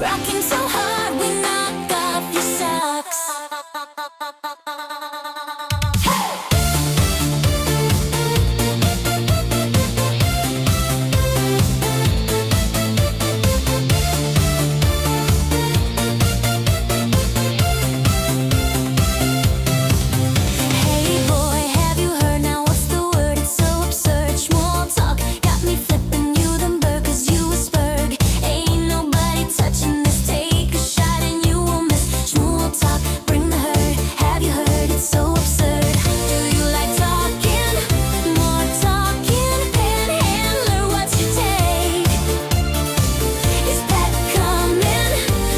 Rocking so hard we knock off your socks. Hey boy, have you heard now? What's the word? It's so absurd. Schmuel talk got me flipping you them burgers. You a spurg. Ain't nobody touching this. Take a shot and you will miss. Schmuel talk, bring the herd. Have you heard? It's so absurd. Do you like talking? More talking. Panhandler, what's your take? Is Pat coming?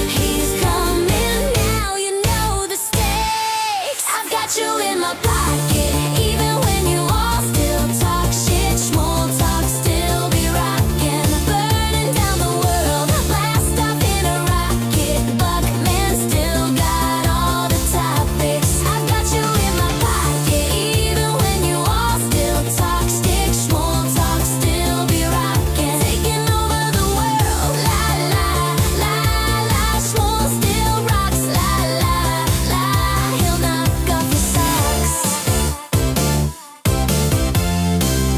He's coming. Now you know the stakes. I've got you in my pocket, even when you all still talk shit. Schmuel talk still be rocking, burning down the world. Blast off in a rocket, Buckman still got all the topics. I've got you in my pocket, even when you all still talk stick. Schmuel talk still be rocking, taking over the world. La la la la, Schmuel still rocks. La la la, he'll knock off your socks.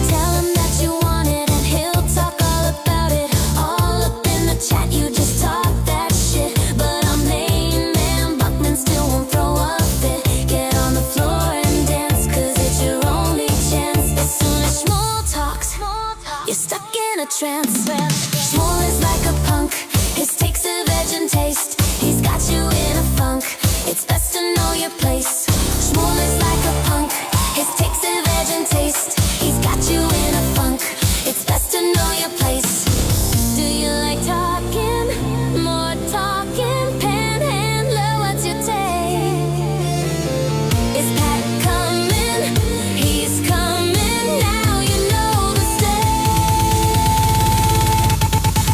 Tell him that you want it and he'll talk all about it. All up in the chat, you just talk that shit. But I'm main man, Buckman still won't throw a fit. Get on the floor and dance, cause it's your only chance. As soon as Schmuel talks, you're stuck in a trance. Schmuel is like a punk, his takes a veg taste. He's got you in a funk, it's best to know your place. Schmuel is like a punk, his takes a veg taste. He's got you in a funk, it's best to know your place. Do you like talking? More talking. Panhandler, what's your take? Is Pat coming? He's coming. Now you know the stakes.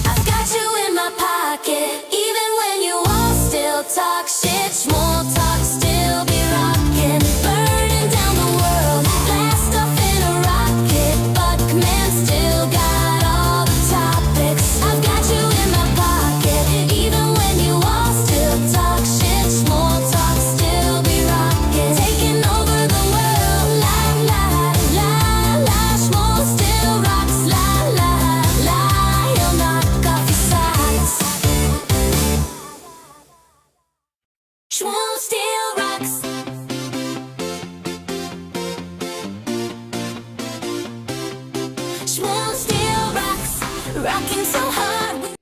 I've got you in my pocket, even when you all still talk shit. Schmuel talk still be rocking, burning down the world. Blast off in a rocket, Buckman still got all the topics. I've got you in my pocket, even when you all still talk shit. Schmuel talk still be rocking, taking over the world. La la la la, Schmuel still rocks. La la la, he'll knock off your socks. Schmuel still rocks. Schmuel still rocks, rocking so hard.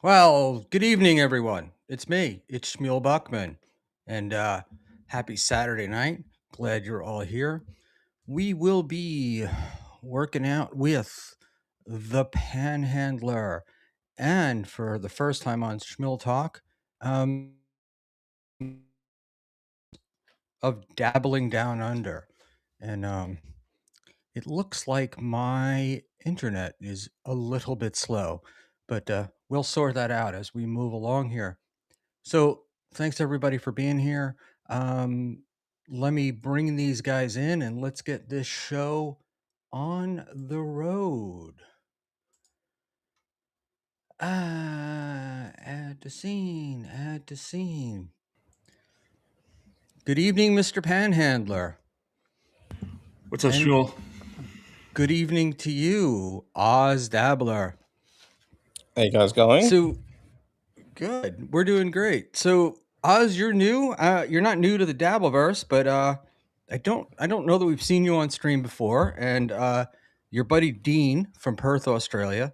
Well, good evening, everyone. It's me. It's Schmuel Buckman. And happy Saturday night. Glad you're all here. We will be working out with the Panhandler. And for the first time on Schmuel Talk, of dabbling down under. And it looks like my internet is a little bit slow, but we'll sort that out as we move along here. So thanks everybody for being here. Let me bring these guys in and let's get this show on the road. Add to scene, add to scene. Good evening, Mr. Panhandler. What's up, And Schmuel? good evening to you, Oz Dabbler. How you guys going? So good. We're doing great. So Oz, you're new. You're not new to the Dabbleverse, but I don't know that we've seen you on stream before. And your buddy Dean from Perth, Australia,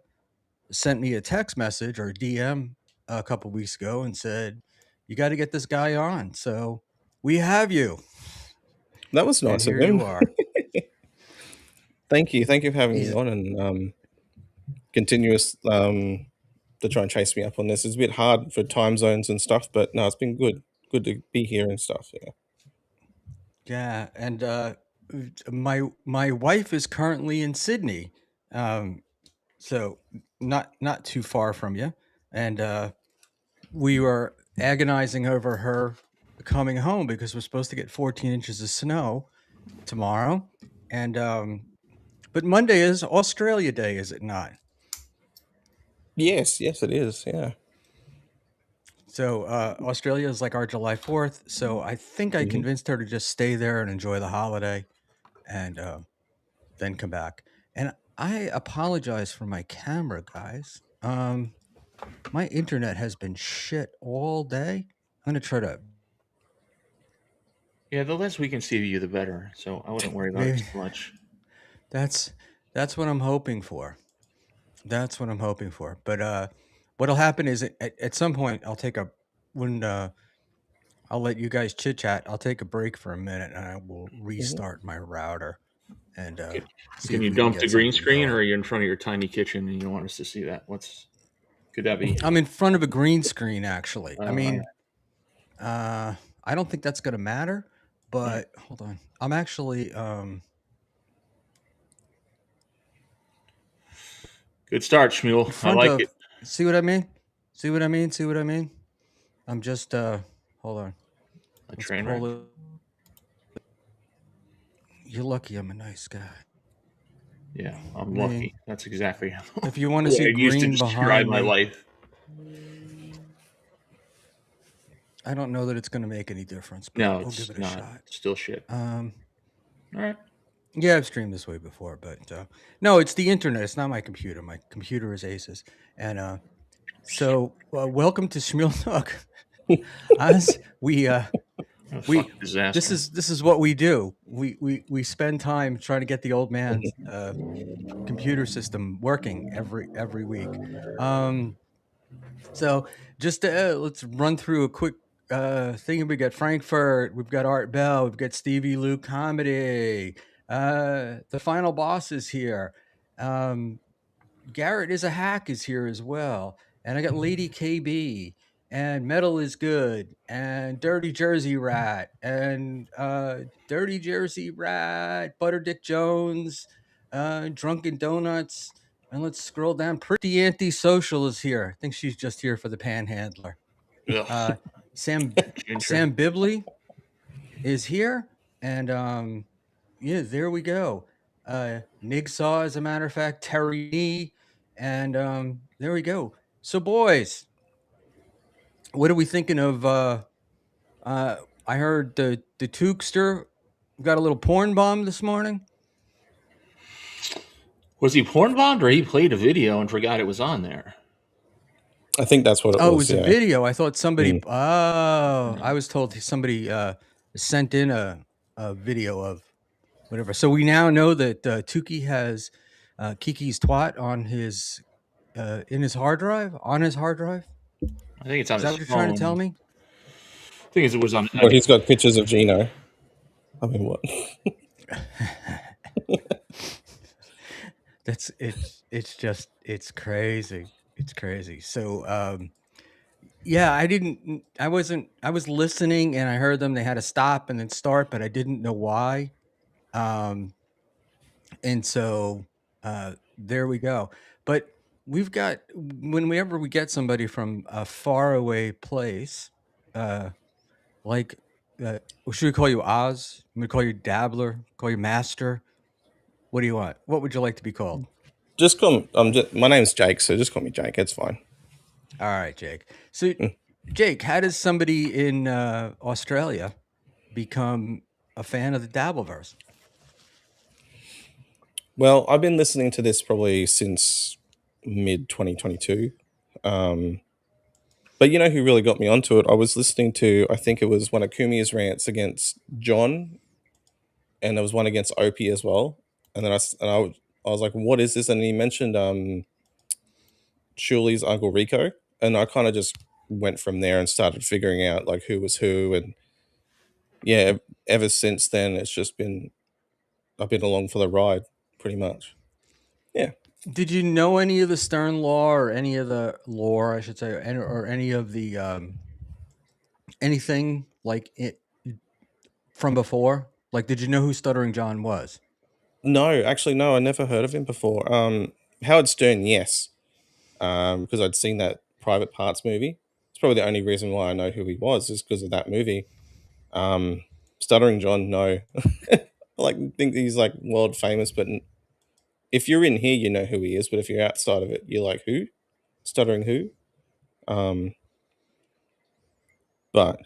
sent me a text message or DM a couple weeks ago and said, "You got to get this guy on." So we have you. That was And nice of here him. you are. Thank you for having He's- me on and continuous to try and chase me up on this. It's a bit hard for time zones and stuff, but no, it's been good to be here and stuff. Yeah. Yeah, and my wife is currently in Sydney, so not too far from you, and we were agonizing over her coming home because we're supposed to get 14 inches of snow tomorrow, and but Monday is Australia Day, is it not? Yes, it is. Yeah. So Australia is like our July 4th. So I think I Mhm. convinced her to just stay there and enjoy the holiday, and then come back. And I apologize for my camera, guys. My internet has been shit all day. I'm gonna try to Yeah, the less we can see of you, the better. So I wouldn't worry about it maybe too much. that's what I'm hoping for. That's what I'm hoping for. But what'll happen is at some point I'll take a when I'll let you guys chit chat. I'll take a break for a minute and I will restart my router and Can, see can if you we can dump the get green something screen, or going. are you in front of your tiny kitchen and you want us to see that? Could that be? I'm in front of a green screen actually. I All right. mean, I don't think that's gonna matter, All right. but hold on. I'm actually Good start, in Schmuel. I front like it. of see what I mean? See what I mean? See what I mean? I'm just hold on. A Let's train wreck. pull it. You're lucky I'm a nice guy. Yeah, I I'm mean, lucky. That's exactly if you want to what see I used to green describe behind my me, life. I don't know that it's going to make any difference, but No, we'll give it's it a not. shot. Still shit. Um, All right. yeah, I've streamed this way before, but no, it's the internet. It's not my computer. My computer is Asus, and so welcome to Schmuel Talk. As A we fucking disaster. this is what we do. We spend time trying to get the old man's computer system working every week. Um, So just let's run through a quick thing. We got Frankfurt, we've got Art Bell, we've got Stevie Lou Comedy. The final boss is here. Um, Garrett is a hack is here as well, and I got Lady KB and Metal is good and Dirty Jersey Rat and Dirty Jersey Rat, Butter Dick Jones, Drunken Donuts. And let's scroll down. Pretty antisocial is here. I think she's just here for the Panhandler. Ugh. Uh, Sam Ginger. Sam Bibley is here, and yeah, there we go. Nigsaw, as a matter of fact, Terry Nee, and there we go. So, boys, what are we thinking of? Uh, I heard the Tookster got a little porn bomb this morning. Was he porn bombed, or he played a video and forgot it was on there? I think that's what it Oh, it was. was a Yeah. video. I thought somebody. Mm. Oh, I No. was told somebody sent in a video of whatever. So we now know that Tukey has Kiki's twat on his in his hard drive, on his hard drive. I think it's on Is that his what you're trying to tell phone. me? I think it was on. Well, he's got pictures of Gino. I mean, what? That's it's just it's crazy. It's crazy. So yeah, I wasn't I was listening and I heard them. They had to stop and then start, but I didn't know why. Um and so there we go. But we've got whenever we get somebody from a faraway place, uh like should we call you Oz? We call you Dabbler, call you Master. What do you want? What would you like to be called? Just call me. My name's Jake, so just call me Jake. It's fine. All right, Jake. So Mm. Jake, how does somebody in Australia become a fan of the Dabbleverse? Well, I've been listening to this probably since mid 2022. But you know who really got me onto it? I was listening to, I think it was one of Kumi's rants against John, and there was one against Opie as well. And then I was like, what is this? And he mentioned Shuli's Uncle Rico. And I kind of just went from there and started figuring out like who was who. And yeah, ever since then, I've been along for the ride pretty much. Yeah. Did you know any of the Stern Law or any of the lore, I should say, or any of the anything like it from before? Like, did you know who Stuttering John was? No, actually, no, I never heard of him before. Howard Stern, yes. Because I'd seen that Private Parts movie. It's probably the only reason why I know who he was is because of that movie. Stuttering John, no. Like, think he's like world famous, but if you're in here, you know who he is. But if you're outside of it, you're like, who? Stuttering who? Um, But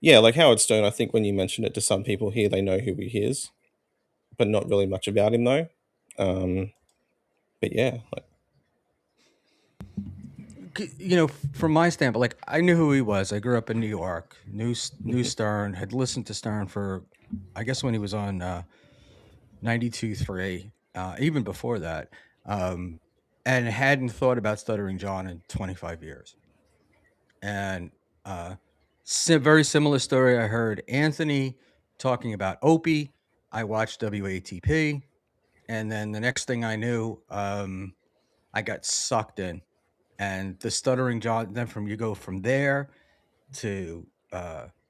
yeah, like Howard Stern, I think when you mention it to some people here, they know who he is, but not really much about him though. But yeah, like, You know, from my standpoint, like I knew who he was. I grew up in New York, knew Stern, had listened to Stern for, I guess when he was on 92.3, even before that, um, and hadn't thought about Stuttering John in 25 years. And very similar story. I heard Anthony talking about Opie. I watched WATP, and then the next thing I knew, I got sucked in. And the Stuttering John. Then you go from there to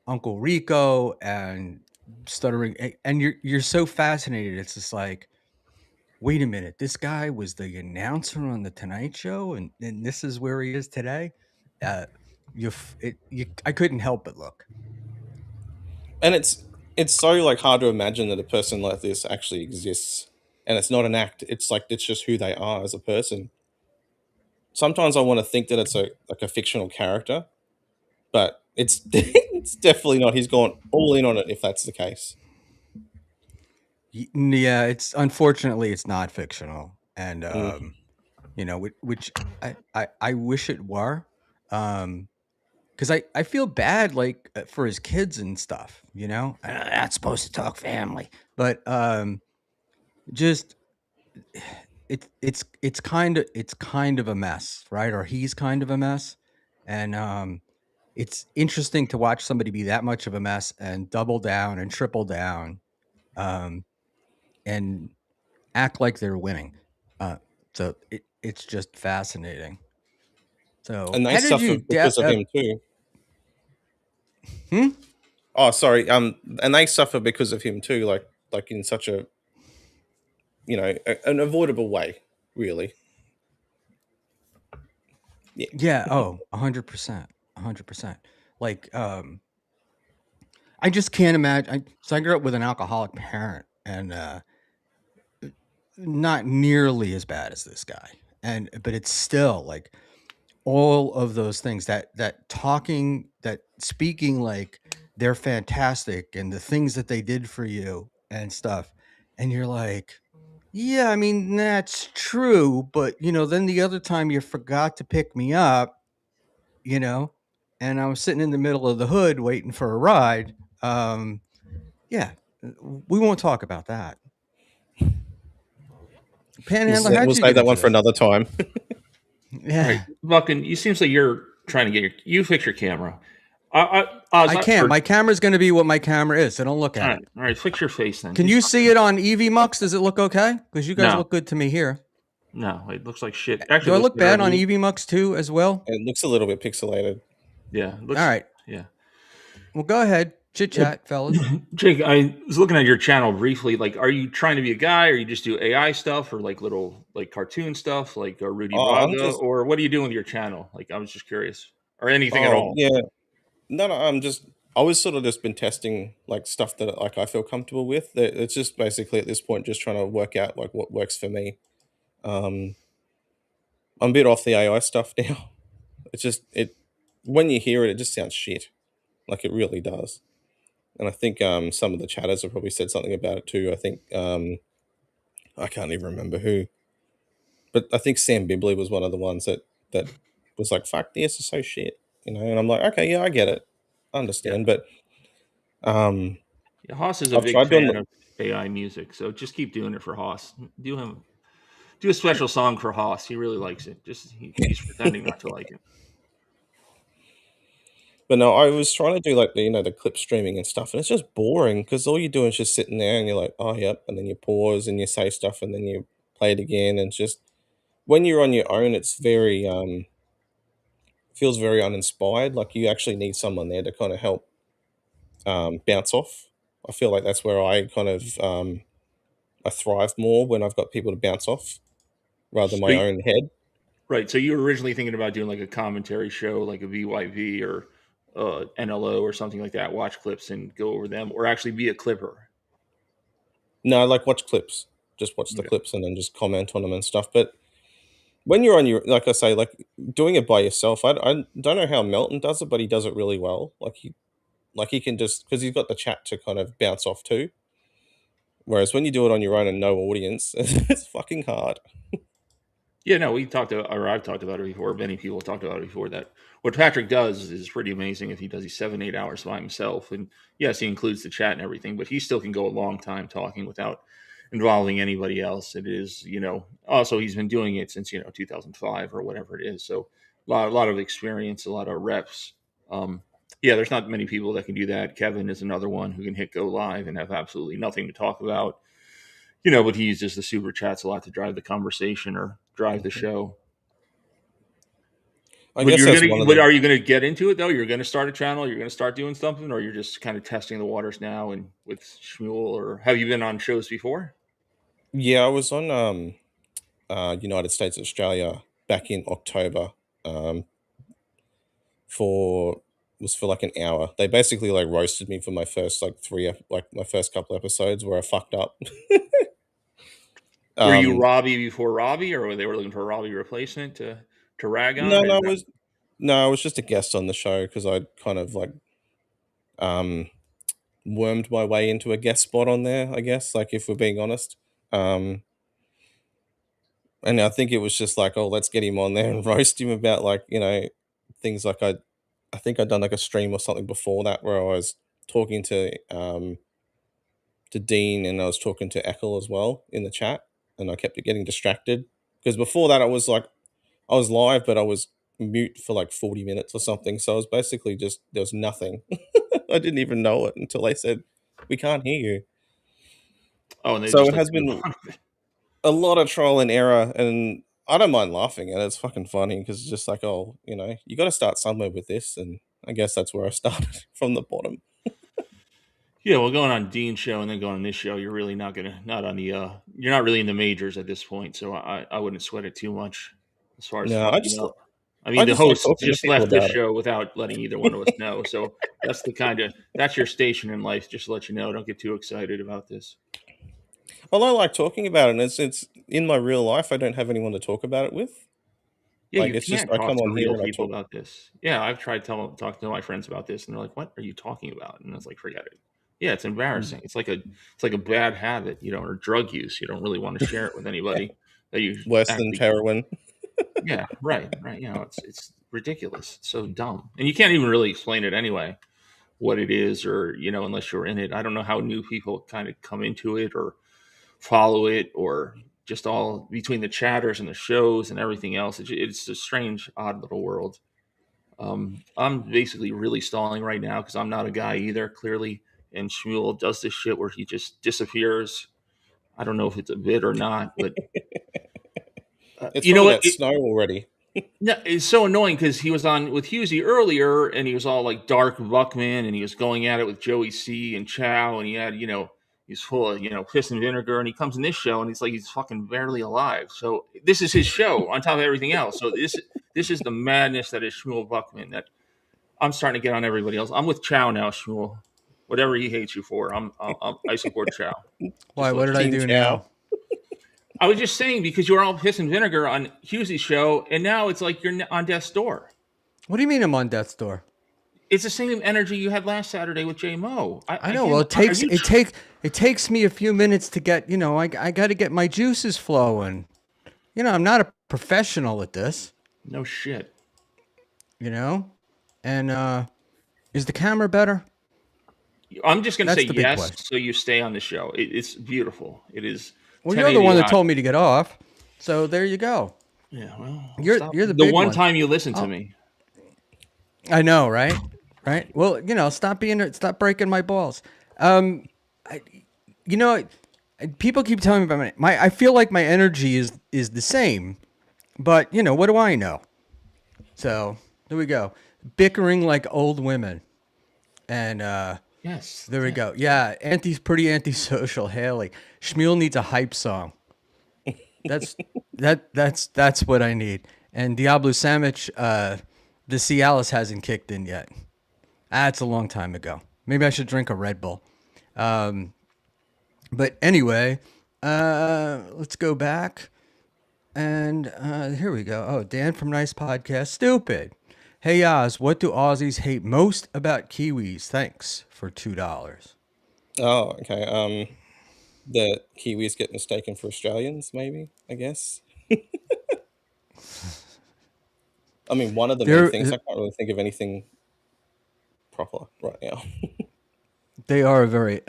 Uncle Rico and Stuttering, and you're so fascinated. It's just like, wait a minute, this guy was the announcer on the Tonight Show, and this is where he is today. Uh, I couldn't help but look. and it's so like hard to imagine that a person like this actually exists, and it's not an act. It's just who they are as a person. Sometimes I want to think that it's a fictional character, but it's it's definitely not. He's gone all in on it if that's the case. Yeah, it's unfortunately it's not fictional, and Mm. you know, which I wish it were, because I feel bad like for his kids and stuff. You know, not supposed to talk family, but just it's kind of a mess, right? Or he's kind of a mess, and it's interesting to watch somebody be that much of a mess and double down and triple down, um, and act like they're winning. So it's just fascinating. So And they how did suffer you? because of him too. Hmm? Oh, sorry. And they suffer because of him too. Like in such a an avoidable way, really. Yeah. Yeah. Oh, 100%, 100%. Like, I just can't imagine. So I grew up with an alcoholic parent, and not nearly as bad as this guy. But it's still like all of those things that speaking like they're fantastic and the things that they did for you and stuff. And you're like, yeah, I mean, that's true. But, then the other time you forgot to pick me up, you know, and I was sitting in the middle of the hood waiting for a ride. Yeah, we won't talk about that. Panhandler, how'd We'll you save get that into one for this? another time. All right, Yeah, Buckin, you seems like you're trying to get you fix your camera. I can't. My camera's going to be what my camera is, so don't look at it. all right, fix your face then. Can you see it on EV Mux? Does it look okay? Because you guys No, look good to me here. no, it looks like shit. Do Actually, I it looks look better bad on on you. EV Mux too, as well? It looks a little bit pixelated. Yeah, it All looks. right. Yeah. Well, go ahead. Chit Well, chat, fellas. Jake, I was looking at your channel briefly. Like, are you trying to be a guy, or you just do AI stuff, or like little like cartoon stuff, like Rudy I'm Braga, just or what are you doing with your channel? Like, I was just curious, or anything at oh all. yeah. No, I'm just I was sort of just been testing like stuff that like I feel comfortable with. It's just basically at this point just trying to work out like what works for me. Um, I'm a bit off the AI stuff now. It's just it when you hear it, it just sounds shit. Like it really does. And I think some of the chatters have probably said something about it too. I think I can't even remember who, but I think Sam Bibley was one of the ones that was like, "Fuck, this is so shit," And I'm like, "Okay, yeah, I get it, I Yeah. understand." But um, Yeah, Haas is a I've big tried doing fan of AI music, so just keep doing it for Haas. Do a special song for Haas. He really likes it. He's pretending not to like it. but no, I was trying to do like the clip streaming and stuff, and it's just boring because all you're doing is just sitting there and you're like, "Oh, yep," and then you pause and you say stuff and then you play it again, and it's just when you're on your own, it's very feels very uninspired. Like you actually need someone there to kind of help bounce off. I feel like that's where I kind of I thrive more when I've got people to bounce off rather than So my own head. right. So you were originally thinking about doing like a commentary show, like a VYV or NLO or something like that. Watch clips and go over them, or actually be a clipper. No, I like watch clips, just watch the Okay. clips and then just comment on them and stuff. But when you're on your, like I say, like doing it by yourself, I don't know how Melton does it, but he does it really well. Like he can just, because he's got the chat to kind of bounce off too. Whereas when you do it on your own and no audience, it's fucking hard. Yeah, no, or I've talked about it before. Many people have talked about it before. That what Patrick does is pretty amazing. If he does these 7, 8 hours by himself, and yes, he includes the chat and everything, but he still can go a long time talking without involving anybody else. It is, also he's been doing it since 2005 or whatever it is. So a lot of experience, a lot of reps. Um, yeah, there's not many people that can do that. Kevin is another one who can hit go live and have absolutely nothing to talk about, but he uses the super chats a lot to drive the conversation or drive the Mhm. show. I But guess that's one of the. are you gonna get into it though? You're gonna start a channel. You're gonna start doing something, or you're just kind of testing the waters now and with Schmuel, or have you been on shows before? Yeah, I was on United States Australia back in October. Um, for was for like an hour. They basically like roasted me for my first like like my first couple episodes where I fucked up. Were you um, Robbie before Robbie, or were they looking for a Robbie replacement to rag no, on? no, Is it that was no, I was just a guest on the show because I kind of like um wormed my way into a guest spot on there. I guess, like if we're being honest. Um, and I think it was just like, oh, let's get him on there and roast him about like things like I think I'd done like a stream or something before that where I was talking to Dean and I was talking to Eccles as well in the chat, and I kept getting distracted because before that I was live, but I was mute for like 40 minutes or something. So I was basically just there was nothing. I didn't even know it until they said we can't hear you. and they So just it let has you been go. a lot of trial and error, and I don't mind laughing at it. It's fucking funny because it's just like, oh, you got to start somewhere with this, and I guess that's where I started from the bottom. Yeah, well, going on Dean's show and then going on this show, you're really not on the you're not really in the majors at this point, so I wouldn't sweat it too much as far as No, fucking up. I mean, I the just like host talking to just people left this about it. show without letting either one of us know, so that's your station in life. Just to let you know, don't get too excited about this. Well, I like talking about it, and it's in my real life. I don't have anyone to talk about it with. Yeah, Like you it's just can't I talk come to on here real and I people talk. about this. Yeah, I've tried talking to my friends about this, and they're like, "What are you talking about?" And I was like, "Forget it." Yeah, it's Mm. embarrassing. It's like a bad habit, or drug use. You don't really want to share it with anybody that you Worse than actually. heroin. Yeah, right, right. It's ridiculous. It's so dumb, and you can't even really explain it anyway. What it is, or unless you're in it. I don't know how new people kind of come into it or follow it, or just all between the chatters and the shows and everything else. It's a strange, odd little world. I'm basically really stalling right now because I'm not a guy either, clearly. And Schmuel does this shit where he just disappears. I don't know if it's a bit or not, but It's you know probably what? that snow already. No, it's so annoying because he was on with Husey earlier, and he was all like Dark Buckman, and he was going at it with Joey C and Chow, and he had, he's full of, piss and vinegar, and he comes in this show, and he's like he's fucking barely alive. So this is his show on top of everything else. So this is the madness that is Shmuel Buckman that I'm starting to get on everybody else. I'm with Chow now, Shmuel. Whatever he hates you for, I support Chow. Just Why? to What let did you I know. Team do Chow. now? I was just saying because you were all piss and vinegar on Husey's show, and now it's like you're on death's door. What do you mean I'm on death's door? It's the same energy you had last Saturday with J Mo. I I know. Well, can't. it Are takes you? it takes me a few minutes to get. I got to get my juices flowing. I'm not a professional at this. No shit. You know, and is the camera better? I'm just gonna say That's the big yes, question. so you stay on the show. It's beautiful. It is Well, you're the one that 1080i. told me to get off, so there you go. Yeah. Well, stop. You're the The big one one. time you listen to Oh, me. I know, right? Right. Well, stop breaking my balls. I, you know, people keep telling me about I feel like my energy is the same, but what do I know? So there we go, bickering like old women, and Yes. there we Yeah. go. Yeah, pretty antisocial. Haley Schmuel needs a hype song. That's that's what I need. And Diablo Sandwich, the Cialis hasn't kicked in yet. That's a long time ago. Maybe I should drink a Red Bull. But anyway, let's go back. And here we go. Oh, Dan from Nice Podcast. Stupid. Hey Oz, what do Aussies hate most about Kiwis? Thanks for $2. Oh, okay. The Kiwis get mistaken for Australians, maybe, I guess. I mean, one of the main They're things. I can't really think of anything proper right now. they are a very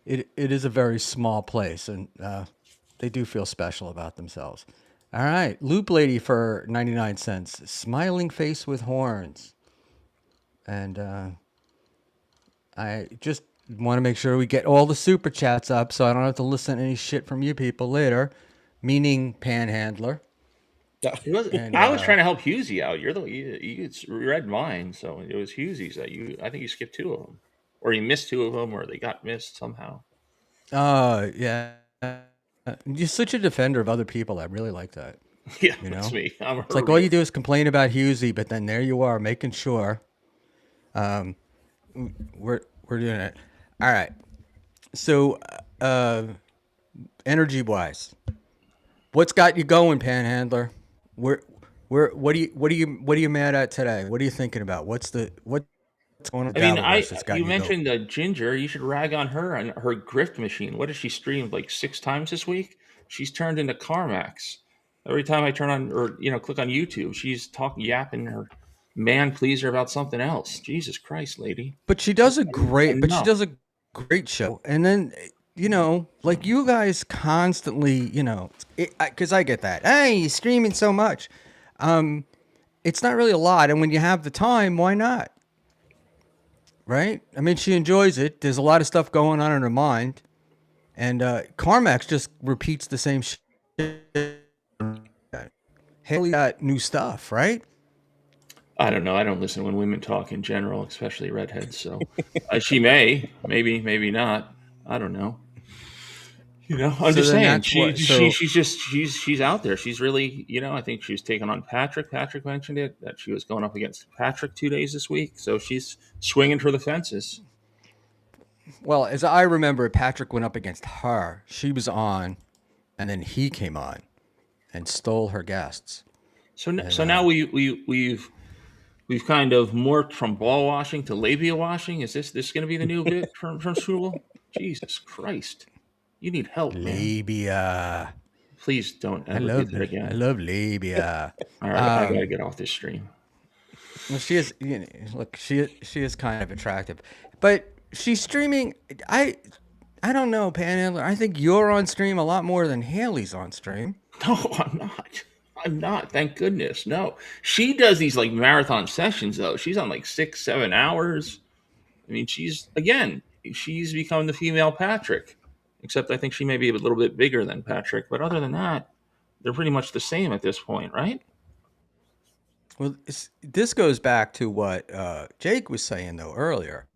it is a very small place, and they do feel special about themselves. All right, Loop Lady for 99 cents. Smiling face with horns. And I just want to make sure we get all the super chats up so I don't have to listen to any shit from you people later, meaning Panhandler. Yeah. It was, And I was trying to help Husey out. You read mine, so it was Husey's that you. I think you skipped two of them, or you missed two of them, or they got missed somehow. Yeah. You're such a defender of other people. I really like that. Yeah, You that's know? me. I'm a It's like all you do is complain about Husey, but then there you are making sure we're doing it. All right. So energy wise, what's got you going, Panhandler? What are you mad at today? What are you thinking about? What's going on? I mean, Dabbleverse that's got you you going. mentioned Ginger. You should rag on her and her grift machine. What has she streamed like 6 times this week? She's turned into Carmax. Every time I turn on or click on YouTube, she's talking yapping her man pleaser about something else. Jesus Christ, lady, But she does a great enough. show. And then like you guys constantly, because I get that. Hey, you're streaming so much. It's not really a lot, and when you have the time, why not? Right? I mean, she enjoys it. There's a lot of stuff going on in her mind, and Carmax just repeats the same shit. Haley got new stuff, right? I don't know. I don't listen when women talk in general, especially redheads. So she maybe not. I don't know. I'm So just then saying that's what. So she's out there. She's really, I think she's taken on Patrick. Patrick mentioned it that she was going up against Patrick 2 days this week. So she's swinging for the fences. well, as I remember, Patrick went up against her. She was on, and then he came on and stole her guests. So now we've kind of morphed from ball washing to labia washing. Is this going to be the new bit from Schmuel? Jesus Christ, you need help, man. Labia. Please don't ever do that again. I love labia. All right, I gotta get off this stream. Well, she is. Look, she is kind of attractive, but she's streaming. I don't know, Panhandler. I think you're on stream a lot more than Haley's on stream. No, I'm not. I'm not. Thank goodness. No, she does these like marathon sessions though. She's on like 6-7 hours. I mean, she's become the female Patrick, except I think she may be a little bit bigger than Patrick. But other than that, they're pretty much the same at this point, right? Well, this goes back to what Jake was saying though earlier.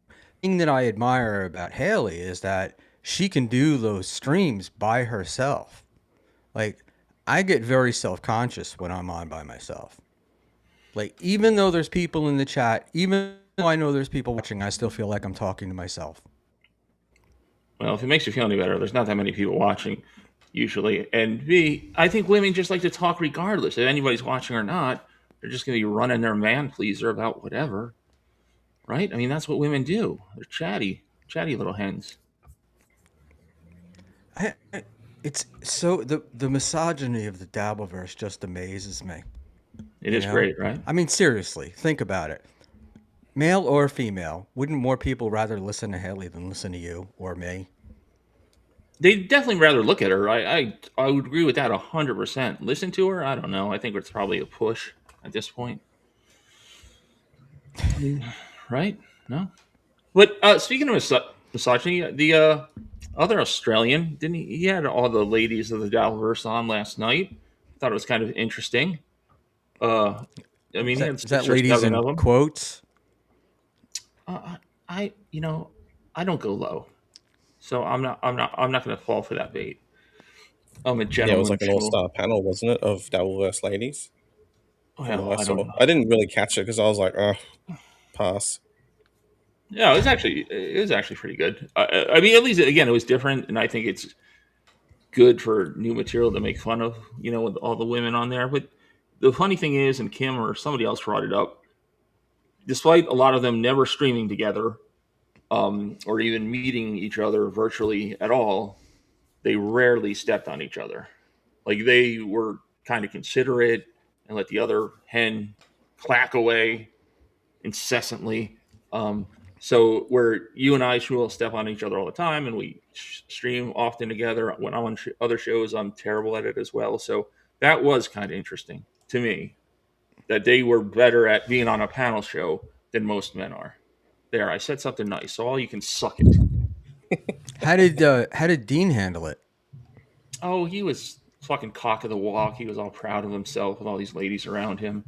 The thing that I admire about Haley is that she can do those streams by herself. Like, I get very self-conscious when I'm on by myself. Like, even though there's people in the chat, even though I know there's people watching, I still feel like I'm talking to myself. Well, if it makes you feel any better, there's not that many people watching usually. And B, I think women just like to talk regardless. If anybody's watching or not, they're just going to be running their man pleaser about whatever. Right? I mean, that's what women do. They're chatty little hens. It's so the misogyny of the Dabbleverse just amazes me. It is great, right? I mean, seriously, think about it. Male or female, wouldn't more people rather listen to Haley than listen to you or me? They definitely rather look at her. I would agree with that 100%. Listen to her? I don't know. I think it's probably a push at this point. Right? No? But speaking of misogyny, the other Australian, didn't he had all the ladies of the Dabbleverse on last night. Thought it was kind of interesting. I mean, he had Is that 6 or ladies 7 in of them. quotes? I don't go low, so I'm not going to fall for that bait. I'm a Yeah, gentleman. it was like an all-star panel, wasn't it, of Dabbleverse ladies? Well, I I don't saw. know. I didn't really catch it because I was like, pass. Yeah, it was actually pretty good. I mean, at least again, it was different, and I think it's good for new material to make fun of, with all the women on there. But the funny thing is, and Kim or somebody else brought it up, despite a lot of them never streaming together, or even meeting each other virtually at all, they rarely stepped on each other. Like they were kind of considerate and let the other hen clack away incessantly. Um, so where you and I, Schmuel, step on each other all the time, and we stream often together. When I'm on other shows, I'm terrible at it as well. So that was kind of interesting to me that they were better at being on a panel show than most men are. There, I said something nice, so all you can suck it. How did Dean handle it? Oh, he was fucking cock of the walk. He was all proud of himself with all these ladies around him.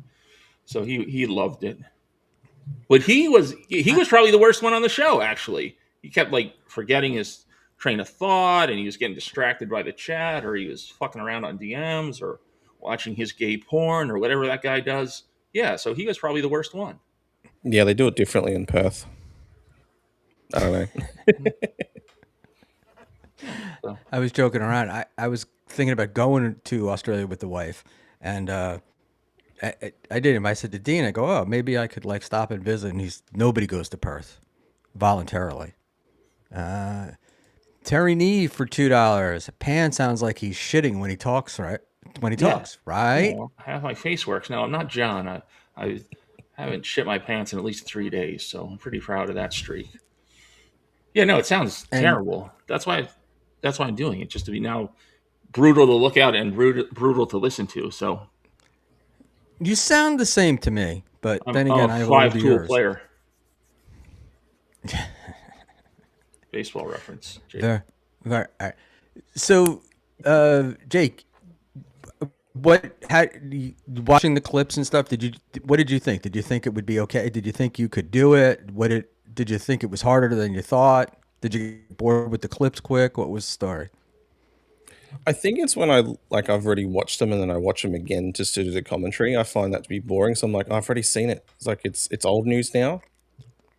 So he loved it. But he was probably the worst one on the show, actually. He kept like forgetting his train of thought, and he was getting distracted by the chat, or he was fucking around on DMs or watching his gay porn or whatever that guy does. Yeah, so he was probably the worst one. Yeah, they do it differently in Perth. I don't know. So, I was joking around. I was thinking about going to Australia with the wife, and I did him. I said to Dean, I go, oh, maybe I could like stop and visit. And nobody goes to Perth voluntarily. Terry Neve for $2. Pan sounds like he's shitting when he talks, right? When he talks, right? half my face works. Now, I'm not John. I haven't shit my pants in at least 3 days, so I'm pretty proud of that streak. Yeah, no, it sounds terrible. That's why I'm doing it, just to be now brutal to look at and brutal to listen to. So You sound the same to me, but then I'm again, a I have all the 5-tool years. player. Baseball reference. Jake. Very. All right. So, Jake, watching the clips and stuff? What did you think? Did you think it would be okay? Did you think you could do it? Did you think it was harder than you thought? Did you get bored with the clips quick? What was the story? I think it's when I've already watched them and then I watch them again just to do the commentary. I find that to be boring. So I'm like, I've already seen it. It's like it's old news now,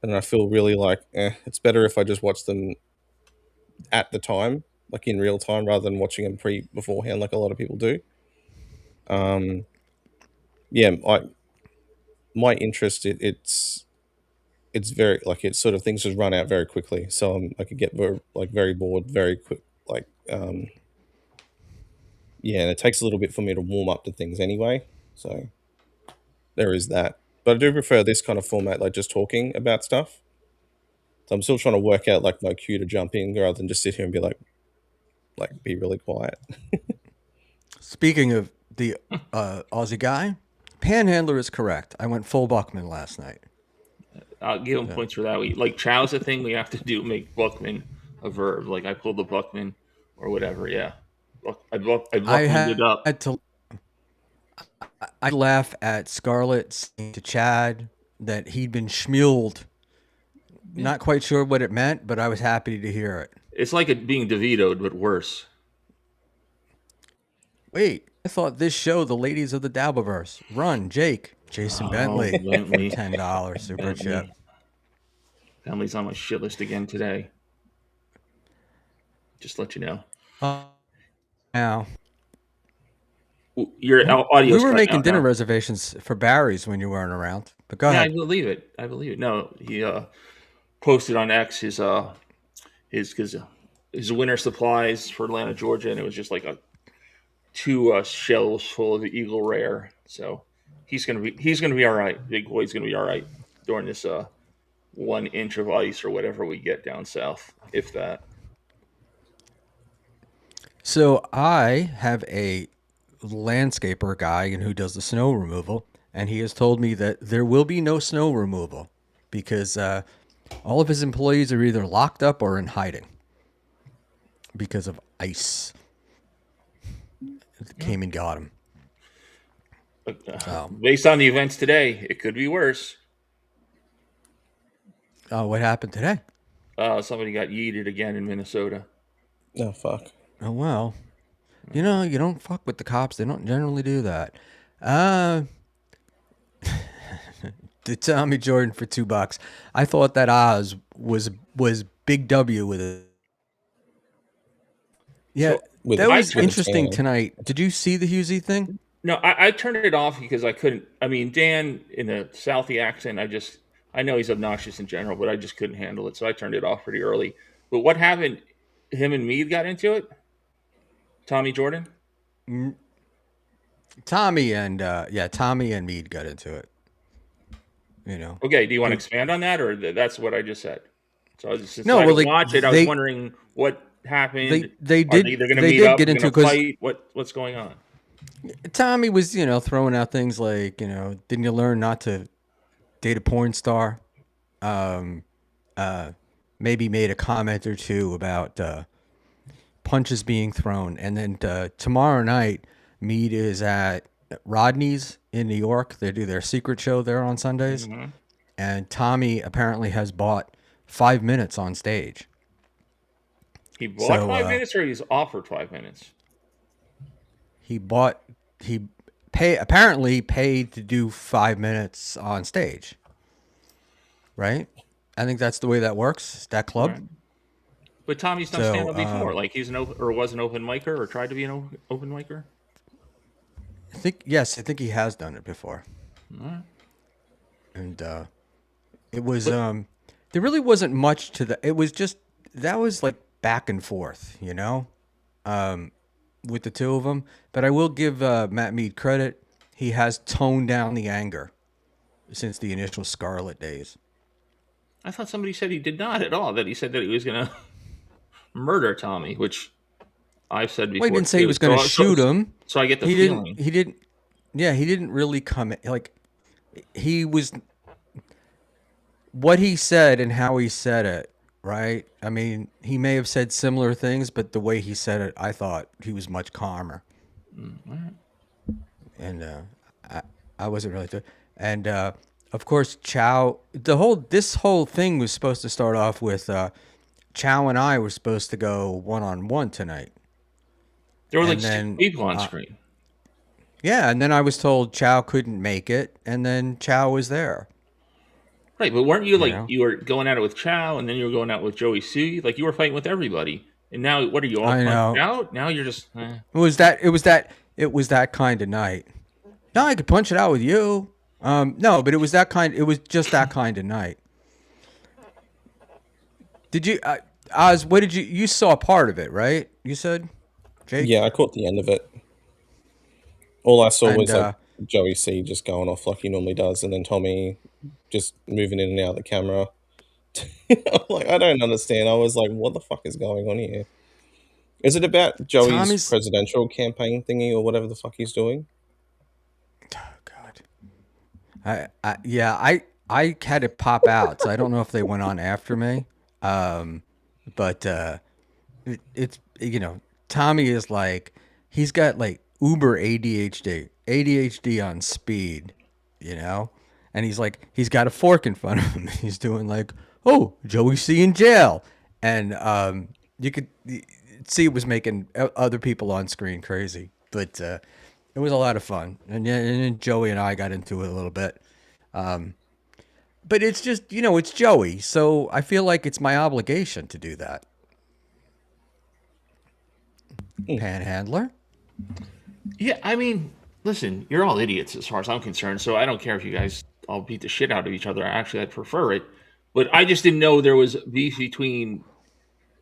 and I feel really like it's better if I just watch them at the time, like in real time, rather than watching them beforehand, like a lot of people do. Yeah, my interest it's very like it's sort of things just run out very quickly. So I could get very bored very quick. Yeah, and it takes a little bit for me to warm up to things anyway. So there is that. But I do prefer this kind of format, like just talking about stuff. So I'm still trying to work out like my cue to jump in rather than just sit here and be like be really quiet. Speaking of the Aussie guy, Panhandler is correct. I went full Buckman last night. I'll give him points for that. Like chow's a thing we have to do, make Buckman a verb. Like I pulled the Buckman or whatever. Yeah, I Buckmaned it up. I laugh at Scarlett saying to Chad that he'd been schmueled. Not quite sure what it meant, but I was happy to hear it. It's like it being DeVito'd, but worse. Wait, I thought this show, the ladies of the Dabbleverse, run, Jake, Jason Bentley, Bentley. $10 super chat. Bentley's on my shit list again today. Just let you know. Now, Your audio. we were making dinner reservations for Barry's when you weren't around. But go ahead. I believe it. No, he posted on X his winter supplies for Atlanta, Georgia, and it was just like two shells full of Eagle Rare. So he's gonna be all right. Big boy's gonna be all right during this 1 inch of ice or whatever we get down south, if that. So I have a landscaper guy and who does the snow removal, and he has told me that there will be no snow removal because all of his employees are either locked up or in hiding because of ice. It came and got him. Based on the events today, it could be worse. What happened today? Somebody got yeeted again in Minnesota. Oh, fuck. Oh, well. You don't fuck with the cops. They don't generally do that. To Tommy Jordan for $2. I thought that Oz was Big W with it. Yeah, So with that was with a interesting tan. tonight. Did you see the Husey thing? no, I turned it off because I couldn't. I mean, Dan in a Southie accent, I know he's obnoxious in general, but I just couldn't handle it, so I turned it off pretty early. But what happened? Him and Meade got into it. Tommy Jordan. Tommy and Tommy and Meade got into it. You know. Okay, do you want to expand on that, or that's what I just said? So since No, I well, didn't watch it, I was they wondering what happened. they Are did they going to they meet did up? get Going into to it because fight? What's going on? Tommy was throwing out things like didn't you learn not to date a porn star? Maybe made a comment or two about punches being thrown, and then tomorrow night, Meade is at Rodney's in New York. They do their secret show there on Sundays, Mm-hmm. and Tommy apparently has bought 5 minutes on stage. He bought So 5 minutes, or he's offered 5 minutes. he apparently paid to do 5 minutes on stage, right? I think that's the way that works. That club. Right. But Tommy's done So, stand up before, like he's was an open micer, or tried to be an open micer. I think he has done it before. Right. And it was there really wasn't much to the. It was just that was like back and forth, with the two of them. But I will give Matt Meade credit; he has toned down the anger since the initial Scarlet days. I thought somebody said he did not at all. That he said that he was going to murder Tommy, which I've said before. Well, he didn't say he was going to shoot him. So I get the He feeling. didn't. He didn't. Yeah, he didn't really come like he was. What he said and how he said it, right? I mean, he may have said similar things, but the way he said it, I thought he was much calmer. And I wasn't really. And of course, Chow. This whole thing was supposed to start off with Chow and I were supposed to go 1-on-1 tonight. There were like And then, 6 people on screen. Yeah, and then I was told Chow couldn't make it, and then Chow was there. Right, but weren't you like know? you were going at it with Chow, and then you were going out with Joey Sui? Like you were fighting with everybody, and now what are you all I know. punched out? Now you're just. It was that kind of night. No, I could punch it out with you. No, but it was just that kind of night. Did you, Oz? What did you saw part of it, right? You said, Jake. Yeah, I caught the end of it. All I saw And, was like Joey C just going off like he normally does, and then Tommy just moving in and out of the camera. I'm like, I don't understand. I was like, what the fuck is going on here? Is it about Joey's presidential campaign thingy or whatever the fuck he's doing? Oh God. I had it pop out, so I don't know if they went on after me. But it's Tommy is like he's got like uber ADHD on speed, and he's got a fork in front of him. He's doing like, oh, Joey C in jail, and you could see it was making other people on screen crazy, but it was a lot of fun, and then Joey and I got into it a little bit. But it's just, it's Joey, so I feel like it's my obligation to do that. Panhandler? Yeah, I mean, listen, you're all idiots as far as I'm concerned, so I don't care if you guys all beat the shit out of each other. Actually, I'd prefer it. But I just didn't know there was beef between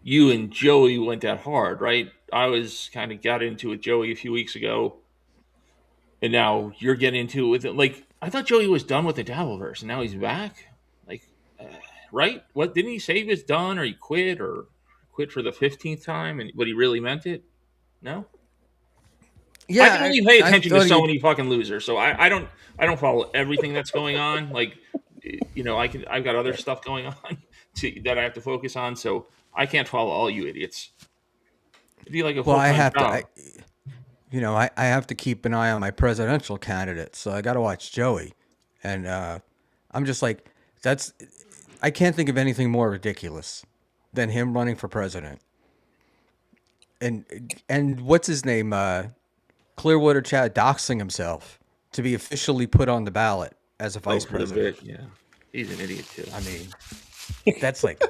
you and Joey went that hard, right? I was kind of got into it with Joey a few weeks ago, and now you're getting into it with it. Like, I thought Joey was done with the Dabbleverse, and now he's back. Like, right? What, didn't he say he was done, or he quit for the 15th time, but he really meant it? No? Yeah, I can only pay attention to thought so many fucking losers, so I don't follow everything that's going on. Like, I've got other stuff going on that I have to focus on, so I can't follow all you idiots. It'd be like a well, I full-time have job. to. I have to keep an eye on my presidential candidate, so I got to watch Joey, and I'm just like, I can't think of anything more ridiculous than him running for president. And what's his name? Clearwater Chad doxing himself to be officially put on the ballot as a vice president. Yeah, he's an idiot too. I mean, that's like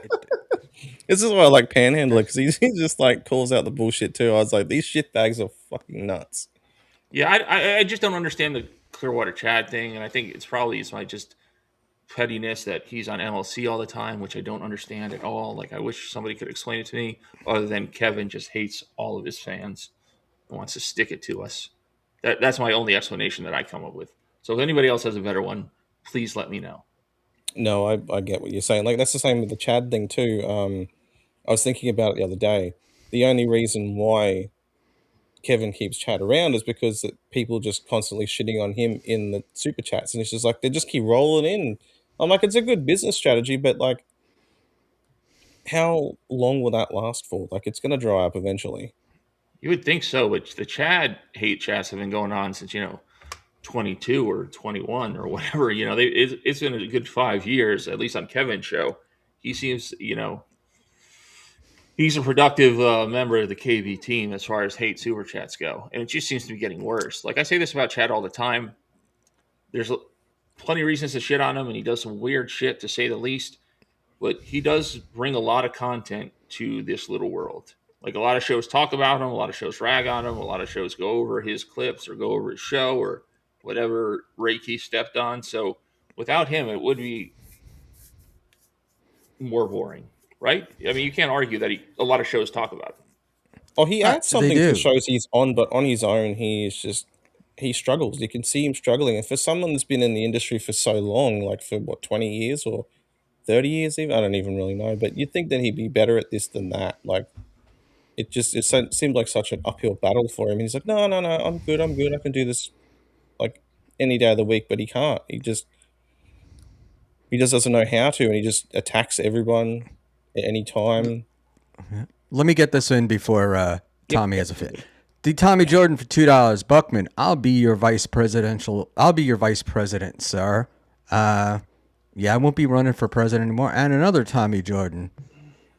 This is why I like Panhandler, because he just like calls out the bullshit too. I was like, these shitbags are fucking nuts. Yeah, I just don't understand the Clearwater Chad thing, and I think it's my just pettiness that he's on MLC all the time, which I don't understand at all. Like, I wish somebody could explain it to me, other than Kevin just hates all of his fans and wants to stick it to us. That's my only explanation that I come up with. So if anybody else has a better one, please let me know. No, I get what you're saying. Like that's the same with the Chad thing too. I was thinking about it the other day. The only reason why Kevin keeps Chad around is because that people just constantly shitting on him in the super chats, and it's just like they just keep rolling in. I'm like, it's a good business strategy, but like, how long will that last for? Like, it's gonna dry up eventually. You would think so, but the Chad hate chats have been going on since 22 or 21 or whatever. It's been a good 5 years, at least on Kevin's show. He seems, he's a productive member of the KB team as far as hate super chats go, and it just seems to be getting worse. Like I say this about Chad all the time. There's plenty of reasons to shit on him, and he does some weird shit to say the least. But he does bring a lot of content to this little world. Like a lot of shows talk about him, a lot of shows rag on him, a lot of shows go over his clips or go over his show or whatever rake he stepped on. So without him, it would be more boring, right? I mean, you can't argue that a lot of shows talk about him. Oh, he adds They something to the do. shows he's on, but on his own, he struggles. You can see him struggling, and for someone that's been in the industry for so long, like for what 20 years or 30 years, even I don't even really know, but you'd think that he'd be better at this than that. Like seemed like such an uphill battle for him. He's like, no, no, no, I'm good, I can do this like any day of the week, but he can't. He just doesn't know how to, and he just attacks everyone at any time. Let me get this in before Tommy has a Yep. fit. The Tommy Jordan for $2. Buckman, I'll be your vice president, sir. Yeah, I won't be running for president anymore. And another Tommy Jordan.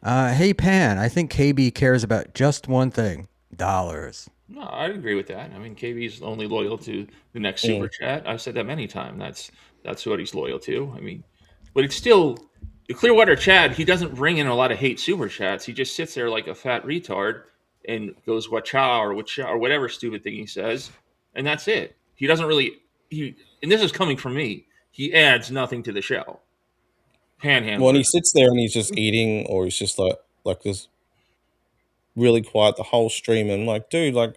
Hey Pan, I think KB cares about just one thing: dollars. No, I agree with that. I mean, KB's only loyal to the next super chat. I've said that many times. That's what he's loyal to. I mean, but it's still the Clearwater Chad. He doesn't bring in a lot of hate super chats. He just sits there like a fat retard and goes "wacha" or "wacha" or whatever stupid thing he says, and that's it. He doesn't really and this is coming from me. He adds nothing to the show. When Panhandler. he sits there and he's just eating, or he's just like this really quiet the whole stream, and like, dude, like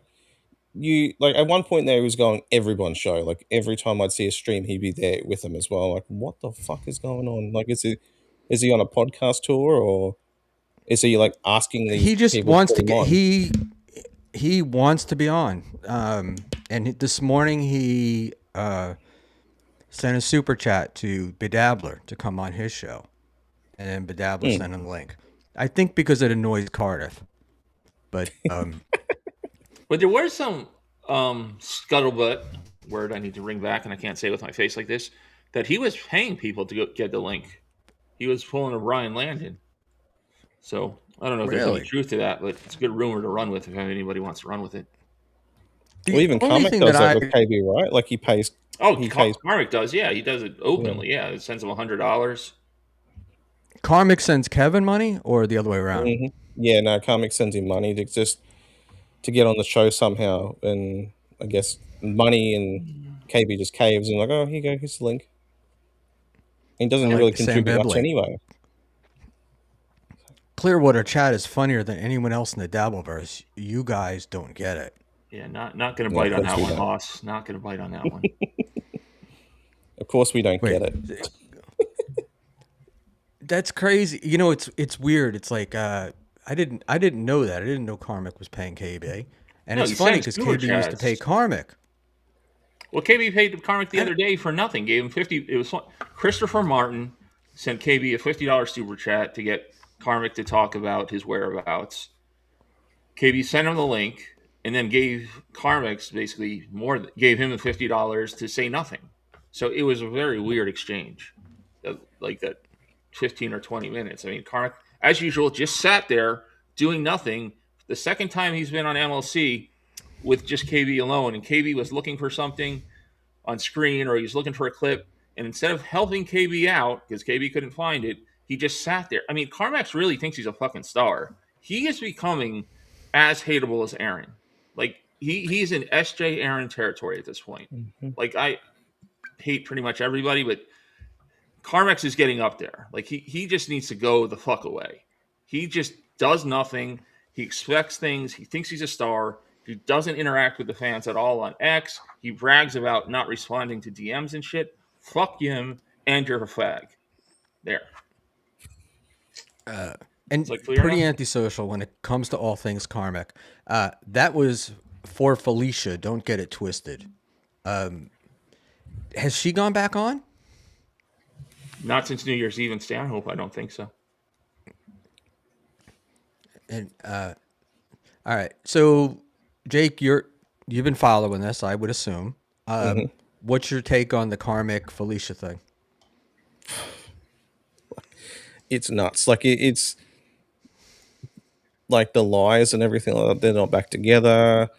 you like at one point there he was going everyone's show. Like every time I'd see a stream, he'd be there with them as well. Like, what the fuck is going on? Like, is he on a podcast tour, or is he like asking these He just people to wants put to him get on? he wants to be on. This morning he sent a super chat to Bedabbler to come on his show, and then Bedabbler sent him the link. I think because it annoys Cardiff, but But there was some scuttlebutt word I need to bring back, and I can't say it with my face like this, that he was paying people to get the link. He was pulling a Brian Landon. So I don't know if there's any really, truth to that, but it's a good rumor to run with if anybody wants to run with it. Well, even only Carmack thing does that that I with KB, right? Like he pays. Oh, He pays. Karmic does, yeah. He does it openly, yeah. It sends him $100. Karmic sends Kevin money or the other way around. Yeah, no, Carmack sends him money to get on the show somehow, and I guess money and KB just caves and like, oh, here you go, here's the link. He doesn't I like really the Sam contribute much Bebley. anyway. Clearwater Chat is funnier than anyone else in the Dabbleverse. You guys don't get it. Yeah, not going to Yeah, bite of on course that we one, don't. Hoss. Not going to bite on that one. Of course, we don't Wait, get it. that's crazy. It's weird. It's like I didn't know that. I didn't know Karmic was paying KB, and No, it's he funny sends because super KB used to pay chats. Karmic. Well, KB paid Karmic the other day for nothing. Gave him 50. It was Christopher Martin sent KB a $50 super chat to get Karmic to talk about his whereabouts. KB sent him the link and then gave Karmic basically gave him the $50 to say nothing. So it was a very weird exchange, like that 15 or 20 minutes. I mean, Karmic, as usual, just sat there doing nothing. The second time he's been on MLC with just KB alone, and KB was looking for something on screen or he was looking for a clip, and instead of helping KB out because KB couldn't find it, He just sat there. I mean, Carmax really thinks he's a fucking star. He is becoming as hateable as Aaron. Like he's in SJ Aaron territory at this point. Mhm. Like I hate pretty much everybody, but Carmax is getting up there. Like he just needs to go the fuck away. He just does nothing. He expects things. He thinks he's a star. He doesn't interact with the fans at all on X. He brags about not responding to DMs and shit. Fuck him, and you're a fag. There. And It's like clear pretty enough? antisocial when it comes to all things karmic. That was for Felicia. Don't get it twisted. Has she gone back on? Not since New Year's Eve in Stanhope. I don't think so. And all right. So, Jake, you've been following this, I would assume. What's your take on the karmic Felicia thing? It's nuts. Like it's like the lies and everything. Like they're not back together.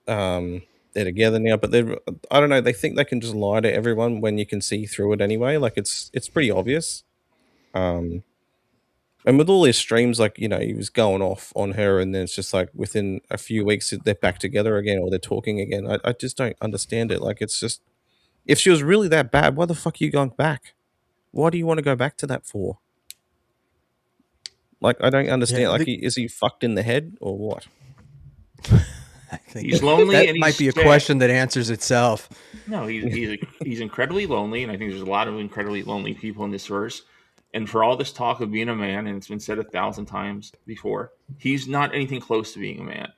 They're together now, but I don't know. They think they can just lie to everyone when you can see through it anyway. Like it's pretty obvious. And with all his streams, like he was going off on her, and then it's just like within a few weeks they're back together again, or they're talking again. I just don't understand it. Like it's just, if she was really that bad, why the fuck are you going back? Why do you want to go back to that for? Like I don't understand. Yeah, Is he fucked in the head or what? I think He's lonely that and might he's be a sad. question that answers itself. No, he's incredibly lonely, and I think there's a lot of incredibly lonely people in this verse. And for all this talk of being a man, and it's been said 1,000 times before, he's not anything close to being a man.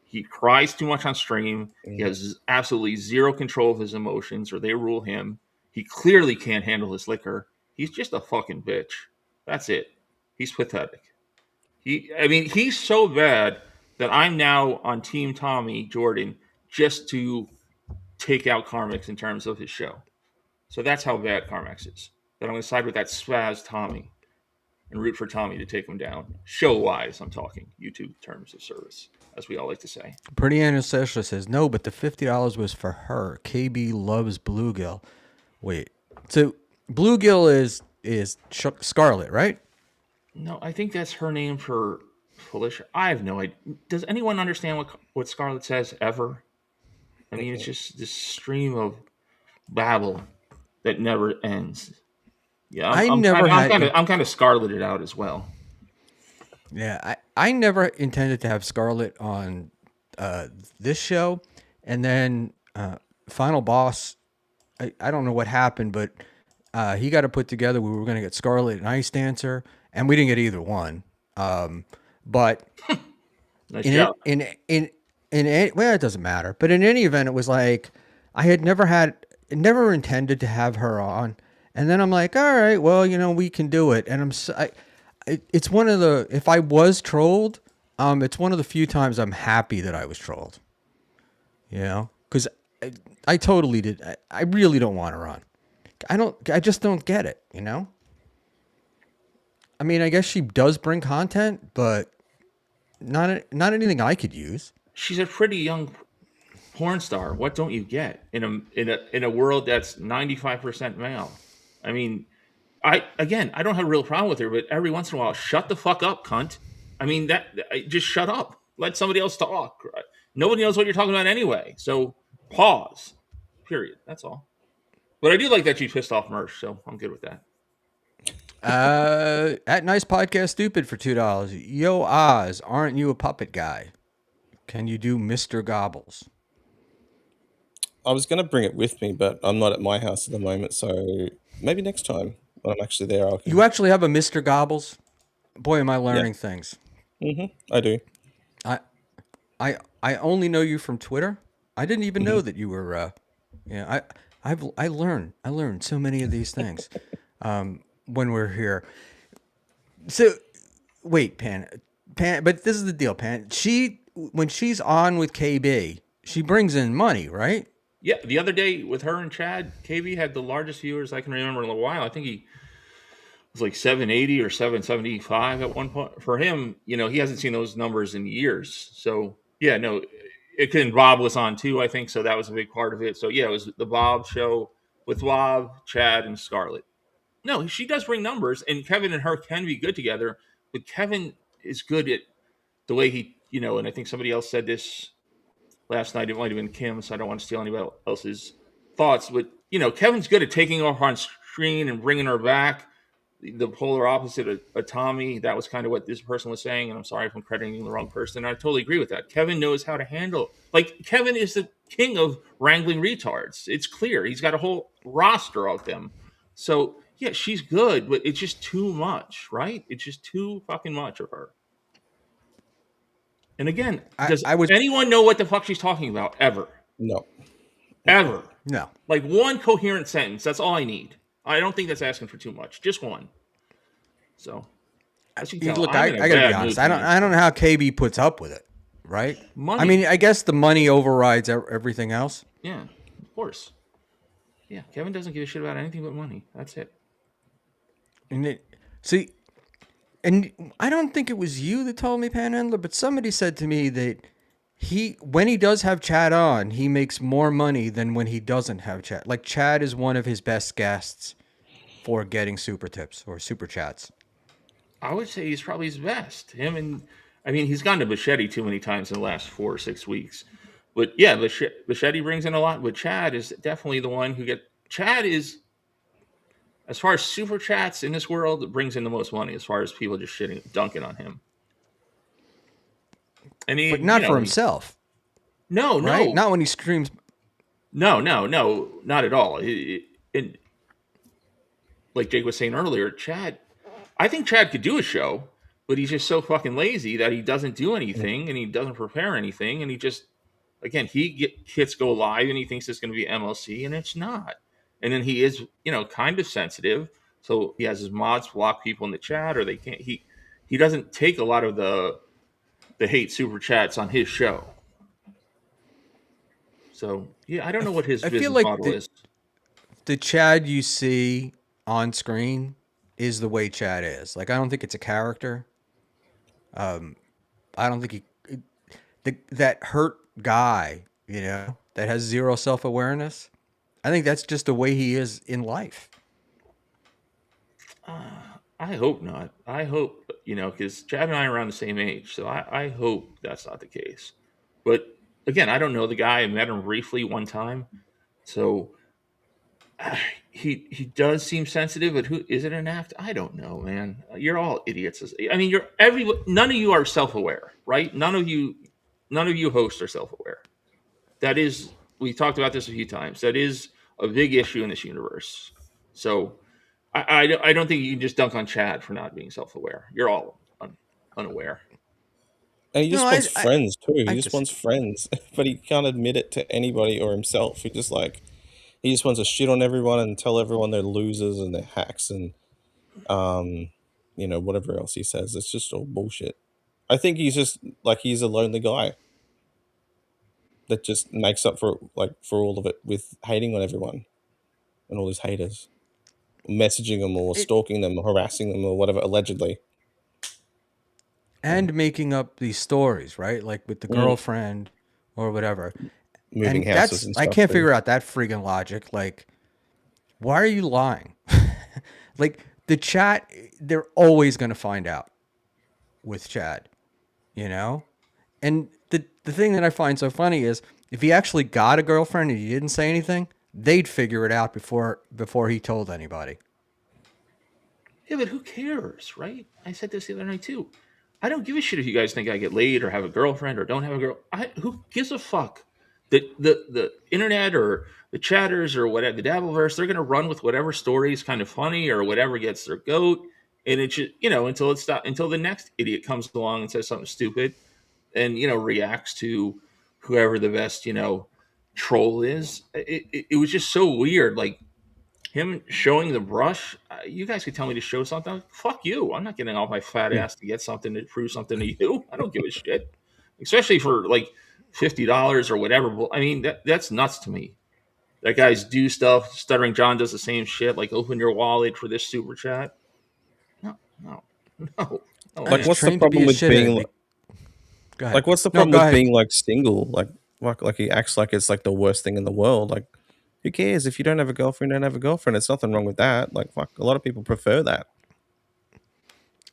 He cries too much on stream. He has absolutely zero control of his emotions, or they rule him. He clearly can't handle his liquor. He's just a fucking bitch. That's it. He's pathetic. He's so bad that I'm now on Team Tommy Jordan just to take out Carmax in terms of his show. So that's how bad Carmax is. That I'm going to side with that spaz Tommy and root for Tommy to take him down. Show-wise, I'm talking. YouTube terms of service, as we all like to say. Pretty antisocial says, no, but the $50 was for her. KB loves bluegill. Wait. So bluegill is Scarlet, right? No, I think that's her name for Felicia. I have no idea. Does anyone understand what Scarlett says ever? I mean, it's just this stream of babble that never ends. Yeah, I'm kind of Scarletted out as well. Yeah, I never intended to have Scarlet on this show, and then Final Boss. I don't know what happened, but he got to put together. We were going to get Scarlet and Ice Dancer, and we didn't get either one. But Nice job. well, it doesn't matter. But in any event, it was like I had never intended to have her on, and then I'm like, all right, well, we can do it, and it's one of the, if I was trolled, it's one of the few times I'm happy that I was trolled. Because I totally did. I really don't want her on. I just don't get it. I mean, I guess she does bring content, but not anything I could use. She's a pretty young porn star. What don't you get in a world that's 95% male? I mean, I don't have a real problem with her, but every once in a while, shut the fuck up, cunt. I mean, just shut up. Let somebody else talk. Nobody knows what you're talking about anyway. So pause. Period. That's all. But I do like that she pissed off Mersh, so I'm good with that. At Nice Podcast Stupid for $2. Yo, Oz, aren't you a puppet guy? Can you do Mr. Gobbles? I was going to bring it with me, but I'm not at my house at the moment, so maybe next time when I'm actually there, I'll. You actually have a Mr. Gobbles? Boy, am I learning things. I do. I only know you from Twitter. I didn't even know that you were. I learned so many of these things when we're here. So wait, Pan, but this is the deal, Pan. When she's on with KB, she brings in money, right? Yeah, the other day with her and Chad, KB had the largest viewers I can remember in a while. I think he was like 780 or 775 at one point. For him, he hasn't seen those numbers in years. So yeah, no, Bob was on too, I think. So that was a big part of it. So yeah, it was the Bob show with Bob, Chad, and Scarlett. No, she does bring numbers, and Kevin and her can be good together. But Kevin is good at the way he, and I think somebody else said this last night. It might have been Kim, so I don't want to steal anybody else's thoughts. But Kevin's good at taking her on screen and bringing her back. The polar opposite of Tommy. That was kind of what this person was saying, and I'm sorry if I'm crediting the wrong person. I totally agree with that. Kevin knows how to handle. Like, Kevin is the king of wrangling retards. It's clear. He's got a whole roster of them. So yeah, she's good, but it's just too much, right? It's just too fucking much of her. And again, does anyone know what the fuck she's talking about? Ever? No. Ever? No. Like, one coherent sentence. That's all I need. I don't think that's asking for too much. Just one. So, look, I gotta be honest. I don't know how KB puts up with it, right? Money. I mean, I guess the money overrides everything else. Yeah, of course. Yeah, Kevin doesn't give a shit about anything but money. That's it. And and I don't think it was you that told me, Panhandler, but somebody said to me that when he does have Chad on, he makes more money than when he doesn't have Chad. Like, Chad is one of his best guests for getting super tips or super chats. I would say he's probably his best. Him and, I mean, he's gone to Bichetti too many times in the last 4 or 6 weeks. But yeah, Bichetti brings in a lot. But Chad is definitely the one Chad is, as far as super chats in this world, brings in the most money as far as people just dunking on him. And but not for himself. No, right? No. Not when he streams. No, not at all. Like Jake was saying earlier, I think Chad could do a show, but he's just so fucking lazy that he doesn't do anything and he doesn't prepare anything. And he just, again, hits go live and he thinks it's going to be MLC, and it's not. And then he is, kind of sensitive. So he has his mods block people in the chat, or they can't. He doesn't take a lot of the hate super chats on his show. So yeah, I don't know what his business model is. The Chad you see on screen is the way Chad is. Like, I don't think it's a character. I don't think that hurt guy, that has zero self-awareness. I think that's just the way he is in life. I hope not. I hope, because Chad and I are around the same age, so I hope that's not the case. But again, I don't know the guy. I met him briefly one time, so he does seem sensitive. But who is it an act? I don't know, man. You're all idiots. I mean, none of you are self-aware, right? None of you hosts are self-aware. That is, we talked about this a few times. That is a big issue in this universe. So I don't think you can just dunk on Chad for not being self-aware. You're all unaware. And he just wants friends too. He just wants friends, but he can't admit it to anybody or himself. He just wants to shit on everyone and tell everyone they're losers and they're hacks and whatever else he says. It's just all bullshit. I think he's just he's a lonely guy that just makes up for all of it with hating on everyone and all his haters, messaging them or stalking them or harassing them or whatever, allegedly. And making up these stories, right? Like with the girlfriend or whatever. Moving houses and stuff. I can't figure out that freaking logic. Like, why are you lying? Like, the chat, they're always going to find out with Chad, And the thing that I find so funny is, if he actually got a girlfriend and he didn't say anything, they'd figure it out before he told anybody. Yeah, but who cares, right? I said this the other night too. I don't give a shit if you guys think I get laid or have a girlfriend or don't have a girl. Who gives a fuck? The internet or the chatters or whatever, the Dabbleverse, they're going to run with whatever story is kind of funny or whatever gets their goat. And it should, until the next idiot comes along and says something stupid and, reacts to whoever the best, troll is. It was just so weird. Like, him showing the brush, you guys could tell me to show something. Fuck you. I'm not getting off my fat ass to get something to prove something to you. I don't give a shit. Especially for like $50 or whatever. I mean, that's nuts to me. That guys do stuff. Stuttering John does the same shit. Like, open your wallet for this super chat. No. Like, what's the problem with being what's the problem with being single? Like he acts like it's like the worst thing in the world. Like, Who cares if you don't have a girlfriend? Don't have a girlfriend. There's nothing wrong with that. Like, fuck, a lot of people prefer that.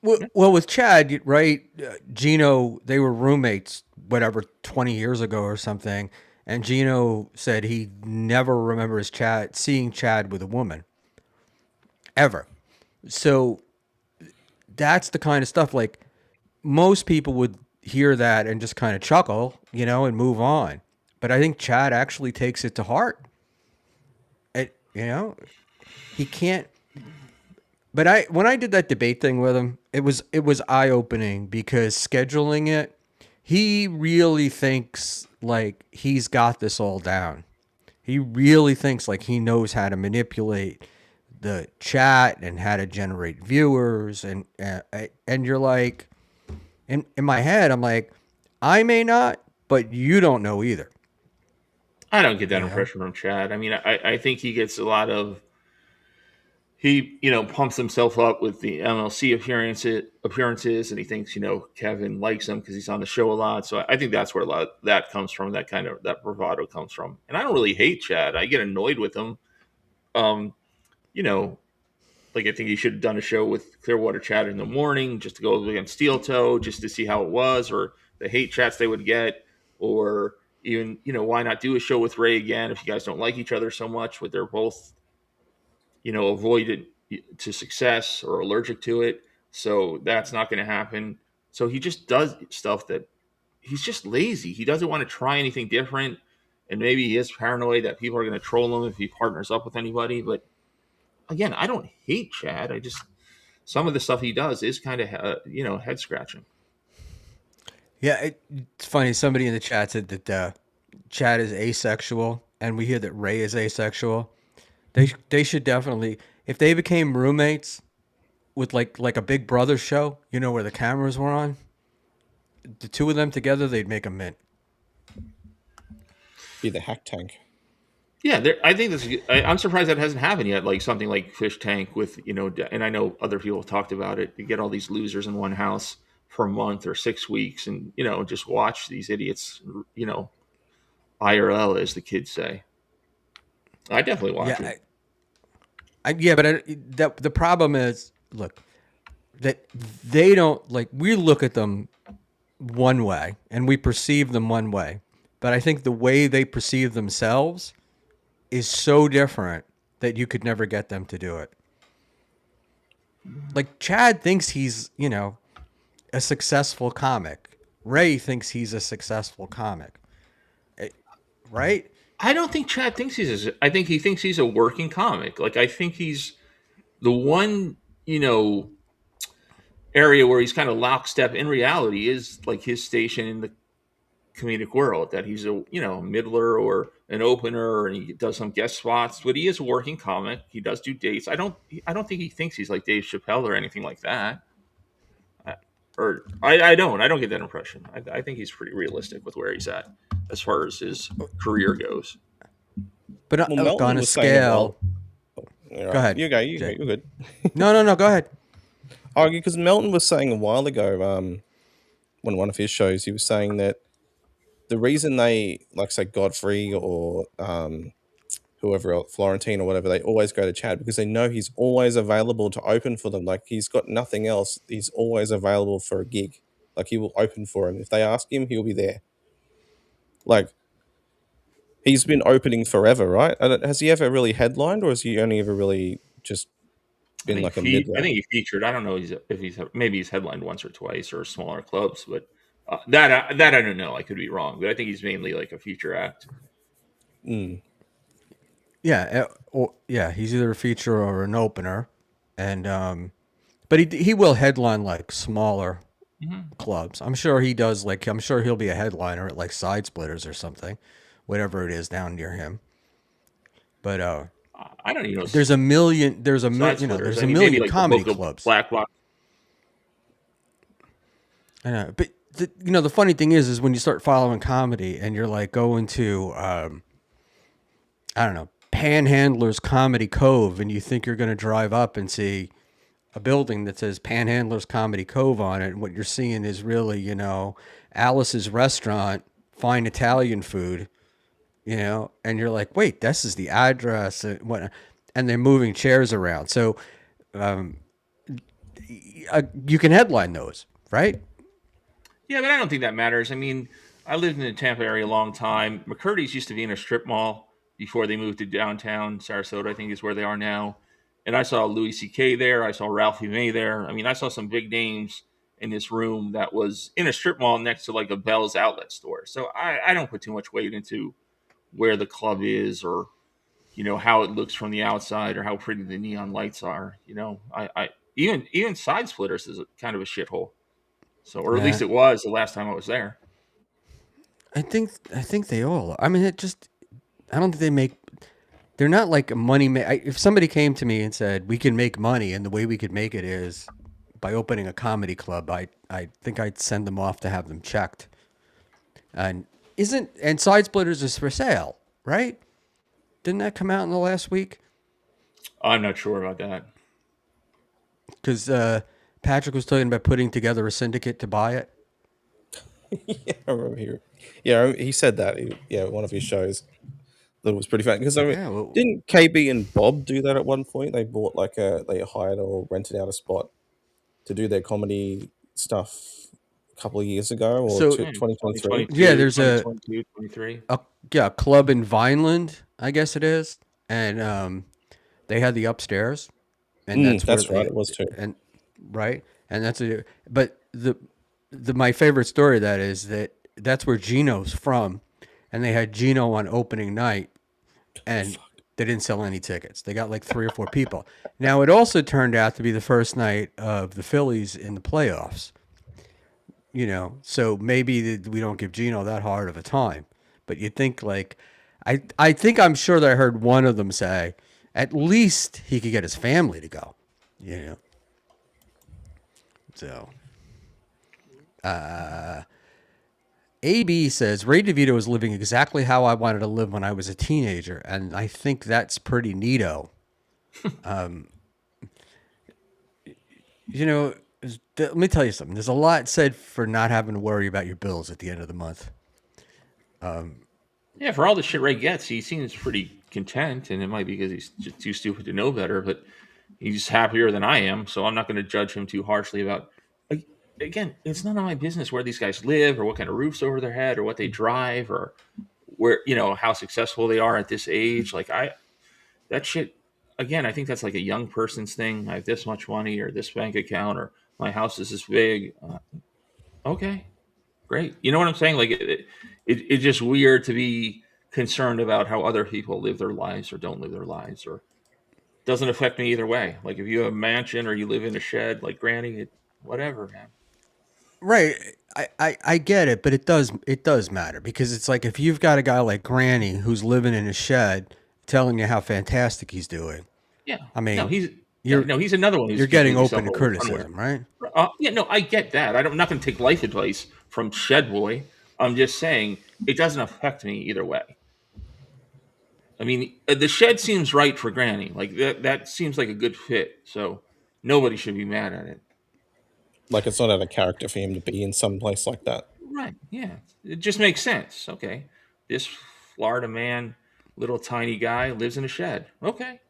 Well, with Chad, right? Gino, they were roommates, whatever, 20 years ago or something. And Gino said he never remembers seeing Chad with a woman ever. So that's the kind of stuff like most people would hear that and just kind of chuckle, and move on. But I think Chad actually takes it to heart. He can't. But when I did that debate thing with him, it was eye opening because scheduling it, he really thinks like he's got this all down. He really thinks like he knows how to manipulate the chat and how to generate viewers, and you're like, in my head, I'm like, I may not, but you don't know either. I don't get that impression from Chad. I mean, I think he gets a lot of pumps himself up with the MLC appearances, and he thinks Kevin likes him because he's on the show a lot. So I think that's where a lot of that comes from. That bravado comes from. And I don't really hate Chad. I get annoyed with him. Like I think he should have done a show with Clearwater Chad in the morning just to go against Steel Toe, just to see how it was, or the hate chats they would get, or even why not do a show with Ray again if you guys don't like each other so much, but they're both avoided to success or allergic to it. So that's not going to happen. So he just does stuff that he's just lazy. He doesn't want to try anything different. And maybe he is paranoid that people are going to troll him if he partners up with anybody. But again, I don't hate Chad. Some of the stuff he does is kind of, head scratching. Yeah, it's funny. Somebody in the chat said that Chad is asexual, and we hear that Ray is asexual. They should definitely, if they became roommates with like a Big Brother show, where the cameras were on, the two of them together, they'd make a mint. Be the hack tank. Yeah, I think this. I'm surprised that hasn't happened yet. Like something like Fish Tank with and I know other people have talked about it. You get all these losers in one house for a month or 6 weeks, and just watch these idiots. IRL, as the kids say. I definitely watch it. But the problem is, look, that they don't like. We look at them one way and we perceive them one way, but I think the way they perceive themselves is so different that you could never get them to do it. Like Chad thinks he's, a successful comic. Ray thinks he's a successful comic. Right? I don't think Chad thinks I think he thinks he's a working comic. Like I think he's the one, area where he's kind of lockstep in reality is like his station in the comedic world, that he's a middler or an opener, and he does some guest spots, but he is a working comic. He does do dates. I don't think he thinks he's like Dave Chappelle or anything like that. I don't get that impression. I think he's pretty realistic with where he's at as far as his career goes. But on a scale, Go ahead. You go. You're good. No. Go ahead. Because Melton was saying a while ago, on one of his shows, he was saying that the reason they, like, say, Godfrey or whoever else, Florentine or whatever, they always go to Chad because they know he's always available to open for them. Like, he's got nothing else. He's always available for a gig. Like, he will open for him. If they ask him, he'll be there. Like, he's been opening forever, right? Has he ever really headlined, or has he only ever really just been like a mid-round? I think he featured. I don't know if he's headlined once or twice or smaller clubs, but that I don't know. I could be wrong, but I think he's mainly like a feature act. Yeah, he's either a feature or an opener, and but he will headline like smaller clubs. I'm sure he does. Like, I'm sure he'll be a headliner at like Side Splitters or something, whatever it is down near him. But I don't even know. There's a million Maybe like comedy clubs. Black Box. I know, but the funny thing is when you start following comedy and you're like going to I don't know, Panhandler's Comedy Cove, and you think you're going to drive up and see a building that says Panhandler's Comedy Cove on it, and what you're seeing is really, Alice's Restaurant, fine Italian food, and you're like, wait, this is the address and what, and they're moving chairs around. So you can headline those, right? Yeah, but I don't think that matters. I mean, I lived in the Tampa area a long time. McCurdy's used to be in a strip mall before they moved to downtown Sarasota, I think is where they are now. And I saw Louis C.K. there. I saw Ralphie May there. I mean, I saw some big names in this room that was in a strip mall next to like a Bell's outlet store. So I don't put too much weight into where the club is or, how it looks from the outside or how pretty the neon lights are. I even Side Splitters is a kind of a shithole. So, or at least Yeah, it was the last time I was there. I think they all. I mean, I don't think they make. They're not like a money. If somebody came to me and said we can make money, and the way we could make it is by opening a comedy club, I think I'd send them off to have them checked. And Side Splitters is for sale, right? Didn't that come out in the last week? I'm not sure about that. Because Patrick was talking about putting together a syndicate to buy it. Yeah, I remember he said that. One of his shows that was pretty funny because I Like, mean, yeah, well, didn't KB and Bob do that at one point? They bought they hired or rented out a spot to do their comedy stuff a couple of years ago or so Yeah, 2023. yeah, 2022, there's 2022, 23. a club in Vineland, I guess it is, and they had the upstairs, and that's where That's right, they it was too. and right, and but my favorite story of that is that's where Gino's from, and they had Gino on opening night, and they didn't sell any tickets. They got like 3 or 4 people. Now it also turned out to be the first night of the Phillies in the playoffs. So maybe we don't give Gino that hard of a time, but you think like, I think I'm sure that I heard one of them say, at least he could get his family to go, you know. So, AB says Ray DeVito is living exactly how I wanted to live when I was a teenager, and I think that's pretty neato. You know, let me tell you something. There's a lot said for not having to worry about your bills at the end of the month. Yeah, for all the shit Ray gets, he seems pretty content, and it might be because he's just too stupid to know better. But he's happier than I am, so I'm not going to judge him too harshly about. Like, again, it's none of my business where these guys live, or what kind of roofs over their head, or what they drive, or where how successful they are at this age. Like that shit. Again, I think that's like a young person's thing. I have this much money, or this bank account, or my house is this big. Okay, great. You know what I'm saying? Like it's just weird to be concerned about how other people live their lives or don't live their lives, or doesn't affect me either way. Like if you have a mansion or you live in a shed, like Granny, whatever, man. Right. I get it, but it does matter because it's like if you've got a guy like Granny who's living in a shed telling you how fantastic he's doing. Yeah. I No, mean, he's you're no, he's another one who's you're getting completely open to self-unaware. criticism, right? Yeah, no, I get that. I'm not going to take life advice from Shed Boy. I'm just saying it doesn't affect me either way. I mean, the shed seems right for Granny. Like that seems like a good fit. So nobody should be mad at it. Like it's not out of character for him to be in some place like that. Right. Yeah. It just makes sense. Okay. This Florida man, little tiny guy, lives in a shed. Okay.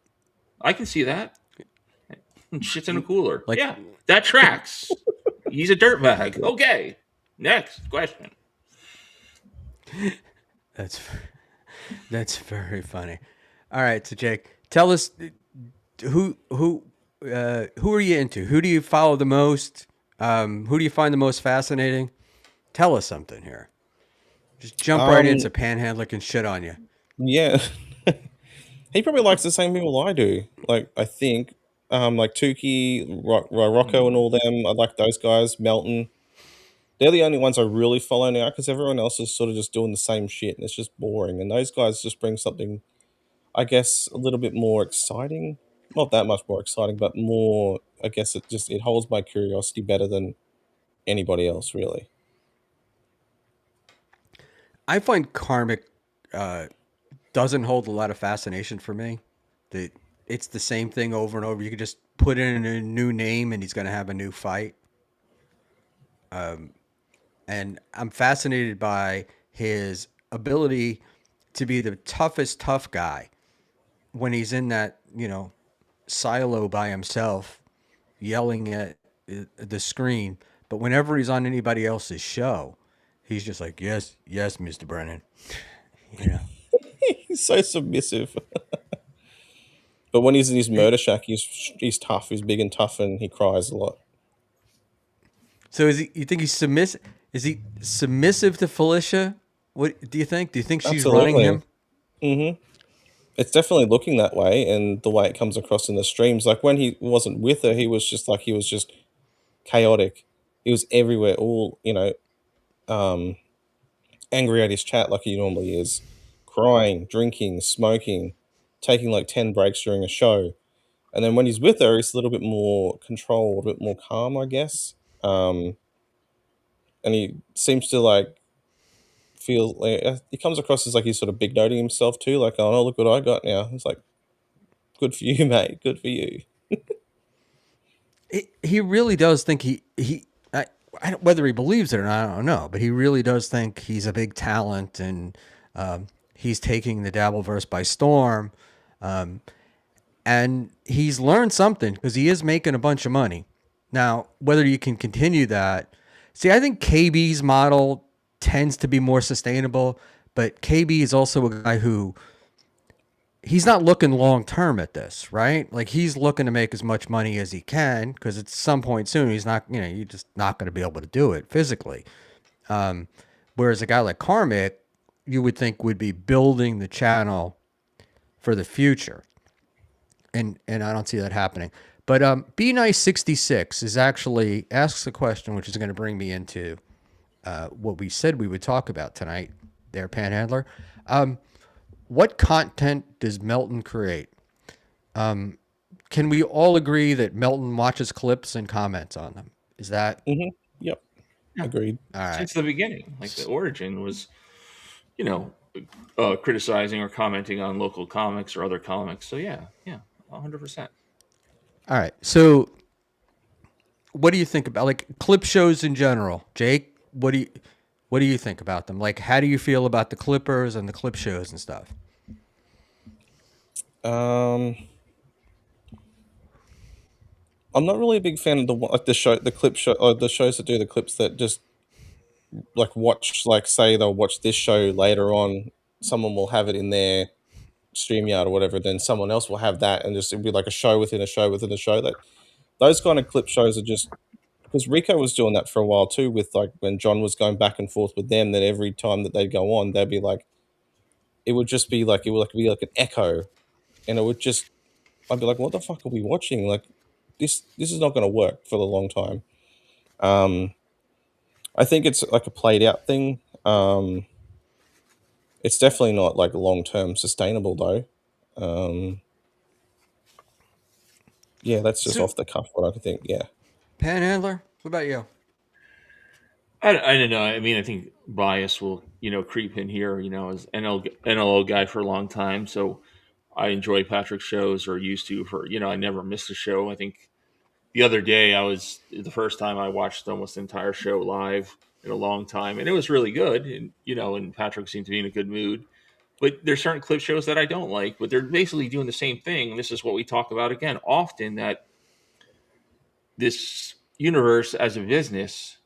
I can see that. Shit's in a cooler. Like Yeah. That tracks. He's a dirtbag. Okay. Next question. that's that's very funny. All right, so Jake, tell us who are you into? Who do you follow the most? Who do you find the most fascinating? Tell us something here. Just jump right in Um, so Panhandler can shit on you. yeah, he probably likes the same people I do. Like I think, like Tukey, Rocco, and all them. I like those guys. Melton. They're the only ones I really follow now because everyone else is sort of just doing the same shit and it's just boring. And those guys just bring something, I guess, a little bit more exciting. Not that much more exciting, but more. I guess it holds my curiosity better than anybody else, really. I find Karmic doesn't hold a lot of fascination for me. That it's the same thing over and over. You could just put in a new name and he's going to have a new fight. And I'm fascinated by his ability to be the toughest tough guy when he's in that, silo by himself, yelling at the screen. But whenever he's on anybody else's show, he's just like, yes, yes, Mr. Brennan. He's so submissive. But when he's in his murder shack, he's tough. He's big and tough, and he cries a lot. So is he? You think he's submissive? Is he submissive to Felicia? What do you think? Do you think she's running him? It's definitely looking that way, and the way it comes across in the streams. Like when he wasn't with her, he was just chaotic. He was everywhere, all angry at his chat like he normally is, crying, drinking, smoking, taking like 10 breaks during a show. And then when he's with her, he's a little bit more controlled, a bit more calm, I guess. And he seems to like feel like he comes across as like he's sort of big noting himself too, like, oh no, look what I got now. It's like, good for you, mate. Good for you. He really does think whether he believes it or not, I don't know, but he really does think he's a big talent, and he's taking the Dabbleverse by storm. And he's learned something because he is making a bunch of money. Now, whether you can continue that, see, I think KB's model tends to be more sustainable, but KB is also a guy who he's not looking long term at this, right? Like he's looking to make as much money as he can because at some point soon he's not, you're just not going to be able to do it physically. Whereas a guy like Karmic, you would think would be building the channel for the future. And I don't see that happening. But Be Nice 66 is actually asks a question, which is going to bring me into what we said we would talk about tonight. There, Panhandler. What content does Melton create? Can we all agree that Melton watches clips and comments on them? Is that? Mm-hmm. Yep. Yeah. Agreed. All right. Since the beginning, like the origin was, criticizing or commenting on local comics or other comics. So yeah, 100%. All right. So what do you think about like clip shows in general? Jake, what do you think about them? Like, how do you feel about the clippers and the clip shows and stuff? I'm not really a big fan of the clip show, or the shows that do the clips that just like watch, like say they'll watch this show later on. Someone will have it in their StreamYard or whatever, then someone else will have that, and just it'll be like a show within a show within a show. That those kind of clip shows are just because Rico was doing that for a while too, with like when John was going back and forth with them. That every time that they'd go on, they'd be like, it would just be like be like an echo, and it would just I'd be like, what the fuck are we watching? Like this is not going to work for a long time. I think it's like a played out thing. It's definitely not like long term sustainable though. Yeah, that's just off the cuff what I think. Yeah. Panhandler, what about you? I don't know. I mean, I think bias will, creep in here, as NLO guy for a long time. So I enjoy Patrick's shows, or used to I never missed a show. I think the other day the first time I watched almost the entire show live in a long time, and it was really good. And, and Patrick seemed to be in a good mood. But there's certain clip shows that I don't like, but they're basically doing the same thing. And this is what we talk about again often, that this universe as a business,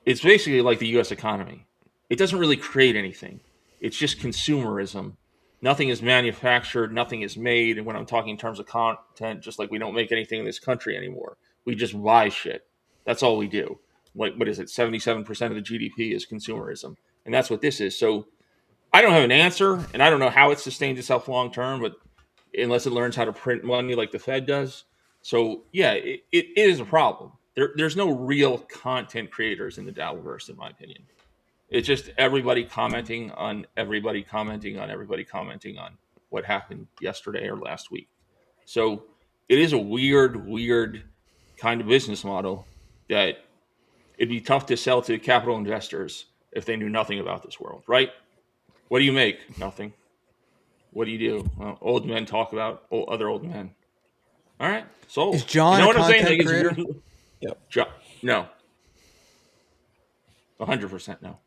it's basically like the U.S. economy. It doesn't really create anything. It's just consumerism. Nothing is manufactured. Nothing is made. And when I'm talking in terms of content, just like we don't make anything in this country anymore. We just buy shit. That's all we do. Like, what is it? 77% of the GDP is consumerism. And that's what this is. So I don't have an answer, and I don't know how it sustains itself long term, but unless it learns how to print money like the Fed does. So yeah, it is a problem. There's no real content creators in the Dabbleverse, in my opinion. It's just everybody commenting on everybody commenting on everybody commenting on what happened yesterday or last week. So it is a weird kind of business model that it'd be tough to sell to capital investors if they knew nothing about this world, right? What do you make? Nothing. What do you do? Well, old men talk about other old men. All right, sold. Is John a content creator? Yep. No. 100% no.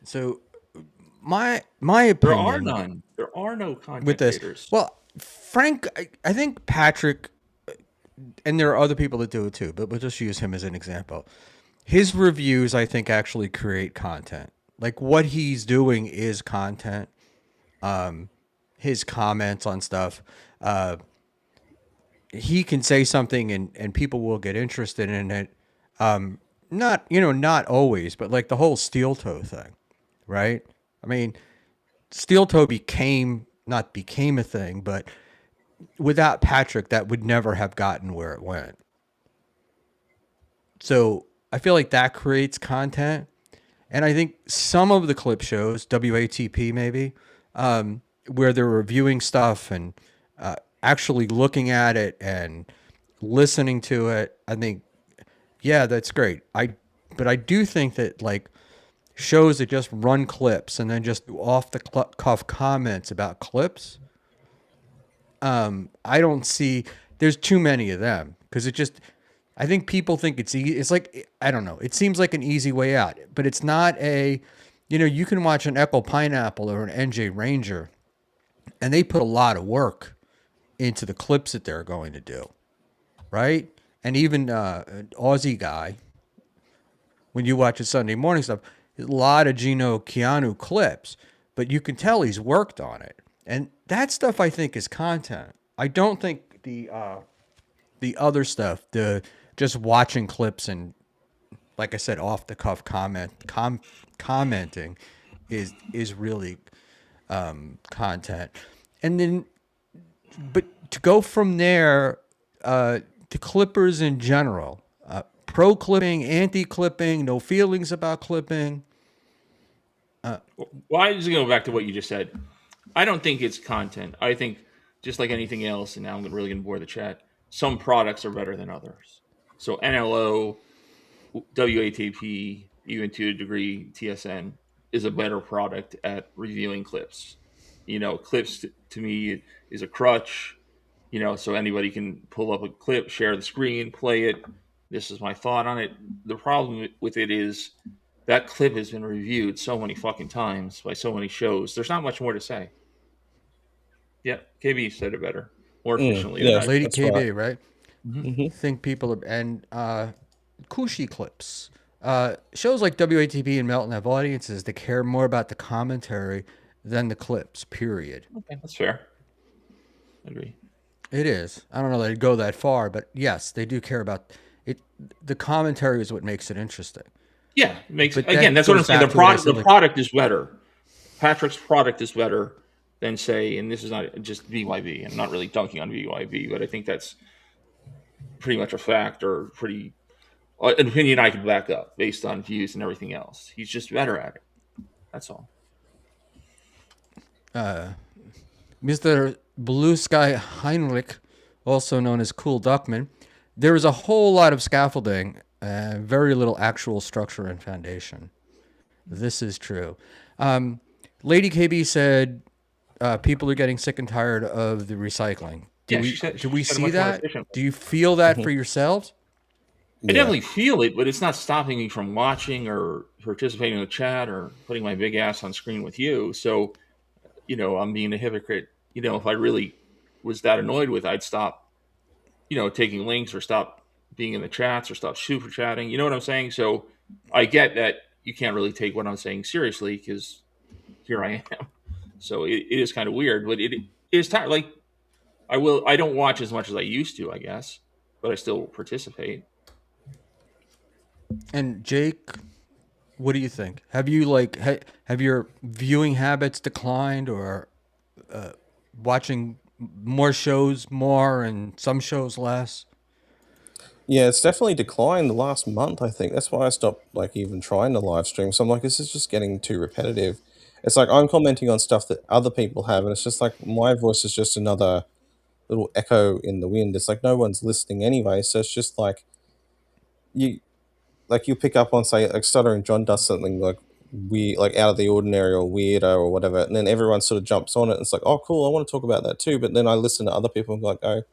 So my There are opinion none. There are no with content this, creators. well, Frank, I think Patrick, and there are other people that do it too, but we'll just use him as an example. His reviews, I think, actually create content. Like what he's doing is content. His comments on stuff. He can say something and people will get interested in it. Not, not always, but like the whole steel toe thing, right? I mean, steel toe not became a thing, but without Patrick, that would never have gotten where it went. So I feel like that creates content. And I think some of the clip shows, WATP maybe, where they're reviewing stuff and actually looking at it and listening to it, I think, yeah, that's great. But I do think that like shows that just run clips and then just do off the cuff comments about clips, I don't see. There's too many of them because it just. I think people think it's easy. It's like, I don't know. It seems like an easy way out, but it's not a. You can watch an Echo Pineapple or an NJ Ranger, and they put a lot of work into the clips that they're going to do, right? And even an Aussie guy, when you watch his Sunday morning stuff, a lot of Gino Keanu clips, but you can tell he's worked on it, and that stuff I think is content. I don't think the other stuff, the just watching clips and, like I said, off the cuff commenting, is really content. And then, but to go from there, to clippers in general, pro clipping, anti clipping, no feelings about clipping. Well, I just go back to what you just said. I don't think it's content. I think just like anything else, and now I'm really going to bore the chat. Some products are better than others. So NLO, WATP, even to a degree TSN is a better product at reviewing clips. Clips to me is a crutch. So anybody can pull up a clip, share the screen, play it. This is my thought on it. The problem with it is that clip has been reviewed so many fucking times by so many shows. There's not much more to say. Yeah, KB said it better, more efficiently than yeah, I. Lady that's KB, right? Mm-hmm. Think people are, and Kushi clips. Shows like WATP and Melton have audiences that care more about the commentary than the clips, period. Okay, that's fair. I agree. It is. I don't know that I'd go that far, but yes, they do care about it. The commentary is what makes it interesting. Yeah, it makes But again. that That's what I'm goes saying. back The to what I product, said, the like- product is better. Patrick's product is better than say, and this is not just BYB. I'm not really dunking on BYB, but I think that's pretty much a fact or pretty an opinion I can back up based on views and everything else. He's just better at it. That's all. Mr. Blue Sky Heinrich, also known as Cool Duckman, there is a whole lot of scaffolding, very little actual structure and foundation. This is true. Lady KB said people are getting sick and tired of the recycling. Do Yeah, we, she said- do she we said it see much more that? efficiently. Do you feel that for yourselves? I definitely feel it, but it's not stopping me from watching or participating in the chat or putting my big ass on screen with you. So, I'm being a hypocrite. If I really was that annoyed with it, I'd stop, taking links or stop being in the chats or stop super chatting. You know what I'm saying? So I get that you can't really take what I'm saying seriously because here I am. So it is kind of weird, but it is tired. Like I don't watch as much as I used to, I guess, but I still participate. And Jake, what do you think? Have you have your viewing habits declined, or watching more shows more and some shows less? Yeah, it's definitely declined the last month, I think. That's why I stopped even trying to live stream. So I'm like, this is just getting too repetitive. It's like I'm commenting on stuff that other people have, and it's just like my voice is just another little echo in the wind. It's like no one's listening anyway. So it's just like you you pick up on, say, like Stuttering John does something like weird, like out of the ordinary or weirdo or whatever, and then everyone sort of jumps on it. And it's like, oh, cool, I want to talk about that too. But then I listen to other people and go,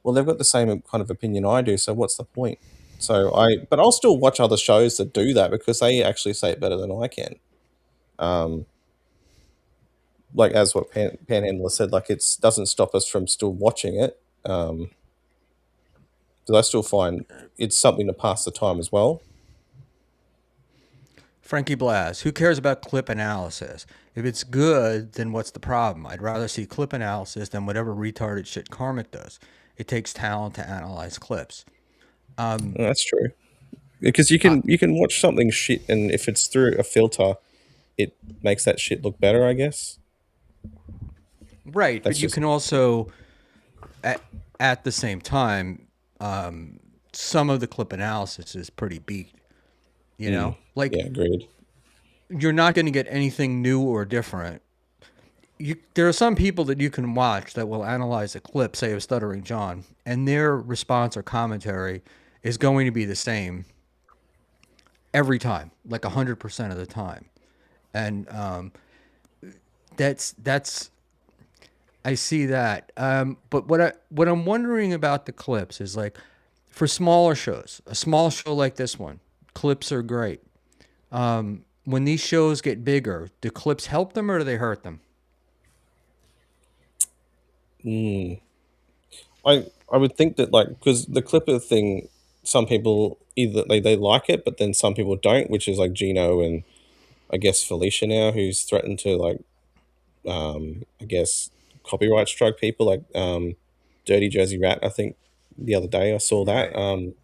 well, they've got the same kind of opinion I do, so what's the point? But I'll still watch other shows that do that because they actually say it better than I can. like as what Panhandler said, like it doesn't stop us from still watching it. Because I still find it's something to pass the time as well. Frankie Blas, who cares about clip analysis? If it's good, then what's the problem? I'd rather see clip analysis than whatever retarded shit Carmick does. It takes talent to analyze clips. That's true. Because you can watch something shit, and if it's through a filter, it makes that shit look better, I guess. Right, That's but you just can also, at the same time, some of the clip analysis is pretty beat. You know, like yeah, agreed. you're not going to get anything new or different. There are some people that you can watch that will analyze a clip, say of Stuttering John, and their response or commentary is going to be the same every time, like 100% of the time, and that's I see that. But what I'm wondering about the clips is like for smaller shows, a small show like this one, clips are great. When these shows get bigger, do clips help them or do they hurt them? I would think that, like, because the Clipper thing, some people either they like it, but then some people don't, which is like Gino and I guess Felicia now, who's threatened to, like, I guess copyright strike people, like Dirty Jersey Rat. I think the other day I saw that. Right.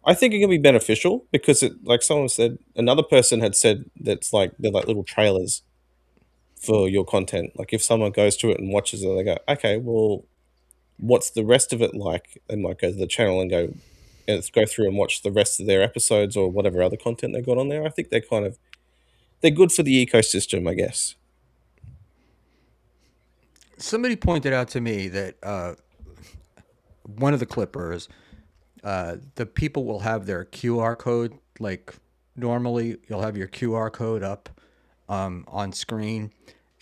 I think it can be beneficial because it, like someone said, another person had said that's like they're like little trailers for your content. Like if someone goes to it and watches it, they go, okay, well, what's the rest of it like? They might go to the channel and go through and watch the rest of their episodes or whatever other content they got on there. I think they're good for the ecosystem, I guess. Somebody pointed out to me that one of the clippers, the people will have their QR code. Like normally, you'll have your QR code up on screen,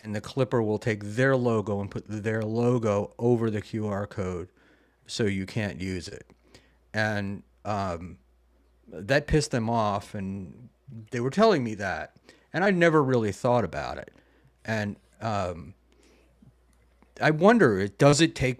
and the clipper will take their logo and put their logo over the QR code, so you can't use it. And that pissed them off, and they were telling me that, and I never really thought about it. And I wonder, does it take,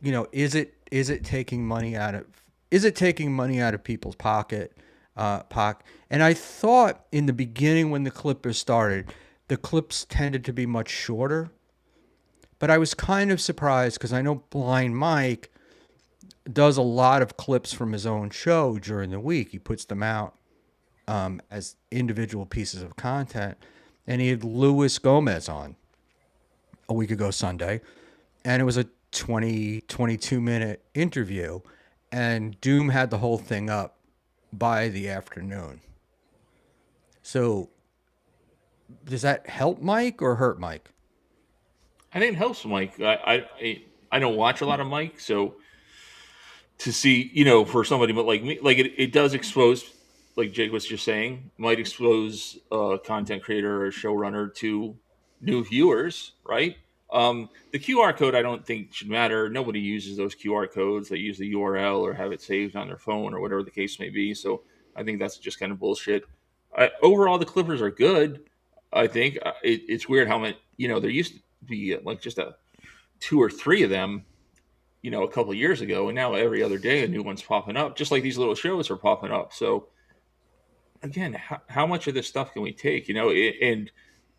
is it taking money out of people's pocket? And I thought in the beginning when the clippers started, the clips tended to be much shorter, but I was kind of surprised because I know Blind Mike does a lot of clips from his own show during the week. He puts them out as individual pieces of content, and he had Luis Gomez on a week ago Sunday, and it was a 22-minute interview, and Doom had the whole thing up by the afternoon. So does that help Mike or hurt Mike? I think it helps Mike. I don't watch a lot of Mike, so to see, for somebody but like me, like it does expose, like Jake was just saying, might expose a content creator or showrunner to new viewers, right? The QR code I don't think should matter. Nobody uses those QR codes. They use the URL or have it saved on their phone or whatever the case may be. So I think that's just kind of bullshit. Overall, the Clippers are good. I think it's weird how many, there used to be like just a two or three of them, a couple of years ago, and now every other day a new one's popping up, just like these little shows are popping up. So again, how much of this stuff can we take? And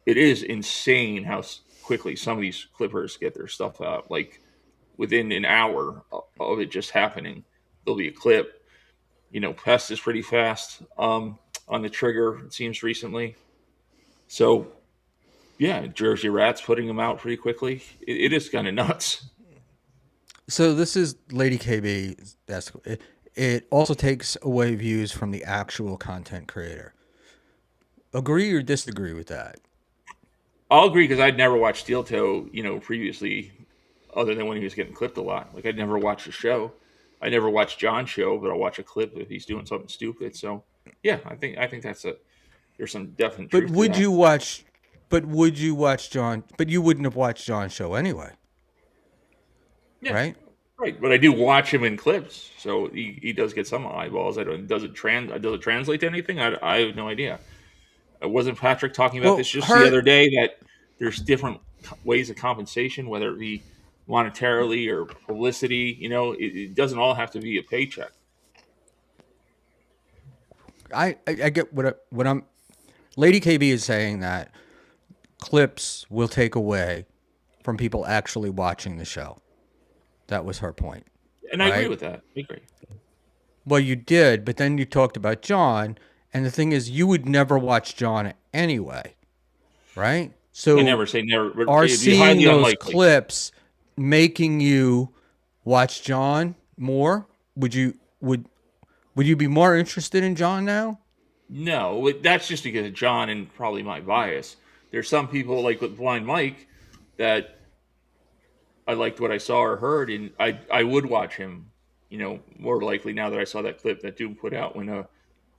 it is insane how quickly some of these clippers get their stuff out. Like within an hour of it just happening, there'll be a clip. Pest is pretty fast on the trigger, it seems recently. So yeah, Jersey Rat's putting them out pretty quickly. It is kind of nuts. So this is Lady KB. It also takes away views from the actual content creator. Agree or disagree with that? I'll agree because I'd never watched Steel Toe, previously, other than when he was getting clipped a lot. Like I'd never watched the show. I never watched John's show, but I'll watch a clip if he's doing something stupid. So yeah, I think there's some definite truth But to would that. you watch? But would you watch John? But you wouldn't have watched John's show anyway, Yeah, right? right. But I do watch him in clips, so he does get some eyeballs. I don't. Does it translate to anything? I have no idea. Wasn't Patrick talking about Well, this just the other day that there's different ways of compensation, whether it be monetarily or publicity. It doesn't all have to be a paycheck. I get what I'm. Lady KB is saying that clips will take away from people actually watching the show. That was her point, And I agree right? with that. I agree. Well, you did, but then you talked about John, and the thing is, you would never watch John anyway, right? I So never say never, but are it'd be seeing highly those unlikely. clips making you watch John more? Would you be more interested in John now? No, that's just because of John and probably my bias. There's some people like with Blind Mike that I liked what I saw or heard, and I would watch him. More likely now that I saw that clip that Doom put out when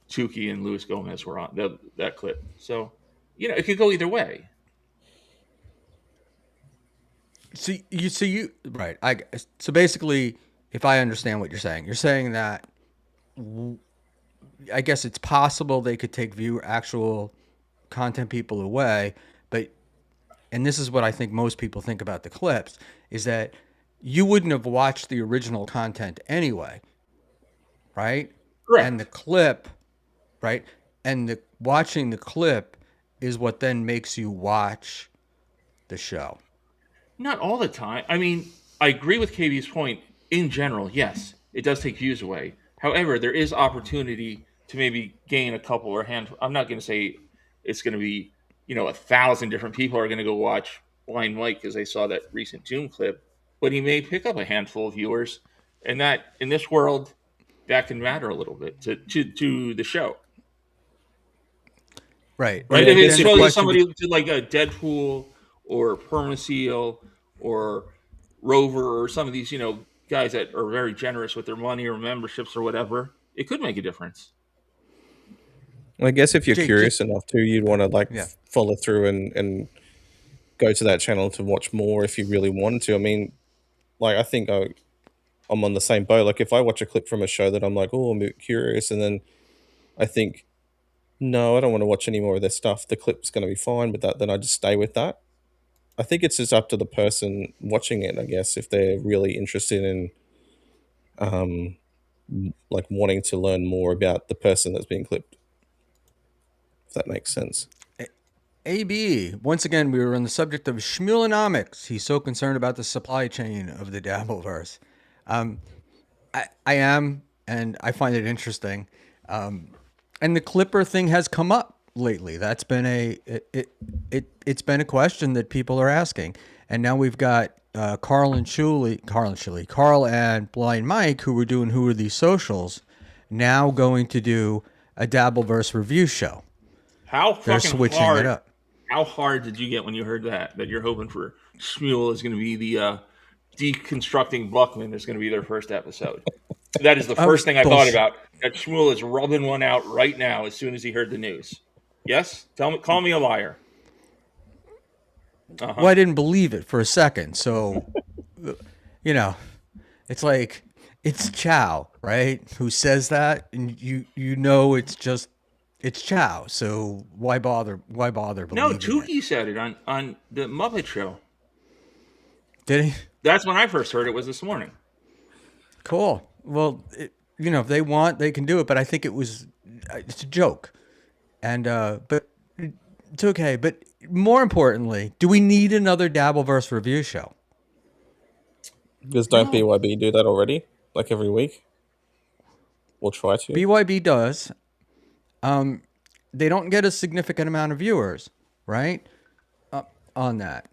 Chucky and Luis Gomez were on that clip. So, it could go either way. So you right. So basically, if I understand what you're saying that I guess it's possible they could take actual content people away, but and this is what I think most people think about the clips is that you wouldn't have watched the original content anyway, right? And the Correct. clip, right? And the watching the clip is what then makes you watch the show. Not all the time. I mean, I agree with KB's point. In general, yes, it does take views away. However, there is opportunity to maybe gain a couple or handful. I'm not going to say it's going to be, 1,000 different people are going to go watch Blind Mike because they saw that recent Doom clip, but he may pick up a handful of viewers, and that in this world, that can matter a little bit to the show. Right. Right? Yeah, I If it's guess if exposed to Question somebody to like a Deadpool or Permaseal or Rover or some of these, guys that are very generous with their money or memberships or whatever, it could make a difference. I guess if you're Jake, just curious enough to, you'd want to yeah. follow through and go to that channel to watch more if you really wanted to. I mean, I think I'm on the same boat. Like if I watch a clip from a show that I'm like, oh, I'm a bit curious, and then I think, no, I don't want to watch any more of their stuff. The clip's going to be fine with that. Then I just stay with that. I think it's just up to the person watching it, I guess, if they're really interested in um, wanting to learn more about the person that's being clipped. If that makes sense. AB, once again, we were on the subject of Schmuelonomics. He's so concerned about the supply chain of the Dabbleverse. I am, and I find it interesting. And the Clipper thing has come up lately. That's been it's been a question that people are asking. And now we've got Carl and Blind Mike, who were doing Who Are These Socials, now going to do a Dabbleverse review show. How They're fucking switching hard? it up. How hard did you get when you heard that you're hoping for Schmuel is going to be the deconstructing Buckman is going to be their first episode? That is the first thing I thought bullshit. about. That Schmuel is rubbing one out right now as soon as he heard the news. Yes? Call me a liar. Well, I didn't believe it for a second. So, it's like it's Chow, right? Who says that, and you know it's Chow. So why bother? Why bother No, believing it? Tukey said it on the Muppet Show. Did he? That's when I first heard it, was this morning. Cool. Well, if they want, they can do it. But I think it's a joke, and but it's okay. But more importantly, do we need another Dabbleverse review show? Because don't No. BYB do that already? Like every week? We'll try to. BYB does. They don't get a significant amount of viewers, right? On that.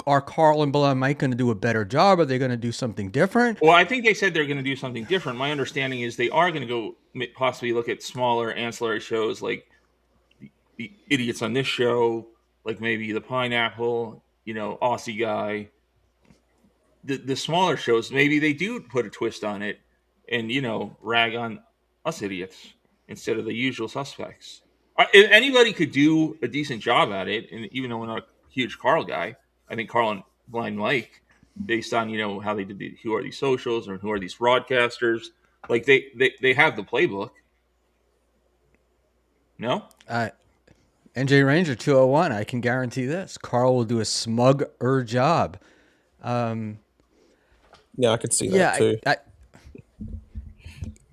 Are Carl and Blind Mike going to do a better job? Are they going to do something different? Well, I think they said they're going to do something different. My understanding is they are going to go possibly look at smaller ancillary shows like the idiots on this show, like maybe the Pineapple, Aussie guy. The smaller shows, maybe they do put a twist on it and, rag on us idiots instead of the usual suspects. If anybody could do a decent job at it, and even though I'm not a huge Carl guy, I think Carl and Blind Mike, based on, how they did Who Are These Socials or Who Are These Broadcasters, like they have the playbook. No? NJ Ranger 201, I can guarantee this. Carl will do a smug-er job. Yeah, I could see that Yeah, too.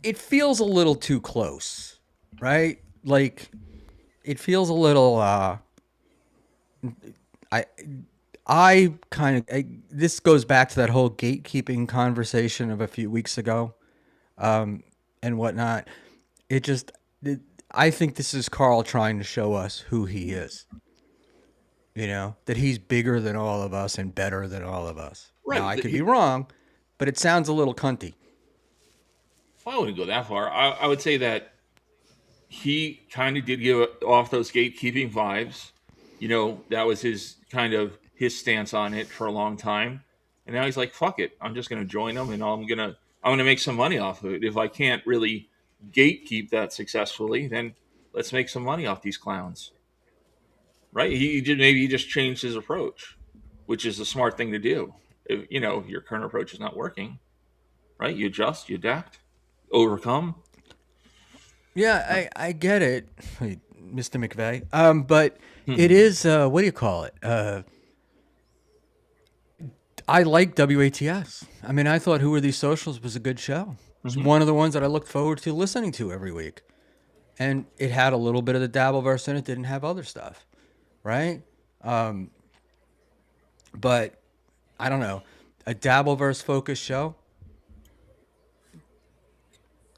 it feels a little too close, right? Like, it feels a little, I this goes back to that whole gatekeeping conversation of a few weeks ago, and whatnot. It just, I think this is Carl trying to show us who he is. You know, that he's bigger than all of us and better than all of us. Now, Right. I could be wrong, but it sounds a little cunty. I wouldn't go that far. I would say that he kind of did give off those gatekeeping vibes. You know, that was his kind of his stance on it for a long time. And now he's like, fuck it. I'm just gonna join them and I'm gonna make some money off of it. If I can't really gatekeep that successfully, then let's make some money off these clowns. Right? He just changed his approach, which is the smart thing to do. If you know your current approach is not working, right? You adjust, you adapt, overcome. Yeah, I get it, Mr. McVeigh. But it Hmm. is, what do you call it? I like WATS. I mean, I thought Who Are These Socials was a good show. It's Hmm. one of the ones that I looked forward to listening to every week. And it had a little bit of the Dabbleverse in it, didn't have other stuff, right? But I don't know. A Dabbleverse focused show?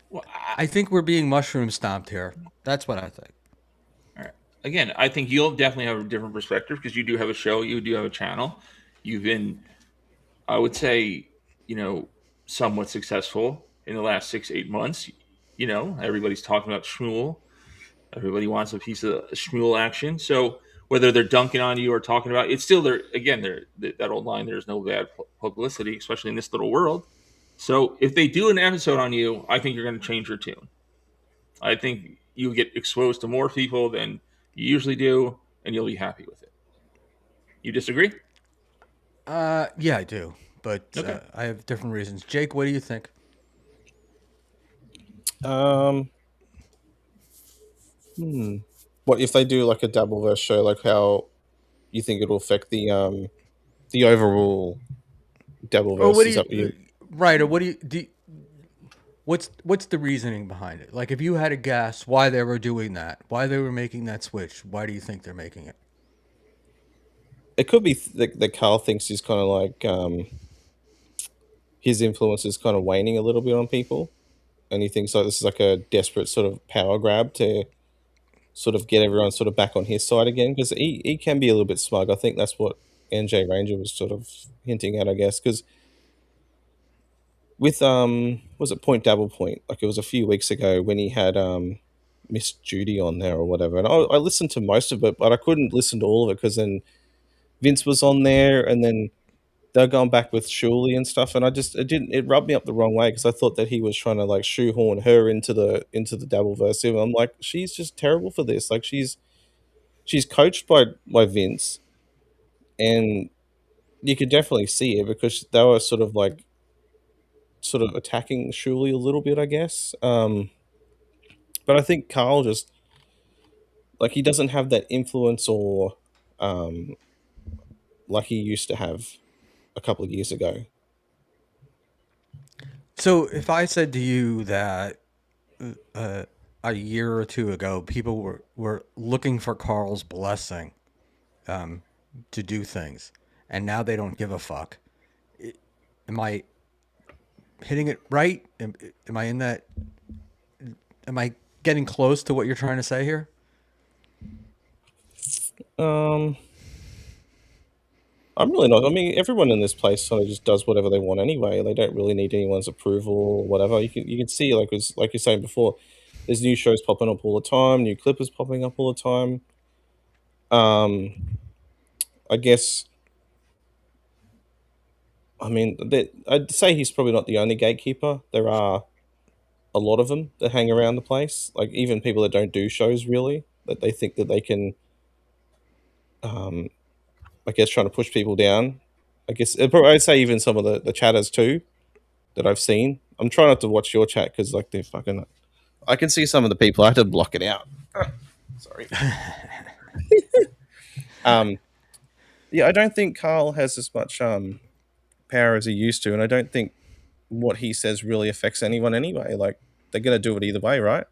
Well, I think we're being mushroom stomped here. That's what I think. all right. Again, I think you'll definitely have a different perspective because you do have a show, you do have a channel. You've been, I would say, you know, somewhat successful in the last 6 8 months. You know, everybody's talking about Schmuel. Everybody wants a piece of Schmuel action. So whether they're dunking on you or talking about it's still there. Again, that old line. There's no bad publicity, especially in this little world. So if they do an episode on you, I think you're going to change your tune. I think you get exposed to more people than you usually do, and you'll be happy with it. You disagree? Yeah, I do. But Okay. I have different reasons. Jake, what do you think? Um, hmm. What if they do like a Dabbleverse show? Like how you think it'll affect the overall Or what Dabbleverse? do Is that what you? you, right? Or what what's the reasoning behind it? Like, if you had to guess why they were doing that, why they were making that switch, why do you think they're making it? It could be that Carl thinks he's kind of like his influence is kind of waning a little bit on people, and he thinks like this is like a desperate sort of power grab to sort of get everyone sort of back on his side again because he can be a little bit smug. I think that's what NJ Ranger was sort of hinting at, I guess, because with was it Point Dabble Point? Like it was a few weeks ago when he had Miss Judy on there or whatever, and I listened to most of it, but I couldn't listen to all of it because then Vince was on there, and then they're going back with Shuley and stuff, and it rubbed me up the wrong way because I thought that he was trying to like shoehorn her into the Dabbleverse. And I'm like, she's just terrible for this. Like she's coached by Vince, and you could definitely see it because they were sort of attacking Shuley a little bit, I guess. But I think Carl just like he doesn't have that influence or um, like he used to have a couple of years ago. So, if I said to you that a year or two ago, people were looking for Carl's blessing to do things, and now they don't give a fuck, am I hitting it right? Am I in that? Am I getting close to what you're trying to say here? Um, I'm really not. I mean, everyone in this place sort of just does whatever they want anyway. They don't really need anyone's approval or whatever. You can see like you're saying before, there's new shows popping up all the time, new clippers popping up all the time. Um, I guess I mean I'd say he's probably not the only gatekeeper. There are a lot of them that hang around the place. Like even people that don't do shows really, that they think that they can, um, I guess, trying to push people down. I guess I'd say even some of the chatters too that I've seen. I'm trying not to watch your chat because like they're fucking. I can see some of the people. I had to block it out. Sorry. Yeah, I don't think Carl has as much power as he used to, and I don't think what he says really affects anyone anyway. Like, they're gonna do it either way, right?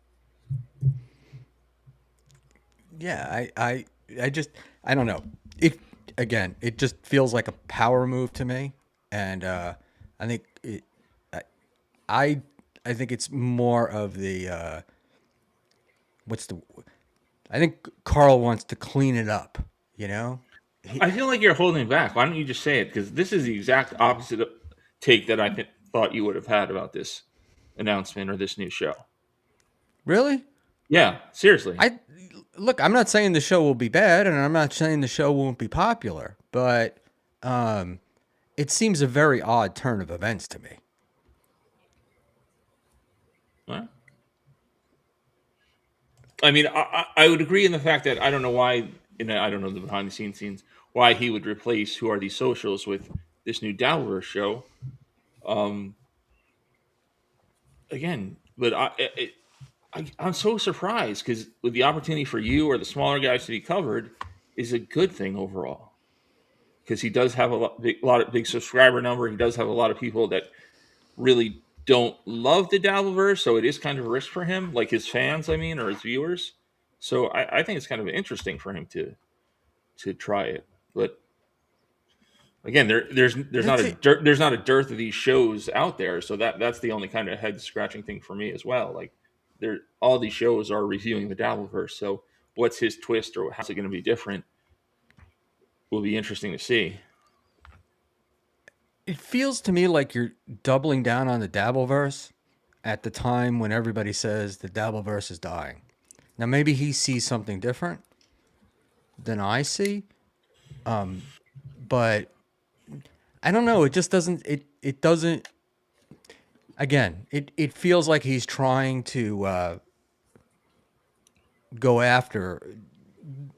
Yeah, I just I don't know. It again, it just feels like a power move to me, and I think I I think it's more of the what's the I think Carl wants to clean it up. You know, he, I feel like you're holding back. Why don't you just say it? Because this is the exact opposite of take that thought you would have had about this announcement or this new show. really. Yeah, seriously. I look. I'm not saying the show will be bad, and I'm not saying the show won't be popular, but it seems a very odd turn of events to me. Huh? I mean, I would agree in the fact that I don't know why, and I don't know the behind the scenes, why he would replace Who Are These Socials with this new Dabbleverse show. Um, Again, but I'm so surprised because with the opportunity for you or the smaller guys to be covered is a good thing overall. Because he does have lot of big subscriber number. He does have a lot of people that really don't love the Dabbleverse, so it is kind of a risk for him, like his fans, I mean, or his viewers. So I think it's kind of interesting for him to try it. But again, there's not That's a it. there's not a dearth of these shows out there, so that's the only kind of head scratching thing for me as well. Like there, all these shows are reviewing the Dabbleverse, so what's his twist or how's it going to be different will be interesting to see. It feels to me like you're doubling down on the Dabbleverse at the time when everybody says the Dabbleverse is dying. Now maybe he sees something different than I see, but I don't know. It just doesn't. It doesn't. Again, it feels like he's trying to go after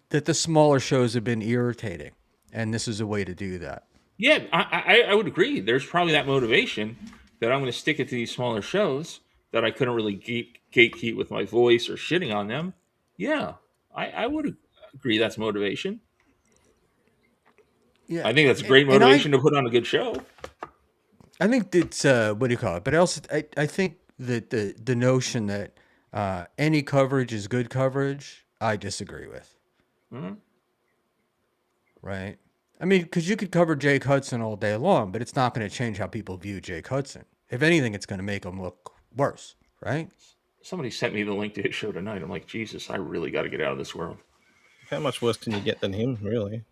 that. The smaller shows have been irritating, and this is a way to do that. Yeah, I would agree. There's probably that motivation that I'm going to stick it to these smaller shows that I couldn't really gatekeep with my voice or shitting on them. Yeah, I would agree that's motivation. Yeah, I think that's great and motivation to put on a good show. I think it's what do you call it? But also, I think that the notion that any coverage is good coverage, I disagree with. Mhm. Right? I mean, because you could cover Jake Hudson all day long, but it's not going to change how people view Jake Hudson. If anything, it's going to make him look worse. Right? Somebody sent me the link to his show tonight. I'm like, Jesus, I really got to get out of this world. How much worse can you get than him, really?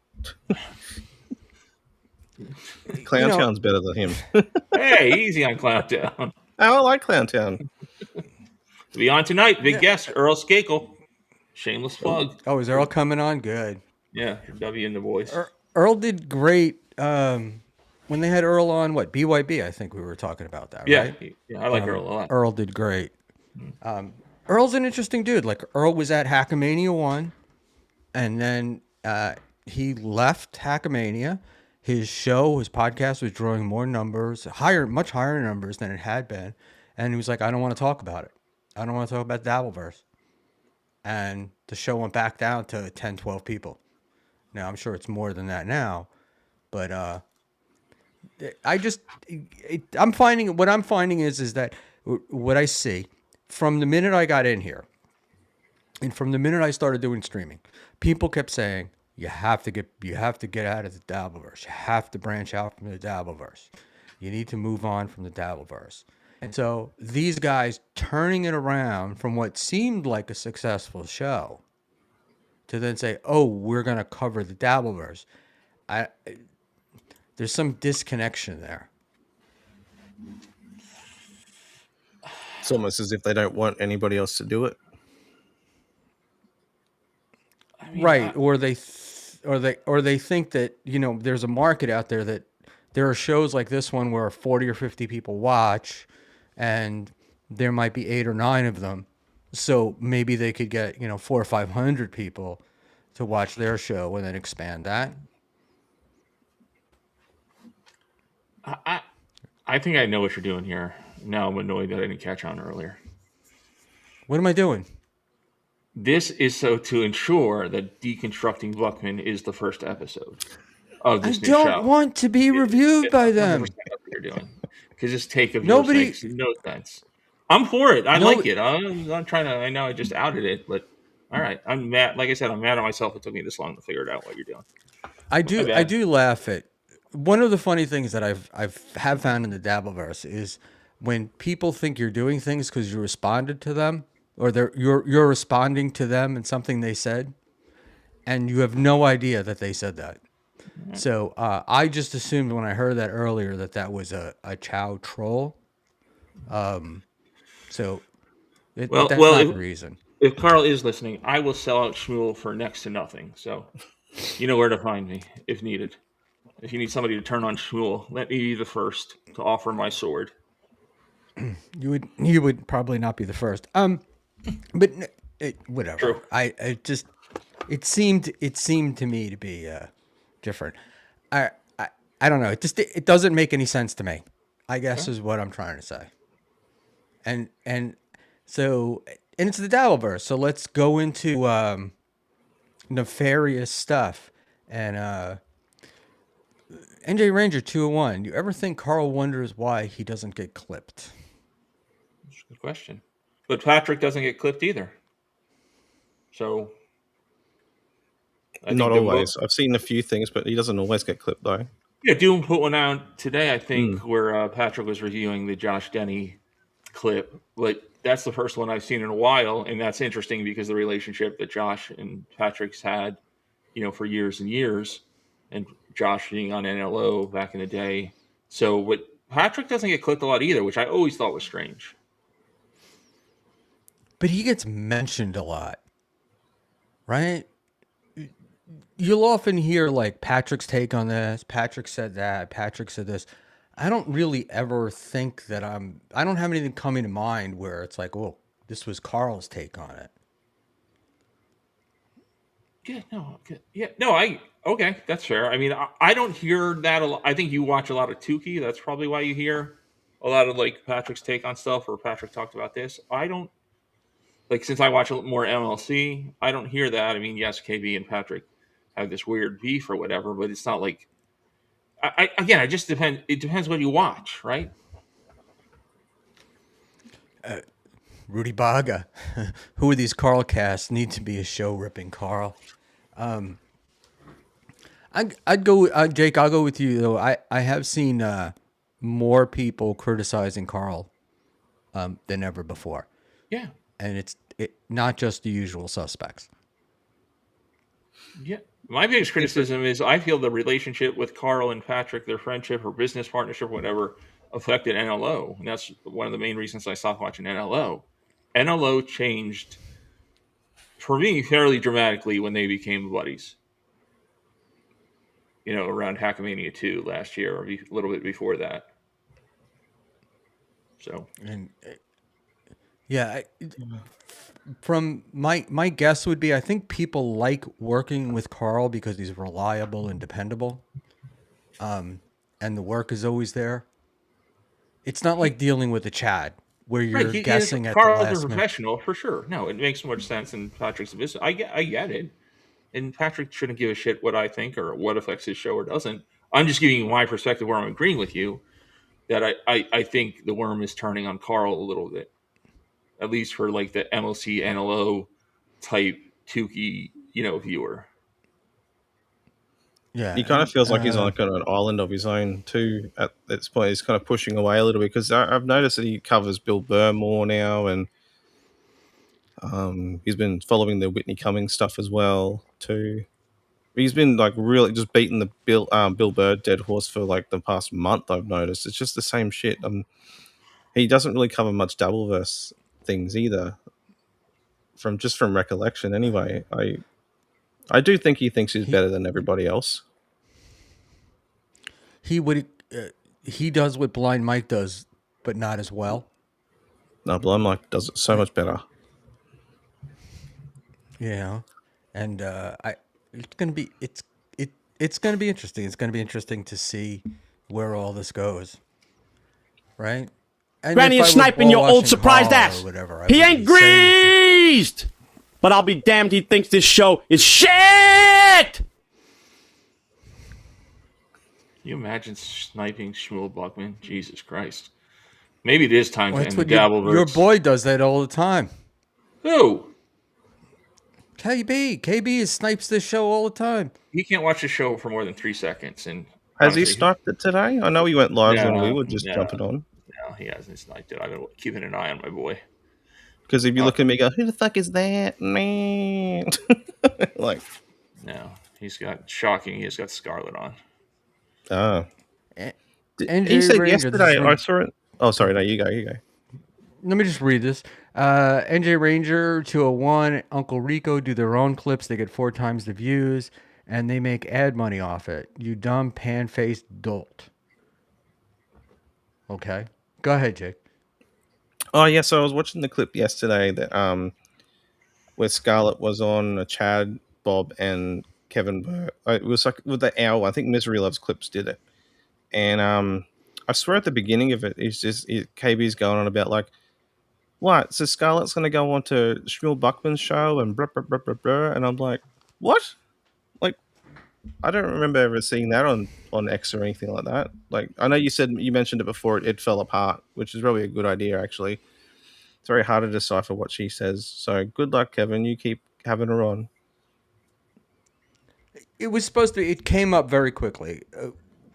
You know, Clowntown's better than him. Hey, easy on Clowntown. Oh, I like Clowntown. To be on tonight, big Yeah. guest, Earl Skakel. Shameless plug. Oh, is Earl coming on? Good. Yeah, W and the boys. Earl did great when they had Earl on. What BYB? I think we were talking about that, Yeah, right? yeah, I like Earl a lot. Earl did great. Earl's an interesting dude. Like Earl was at Hackamania 1, and then he left Hackamania. His show, his podcast was drawing more numbers, much higher numbers than it had been. And he was like, I don't want to talk about it. I don't want to talk about Dabbleverse. And the show went back down to 10, 12 people. Now, I'm sure it's more than that now. But I just, I'm finding, what I'm finding is that what I see from the minute I got in here, and from the minute I started doing streaming, people kept saying, you have to get out of the Dabbleverse. You have to branch out from the Dabbleverse. You need to move on from the Dabbleverse. And so these guys turning it around from what seemed like a successful show to then say, oh, we're going to cover the Dabbleverse. There's some disconnection there. It's almost as if they don't want anybody else to do it. I mean, Right, or they think that, there's a market out there that there are shows like this one where 40 or 50 people watch, and there might be 8 or 9 of them, so maybe they could get 400 or 500 people to watch their show and then expand that. I think I know what you're doing here. Now I'm annoyed that I didn't catch on earlier. What am I doing? This is so to ensure that deconstructing Buckman is the first episode of I this new don't show. want to be reviewed by 100% them. what you're doing, because this take of yours Nobody, makes no sense. I'm for it. I no, like it. I'm not trying to. I know I just outed it, but all right. I'm mad. Like I said, I'm mad at myself. It took me this long to figure out what you're doing. I My bad. do laugh at one of the funny things that have found in the Dabbleverse is when people think you're doing things because you responded to them or you're responding to them and something they said, and you have no idea that they said that. So I just assumed when I heard that earlier that was a Chow troll. So Well, that's well, not the reason. if Carl is listening, I will sell out Schmuel for next to nothing. So you know where to find me if needed. If you need somebody to turn on Schmuel, let me be the first to offer my sword. You would probably not be the first. But whatever. True. I just it seemed to me to be different. I I don't know. It doesn't make any sense to me. I guess is what I'm trying to say. And so it's the Dabbleverse. So let's go into nefarious stuff. And NJ Ranger 201. You ever think Carl wonders why he doesn't get clipped? That's a good question. But Patrick doesn't get clipped either. So I Not think always. I've seen a few things, but he doesn't always get clipped though. Yeah, Doom put one out today, I think, where Patrick was reviewing the Josh Denny clip. But that's the first one I've seen in a while, and that's interesting because the relationship that Josh and Patrick's had, for years and years, and Josh being on NLO back in the day. So, but Patrick doesn't get clipped a lot either, which I always thought was strange. But he gets mentioned a lot, right? You'll often hear like Patrick's take on this. Patrick said that. Patrick said this. I don't really ever think that I don't have anything coming to mind where it's like, oh, this was Carl's take on it. Okay, that's fair. I mean, I don't hear that a lot. I think you watch a lot of Tukey. That's probably why you hear a lot of like Patrick's take on stuff, or Patrick talked about this. I don't, like, since I watch a little more MLC, I don't hear that. I mean, yes, KB and Patrick have this weird beef or whatever, but it's not like, it just depends. It depends what you watch, right? Rudy Baga. Who are these Carl casts? Need to be a show ripping Carl. I'd go, Jake, I'll go with you though. I have seen more people criticizing Carl than ever before. Yeah. And it's not just the usual suspects. Yeah. My biggest criticism is I feel the relationship with Carl and Patrick, their friendship or business partnership, whatever, affected NLO. And that's one of the main reasons I stopped watching NLO. NLO changed, for me, fairly dramatically when they became buddies. Around Hackamania 2 last year, or a little bit before that. So. And from my guess would be, I think people like working with Carl because he's reliable and dependable, and the work is always there. It's not like dealing with a Chad where you're guessing at Carl's the last a professional for sure. No, it makes much sense, and Patrick's a business. I get it, and Patrick shouldn't give a shit what I think or what affects his show or doesn't. I'm just giving you my perspective where I'm agreeing with you that I think the worm is turning on Carl a little bit. At least for like the MLC NLO type Tukey, viewer. Yeah, He kind of feels like he's on an island of his own too. At this point, he's kind of pushing away a little bit because I've noticed that he covers Bill Burr more now, and he's been following the Whitney Cummings stuff as well too. He's been like really just beating the Bill Burr dead horse for like the past month. I've noticed it's just the same shit. He doesn't really cover much Dabbleverse things either, from recollection anyway. I do think he thinks he's better than everybody else. He does what Blind Mike does, but not as well. No, Blind Mike does it so much better. And it's gonna be interesting. It's gonna be interesting to see where all this goes, right? And Granny is sniping your old surprised ass. Whatever, He ain't greased. but I'll be damned he thinks this show is shit! Can you imagine sniping Schmuel Buckman? Jesus Christ. Maybe it is time Well, to that's end the what your Dabbleverse. boy does that all the time. Who? KB snipes this show all the time. He can't watch the show for more than 3 seconds. And Has he honestly, sniped it today? I know he went live when we were just no. jumping on. No, he hasn't sniped it. I've been keeping an eye on my boy. Because if you look at me, and go, who the fuck is that man? Like, No, he's got shocking. He's got Scarlet on. oh. NJ He said Ranger, yesterday. I saw it. Oh, sorry. No, you go. Let me just read this. NJ Ranger 201, Uncle Rico do their own clips. They get 4 times the views, and they make ad money off it. You dumb pan-faced dolt. Okay, go ahead, Jake. Oh yeah, so I was watching the clip yesterday that where Scarlett was on Chad, Bob, and Kevin Burr. It was like with the owl. I think Misery Loves Clips did it, and I swear at the beginning of it, KB's going on about like, what? So Scarlett's going to go on to Schmuel Buckman's show and blah, blah, blah, blah, blah, and I'm like, what? Like, I don't remember ever seeing that on X or anything like that. Like, I know you mentioned it before. It fell apart, which is probably a good idea actually. It's very hard to decipher what she says. So good luck, Kevin. You keep having her on. It was supposed to. It came up very quickly.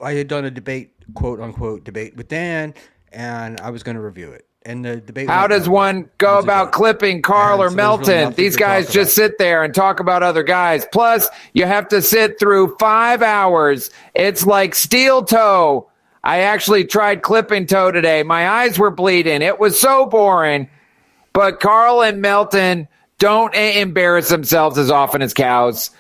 I had done a debate, quote unquote, debate with Dan, and I was going to review it. And the debate. How does one go about clipping Carl or Melton? These guys just sit there and talk about other guys. Plus, you have to sit through 5 hours. It's like steel toe. I actually tried clipping toe today. My eyes were bleeding. It was so boring. But Carl and Melton don't embarrass themselves as often as cows.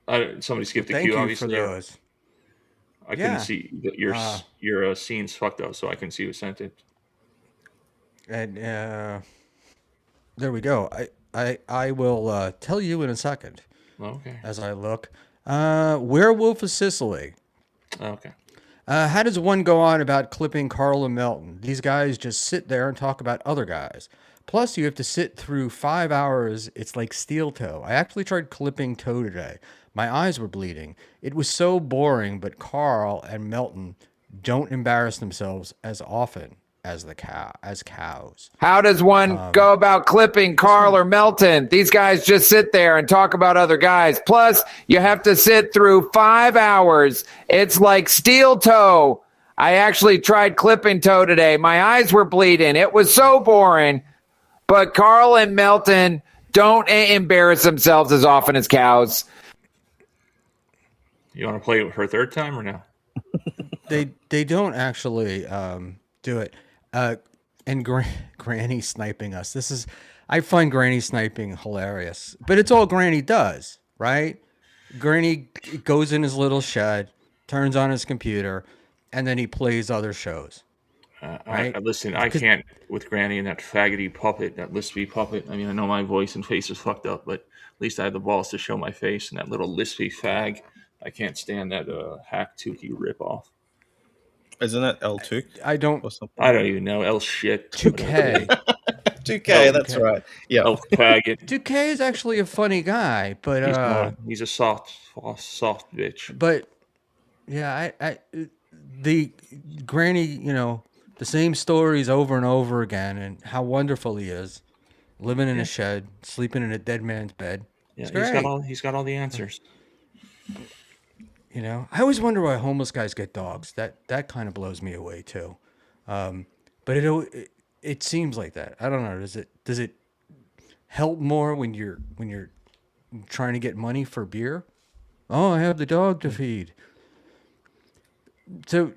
Somebody skipped a Thank cue, you obviously. for those. I couldn't see that your scene's fucked up, so I can see who sent it. And there we go. I will tell you in a second. Okay. As I look, Werewolf of Sicily. Okay. How does one go on about clipping Carl and Melton? These guys just sit there and talk about other guys. Plus, you have to sit through 5 hours. It's like steel toe. I actually tried clipping toe today. My eyes were bleeding. It was so boring, but Carl and Melton don't embarrass themselves as often as cows. How does one go about clipping Carl or Melton? These guys just sit there and talk about other guys. Plus, you have to sit through 5 hours. It's like steel toe. I actually tried clipping toe today. My eyes were bleeding. It was so boring. But Carl and Melton don't embarrass themselves as often as cows. You want to play it her third time or no? They don't actually do it. And Granny sniping us. I find Granny sniping hilarious, but it's all Granny does, right? Granny goes in his little shed, turns on his computer, and then he plays other shows. Right? Listen, I can't with Granny and that faggoty puppet, that lispy puppet. I mean, I know my voice and face is fucked up, but at least I have the balls to show my face and that little lispy fag. I can't stand that hack Tukey ripoff. Isn't that L2? I don't even know. L shit. 2K. 2K, that's right. Yeah. L faggot. 2K is actually a funny guy, but he's a soft bitch. But yeah, the Granny, the same stories over and over again, and how wonderful he is, living in a shed, sleeping in a dead man's bed. Yeah, he's got all the answers. I always wonder why homeless guys get dogs. That kind of blows me away too. But it seems like that. I don't know. Does it help more when you're trying to get money for beer? Oh, I have the dog to feed. So,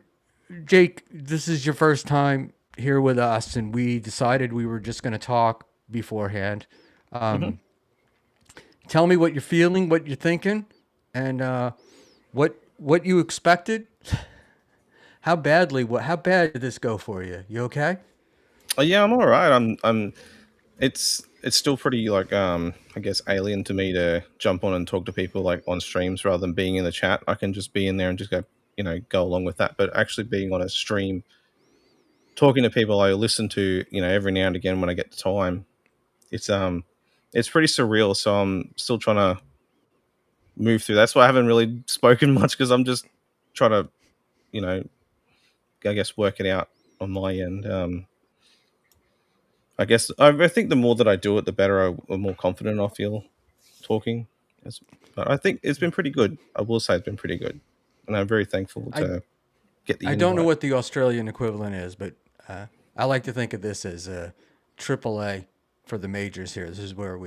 Jake, this is your first time here with us, and we decided we were just going to talk beforehand. Tell me what you're feeling, what you're thinking, and what you expected. How bad did this go for you? You okay? Oh, yeah, I'm all right. I'm. It's still pretty like I guess alien to me to jump on and talk to people like on streams rather than being in the chat. I can just be in there and just go along with that. But actually being on a stream talking to people I listen to, every now and again when I get the time. It's pretty surreal. So I'm still trying to move through. That's why I haven't really spoken much, because I'm just trying to, I guess, work it out on my end. I guess I think the more that I do it, the better the more confident I feel talking. But I think it's been pretty good. I will say it's been pretty good, and I'm very thankful to get the I invite. don't know what the Australian equivalent is, but I like to think of this as a AAA for the majors here. This is where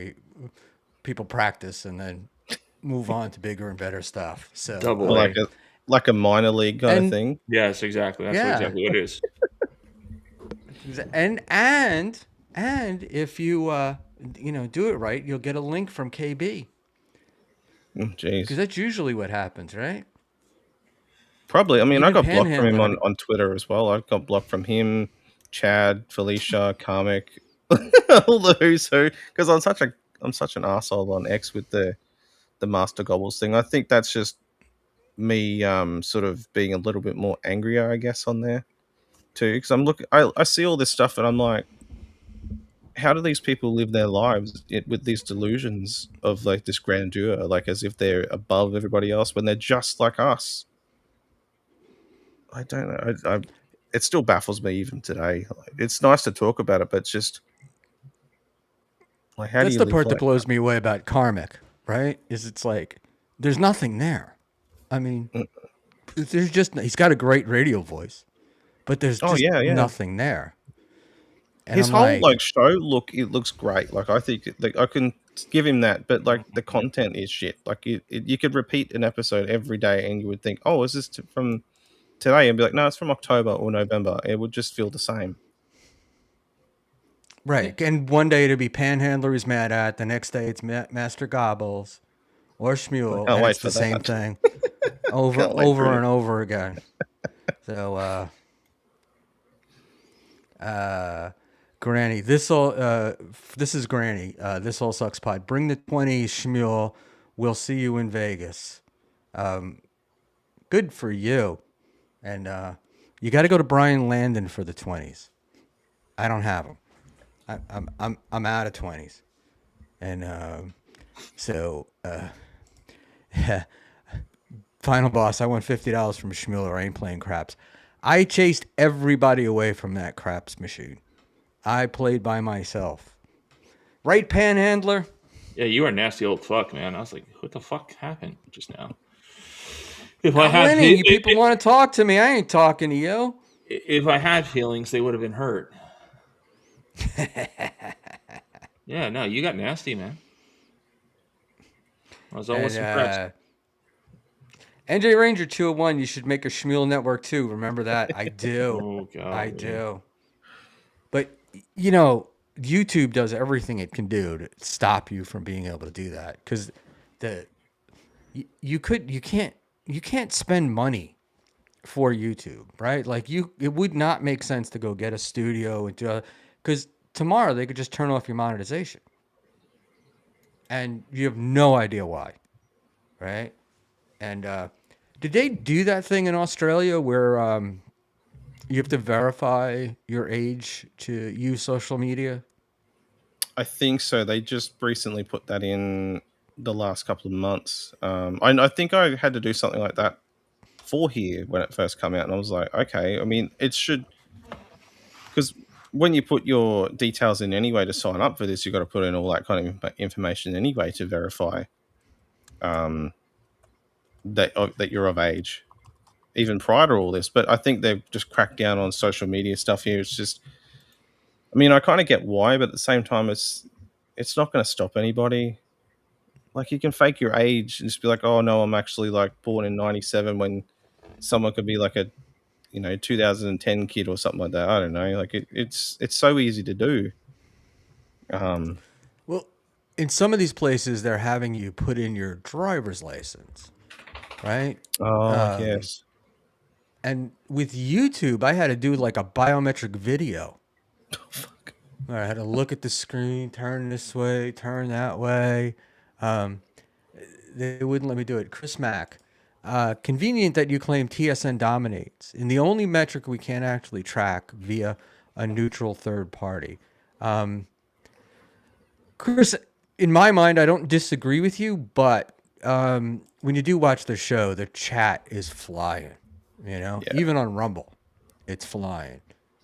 people practice and then move on to bigger and better stuff. So Double like A. a minor league kind of And- thing. Yes, exactly. That's Yeah. exactly what it is. and if you do it right, you'll get a link from KB, Jeez. because that's usually what happens, right? Probably. I mean, I Even got blocked from him Panhandler- on Twitter as well. I got blocked from him, Chad, Felicia, Karmic, all the who's who, because I'm such an asshole on X with the Master Gobbles thing. I think that's just me sort of being a little bit more angrier, I guess, on there too. Because I see all this stuff and I'm like, how do these people live their lives with these delusions of like this grandeur, like as if they're above everybody else when they're just like us? I don't know. It still baffles me even today. Like, it's nice to talk about it, but it's just like, how do That's you the live part like that blows me away about Karmic, right? It's like there's nothing there. I mean, he's got a great radio voice, but there's Oh, just yeah. nothing there. And His I'm whole like, show it looks great. Like I think I can give him that, but like the content is shit. Like you could repeat an episode every day, and you would think, oh, is this from today? And be like, no, it's from October or November. It would just feel the same. right. And one day it'll be Panhandler he's mad at. The next day it's Master Gobbles or Schmuel, can't and wait it's for the same that. thing Can't wait for over it. and over again. So, Granny, this is Granny. This all sucks pod. Bring the 20s, Schmuel. We'll see you in Vegas. Good for you. And you got to go to Brian Landon for the 20s. I don't have them. I'm out of 20s. And so final boss, I won $50 from Schmuel, or I ain't playing craps. I chased everybody away from that craps machine. I played by myself. Right, Panhandler? Yeah, you are a nasty old fuck, man. I was like, what the fuck happened just now? If I'm winning. You people want to talk to me. I ain't talking to you. If I had feelings, they would have been hurt. Yeah, no, you got nasty, man. I was almost impressed. NJ Ranger 201, you should make a Schmuel network too. Remember that? I do. Oh, God. I do. But, YouTube does everything it can do to stop you from being able to do that. Because you can't spend money for YouTube, right? Like it would not make sense to go get a studio and do, because tomorrow they could just turn off your monetization. And you have no idea why, right? And did they do that thing in Australia where you have to verify your age to use social media? I think so. They just recently put that in the last couple of months. I think I had to do something like that for here when it first came out, and I was like, okay. I mean, it should, because when you put your details in anyway to sign up for this, you've got to put in all that kind of information anyway to verify that you're of age, even prior to all this. But I think they've just cracked down on social media stuff here. It's just, I mean, I kind of get why, but at the same time, it's not going to stop anybody. Like, you can fake your age and just be like, oh no, I'm actually like born in 97, when someone could be like a 2010 kid or something like that. I don't know. Like it's so easy to do. Well, in some of these places, they're having you put in your driver's license, right? Yes. And with YouTube, I had to do like a biometric video. Oh, fuck. I had to look at the screen, turn this way, turn that way. They wouldn't let me do it. Chris Mack, Convenient that you claim TSN dominates in the only metric we can't actually track via a neutral third party. Chris, in my mind, I don't disagree with you, but when you do watch the show, the chat is flying. Even on Rumble, it's flying,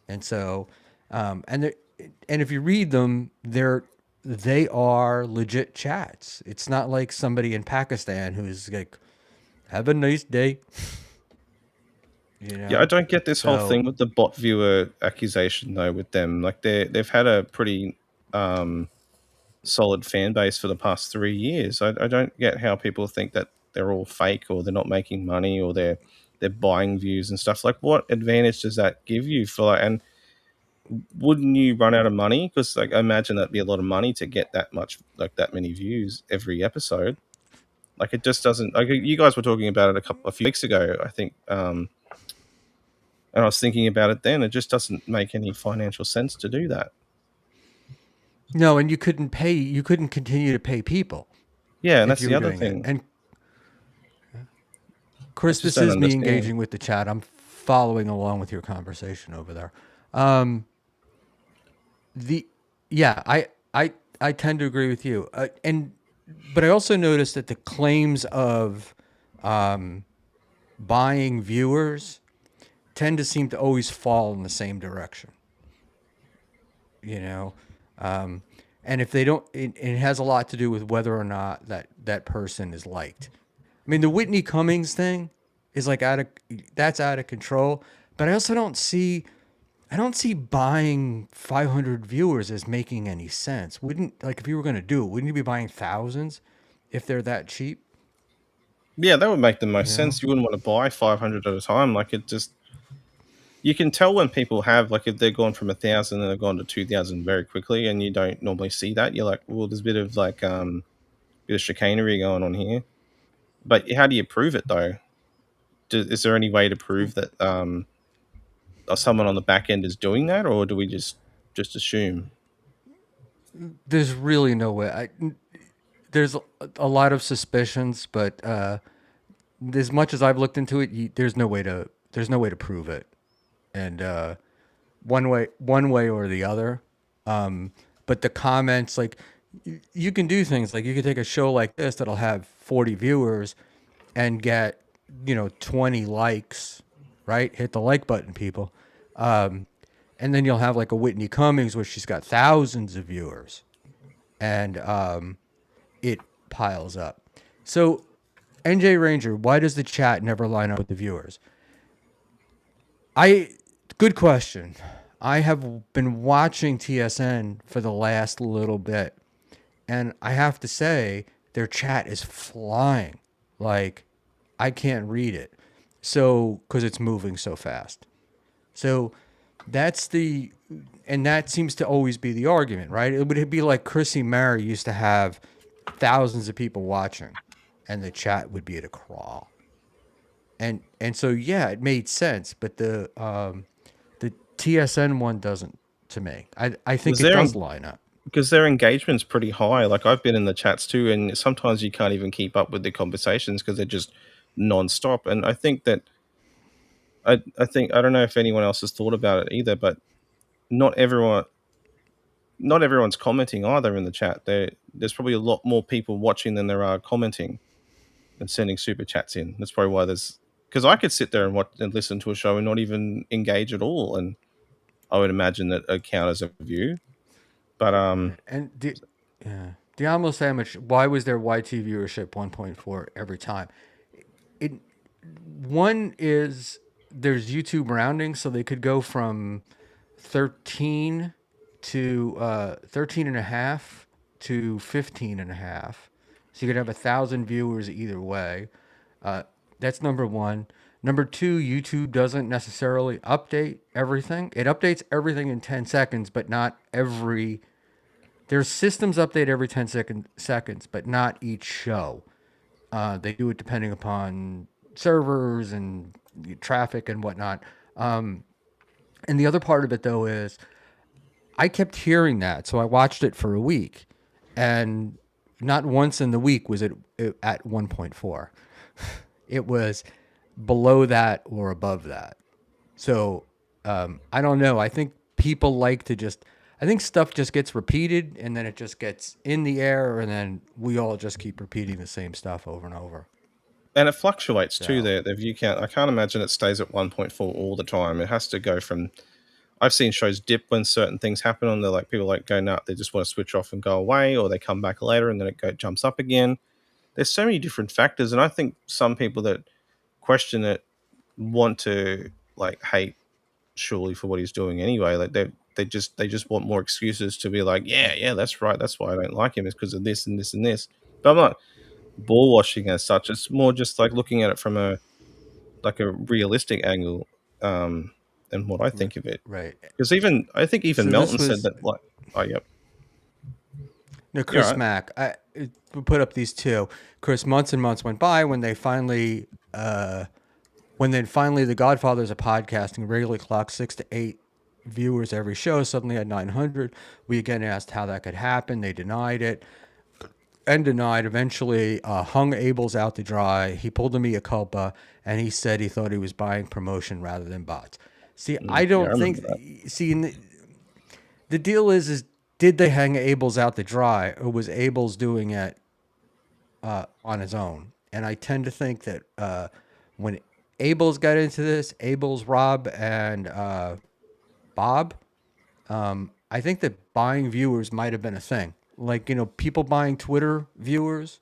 and so and if you read them, they are legit chats. It's not like somebody in Pakistan who's like, "Have a nice day." Yeah, I don't get this whole So- thing with the bot viewer accusation though. With them, like they've had a pretty solid fan base for the past 3 years. I don't get how people think that they're all fake or they're not making money or they're buying views and stuff. Like, what advantage does that give you for like? And wouldn't you run out of money? Because like, I imagine that'd be a lot of money to get that much, like that many views every episode. Like, it just doesn't. Like, you guys were talking about it a few weeks ago, I think. And I was thinking about it then. It just doesn't make any financial sense to do that. No, and you couldn't continue to pay people. Yeah, and if that's you the were other doing thing. it. And Chris, I this just don't is me understand. engaging with the chat. I'm following along with your conversation over there. I tend to agree with you. But I also noticed that the claims of buying viewers tend to seem to always fall in the same direction. And if they don't, it has a lot to do with whether or not that person is liked. I mean, the Whitney Cummings thing is like that's out of control. But I also don't see buying 500 viewers as making any sense. If you were going to do it, wouldn't you be buying thousands if they're that cheap? Yeah, that would make the most sense. You wouldn't want to buy 500 at a time. Like, it just, you can tell when people have, like, if they're gone from 1,000 and they've gone to 2,000 very quickly, and you don't normally see that. You're like, well, there's a bit of like bit of chicanery going on here. But how do you prove it though? Is there any way to prove that someone on the back end is doing that, or do we just assume? There's really no way. There's a lot of suspicions, but as much as I've looked into it, there's no way to prove it, and one way or the other. But the comments, like, you can do things like you can take a show like this that'll have 40 viewers and get 20 likes, right? Hit the like button, people. And then you'll have like a Whitney Cummings where she's got thousands of viewers, and it piles up. So, NJ Ranger, why does the chat never line up with the viewers? Good question. I have been watching TSN for the last little bit, and I have to say their chat is flying. Like, I can't read it. So, because it's moving so fast. So that seems to always be the argument, right? It would be like Chrissy Mary used to have thousands of people watching, and the chat would be at a crawl. And so yeah, it made sense, but the TSN one doesn't to me. I think it does line up. Because their engagement's pretty high. Like, I've been in the chats too, and sometimes you can't even keep up with the conversations because they're just non-stop. And I think that I don't know if anyone else has thought about it either, but not everyone's commenting either in the chat. There's probably a lot more people watching than there are commenting and sending super chats in. That's probably why because I could sit there and watch and listen to a show and not even engage at all, and I would imagine that it counts as a view. But And Diablo Sandwich, why was their YT viewership 1.4 every time? One is there's YouTube rounding, so they could go from 13 to 13 and a half to 15 and a half. So you could have 1,000 viewers either way. That's number one. Number two, YouTube doesn't necessarily update everything. It updates everything in 10 seconds, but not every. Their systems update every 10 seconds, but not each show. They do it depending upon servers and traffic and whatnot. And the other part of it, though, is I kept hearing that. So I watched it for a week, and not once in the week was it at 1.4. It was below that or above that. So I don't know. I think people like to just. I think stuff just gets repeated and then it just gets in the air and then we all just keep repeating the same stuff over and over. And it fluctuates too. So The view count. I can't imagine it stays at 1.4 all the time. It has to go from. I've seen shows dip when certain things happen, and they're like people like go nut. They just want to switch off and go away, or they come back later and then it jumps up again. There's so many different factors, and I think some people that question it want to like hate Schmuel for what he's doing anyway. Like they just want more excuses to be like, yeah, that's right. That's why I don't like him. It's because of this and this and this. But I'm not ball washing as such. It's more just like looking at it from a realistic angle, and what I think of it. right. Because I think even So Melton this said was that like, oh yep, no you're Chris right. Mack. We put up these two. Chris, months and months went by when then finally The Godfathers of Podcasting regularly clocked 6 to 8 viewers every show. Suddenly had 900. We again asked how that could happen. They denied it. And denied. Eventually hung Abel's out to dry. He pulled a mea culpa, and he said he thought he was buying promotion rather than bots. See, I Yeah, I don't remember think. that. See, the deal is did they hang Abel's out to dry, or was Abel's doing it on his own? And I tend to think that when Abel's got into this, Abel's, Rob, and Bob, I think that buying viewers might have been a thing. Like, people buying Twitter viewers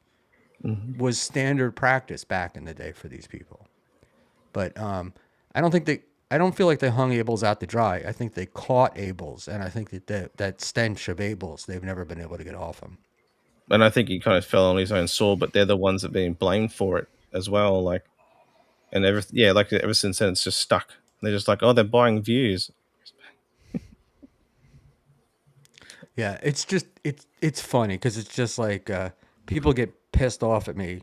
was standard practice back in the day for these people. But I don't feel like they hung Abel's out to dry. I think they caught Abel's, and I think that stench of Abel's, they've never been able to get off him. And I think he kind of fell on his own sword, but they're the ones that are being blamed for it as well. Like, and ever since then, it's just stuck. They're just like, oh, they're buying views. Yeah, it's funny because it's just like people get pissed off at me.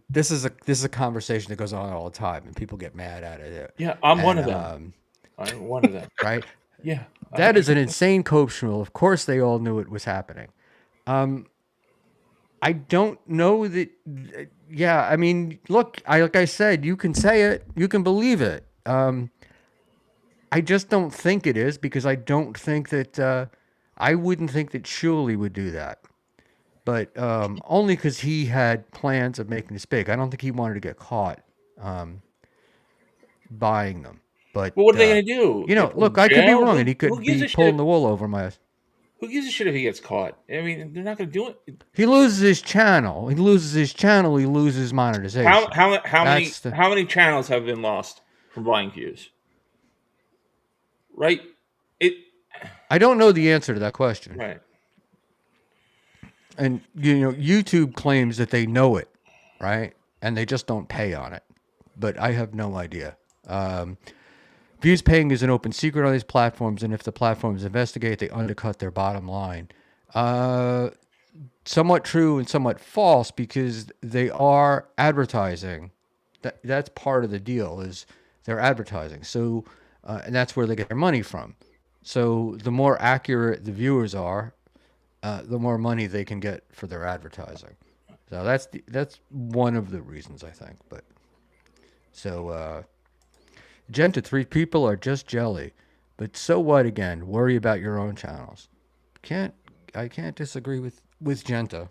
This is a conversation that goes on all the time, and people get mad at it. Yeah, I'm one And, of them. I'm one of them. right? Yeah. That is an insane cope, Schmuel. Of course, they all knew it was happening. I don't know that. Yeah, I mean, look, like I said, you can say it, you can believe it. I just don't think it is because I don't think that. I wouldn't think that Schmuel would do that, but only because he had plans of making this big. I don't think he wanted to get caught buying them. But Well, what are they going to do? Look, I could be wrong, and he Who could gives be a pulling shit? the wool over my eyes. Who gives a shit if he gets caught? I mean, they're not going to do it. He loses his channel. He loses monetization. How That's the- many channels have been lost from buying views? Right. I don't know the answer to that question. Right. And YouTube claims that they know it, right? And they just don't pay on it. But I have no idea. Views paying is an open secret on these platforms, and if the platforms investigate, they undercut their bottom line. Somewhat true and somewhat false because they are advertising. That's part of the deal is they're advertising. So, and that's where they get their money from. So the more accurate the viewers are, the more money they can get for their advertising. So that's one of the reasons I think. But so. Genta, 3 people are just jelly. But so what again? Worry about your own channels. I can't disagree with Genta.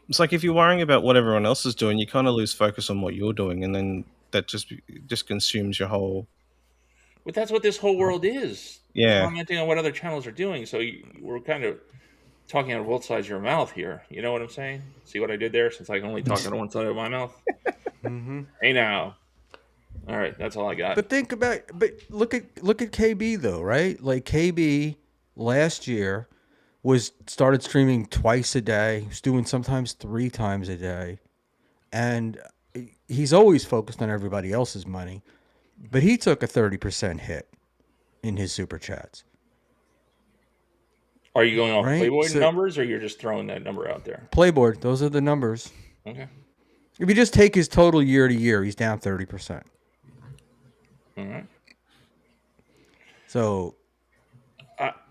It's like if you're worrying about what everyone else is doing, you kind of lose focus on what you're doing, and then that just consumes your whole. But that's what this whole world is. Yeah. Commenting on what other channels are doing. So we're kind of talking out of both sides of your mouth here. You know what I'm saying? See what I did there? Since I can only talk out of one side of my mouth. Mm-hmm. Hey now. All right, that's all I got. But look at KB though, right? Like KB last year started streaming twice a day. He's doing sometimes 3 times a day, and he's always focused on everybody else's money. But he took a 30% hit in his super chats. Are you going off Right? Playboy So- numbers, or you're just throwing that number out there? Playboard, those are the numbers. Okay. If you just take his total year to year, he's down 30%. All right. So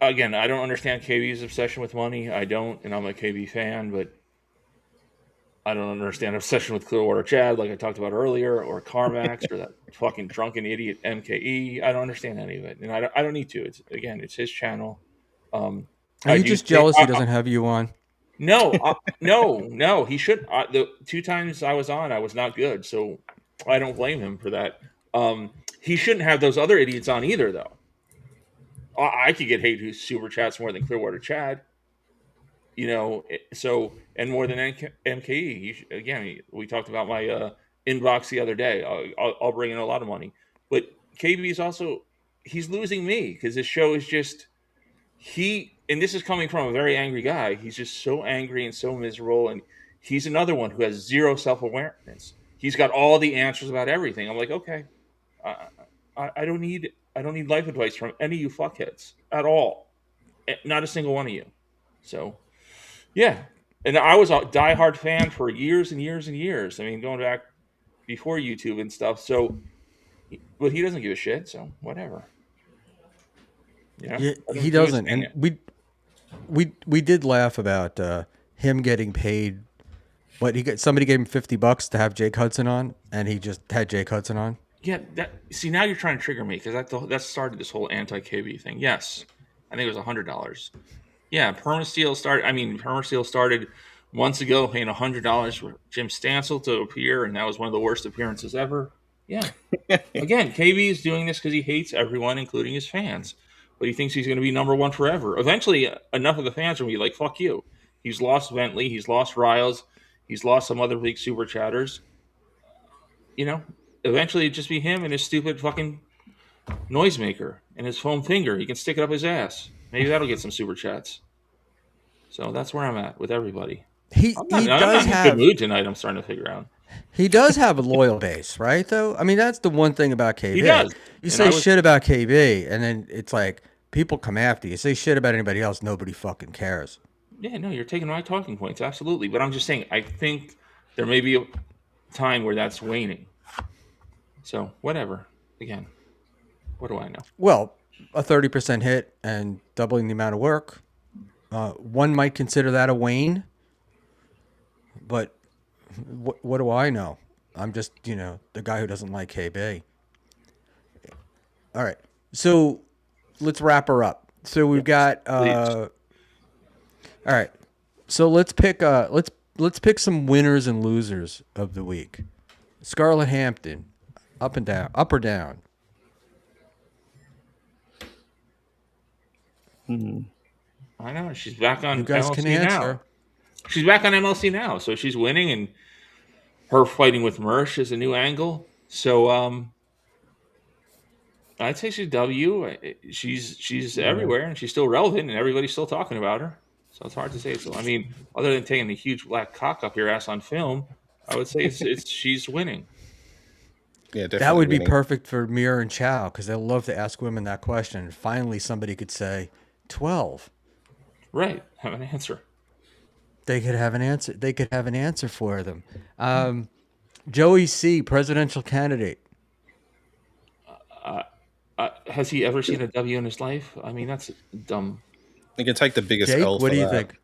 Again, I don't understand KB's obsession with money. I don't, and I'm a KB fan, but I don't understand obsession with Clearwater Chad, like I talked about earlier, or Carmax, or that fucking drunken idiot MKE. I don't understand any of it, and I don't need to. It's his channel. Are I you do. just jealous he doesn't have you on? No, no. He should. The 2 times I was on, I was not good, so I don't blame him for that. He shouldn't have those other idiots on either, though. I could get hate who super chats more than Clearwater Chad. So and more than MKE. Again, we talked about my inbox the other day. I'll bring in a lot of money, but KB is also he's losing me because this show is just and this is coming from a very angry guy. He's just so angry and so miserable, and he's another one who has zero self-awareness. He's got all the answers about everything. I'm like, okay, I don't need life advice from any of you fuckheads at all. Not a single one of you. So. Yeah, and I was a diehard fan for years and years and years. I mean, going back before YouTube and stuff. So, but he doesn't give a shit. So whatever. Yeah, he doesn't. And we did laugh about him getting paid. Somebody gave him $50 to have Jake Hudson on, and he just had Jake Hudson on. Yeah. See, now you're trying to trigger me because that started this whole anti-KB thing. Yes, I think it was $100. Yeah, Permasteel started months ago, paying $100 for Jim Stansel to appear, and that was one of the worst appearances ever. Yeah. Again, KB is doing this because he hates everyone, including his fans. But he thinks he's going to be number one forever. Eventually, enough of the fans will be like, fuck you. He's lost Bentley. He's lost Riles. He's lost some other big super chatters. Eventually it'd just be him and his stupid fucking noisemaker and his foam finger. He can stick it up his ass. Maybe that'll get some super chats. So that's where I'm at with everybody. I'm not in a good mood tonight. I'm starting to figure out. He does have a loyal base, right? Though I mean, that's the one thing about KB. He does. You say shit about KB, and then it's like people come after you. You say shit about anybody else, nobody fucking cares. Yeah, no, you're taking my talking points, absolutely. But I'm just saying, I think there may be a time where that's waning. So whatever. Again, what do I know? Well, a 30% hit and doubling the amount of work. One might consider that a wane, but what do I know? I'm just, the guy who doesn't like KB. All right. So let's wrap her up. So we've got, all right. So let's pick some winners and losers of the week. Scarlett Hampton, up or down? I know she's back on. You guys MLC can answer. Now. She's back on MLC now, so she's winning, and her fighting with Mersh is a new angle. So I'd say she's W. She's everywhere, and she's still relevant, and everybody's still talking about her. So it's hard to say. So I mean, other than taking the huge black cock up your ass on film, I would say it's she's winning. Yeah, definitely. That would be winning. perfect for Mir and Chow because they'll love to ask women that question. And finally, somebody could say 12. Right, have an answer. They could have an answer. They could have an answer for them. Joey C, presidential candidate. Has he ever seen a W in his life? I mean, that's dumb. You can take the biggest Jake, L. what for do you that. think?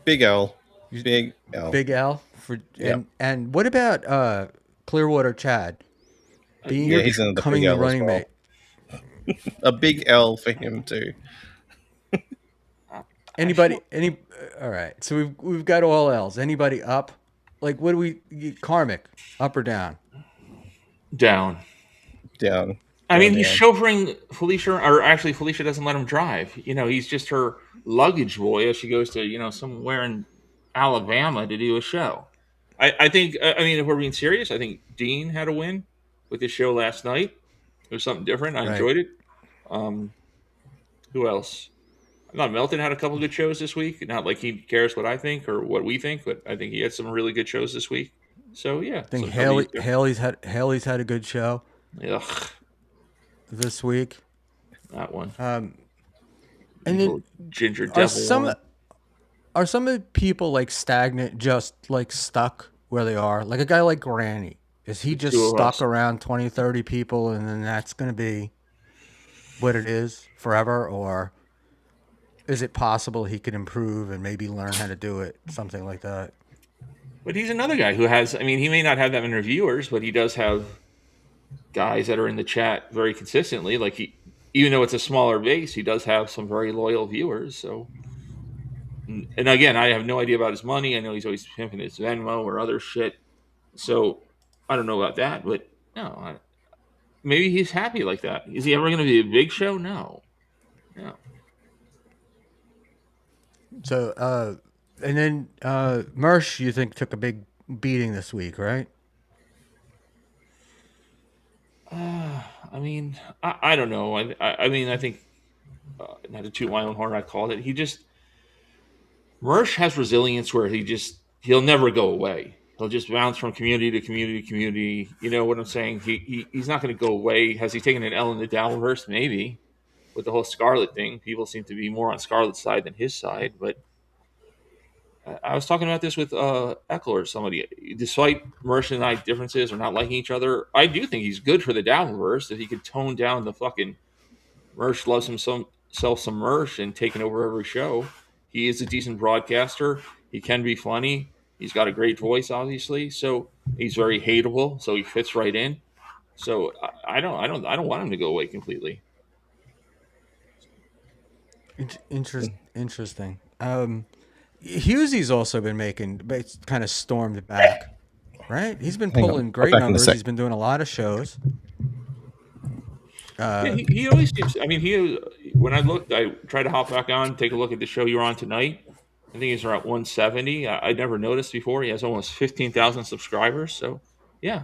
Big L. Big L. Big L for Yep. and what about Clearwater Chad being Yeah, he's in the becoming big the L as running well. mate? A big L for him too. Anybody? All right. So we've got all L's. Anybody up? Like, what do we? Karmic, up or down? Down. Down. I mean, he's down. chauffeuring Felicia, or actually, Felicia doesn't let him drive. He's just her luggage boy as she goes to, somewhere in Alabama to do a show. I think, if we're being serious, I think Dean had a win with his show last night. It was something different. I enjoyed it. Who else? I thought Melton had a couple good shows this week. Not like he cares what I think or what we think, but I think he had some really good shows this week. So, yeah. I think Haley's had a good show. Ugh. This week, That one. and then Ginger are Devil. are some of the people like stagnant, just like stuck where they are? Like a guy like Granny, is he just Two of stuck us. around 20, 30 people, and then that's going to be what it is forever, or is it possible he could improve and maybe learn how to do it, something like that? But he's another guy who has. I mean, he may not have that many viewers, but he does have guys that are in the chat very consistently. Like even though it's a smaller base, he does have some very loyal viewers. So, and again, I have no idea about his money. I know he's always pimping his Venmo or other shit. So I don't know about that, but no, maybe he's happy like that. Is he ever going to be a big show? No. So, and then Mersh, you think took a big beating this week, right? I mean, I don't know. I mean, I think not to toot my own horn, I called it. Mersh has resilience where he'll never go away. He'll just bounce from community to community to community. You know what I'm saying? He's not going to go away. Has he taken an L in the Dabbleverse? Maybe. With the whole Scarlet thing, people seem to be more on Scarlet's side than his side. But I was talking about this with Eckler or somebody. Despite Mersh and I differences or not liking each other, I do think he's good for the Dabbleverse. If he could tone down the fucking Mersh loves himself some Mersh and taking over every show. He is a decent broadcaster. He can be funny. He's got a great voice, obviously. So he's very hateable. So he fits right in. So I don't want him to go away completely. Interesting. Hughesy's also been making, but it's kind of stormed back, right? He's been Hang on. pulling I'll great back in a numbers. sec. He's been doing a lot of shows. Yeah, he always seems. I mean, when I tried to hop back on, take a look at the show you're on tonight. I think he's around 170. I never noticed before. He has almost 15,000 subscribers. So, yeah,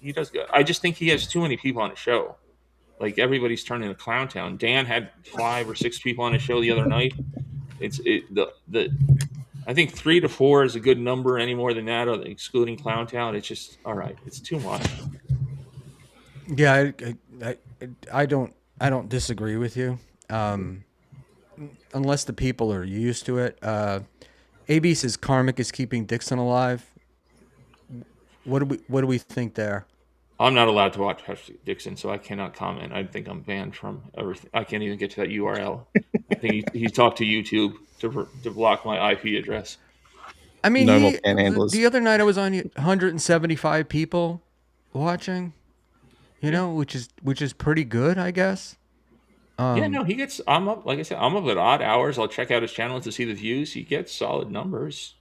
he does good. I just think he has too many people on the show. Like everybody's turning to Clown Town. Dan had 5 or 6 people on his show the other night. I think 3 to 4 is a good number. Any more than that, excluding Clown Town, it's just all right. It's too much. Yeah, I don't disagree with you. Unless the people are used to it. AB says Karmic is keeping Dixon alive. What do we think there? I'm not allowed to watch Patrick Dixon, so I cannot comment. I think I'm banned from everything. I can't even get to that URL. I think he talked to YouTube to block my IP address. I mean, No more panhandlers. the other night I was on 175 people watching. You know, which is pretty good, I guess. Yeah, no, he gets. I'm up. Like I said, I'm up at odd hours. I'll check out his channel to see the views. He gets solid numbers.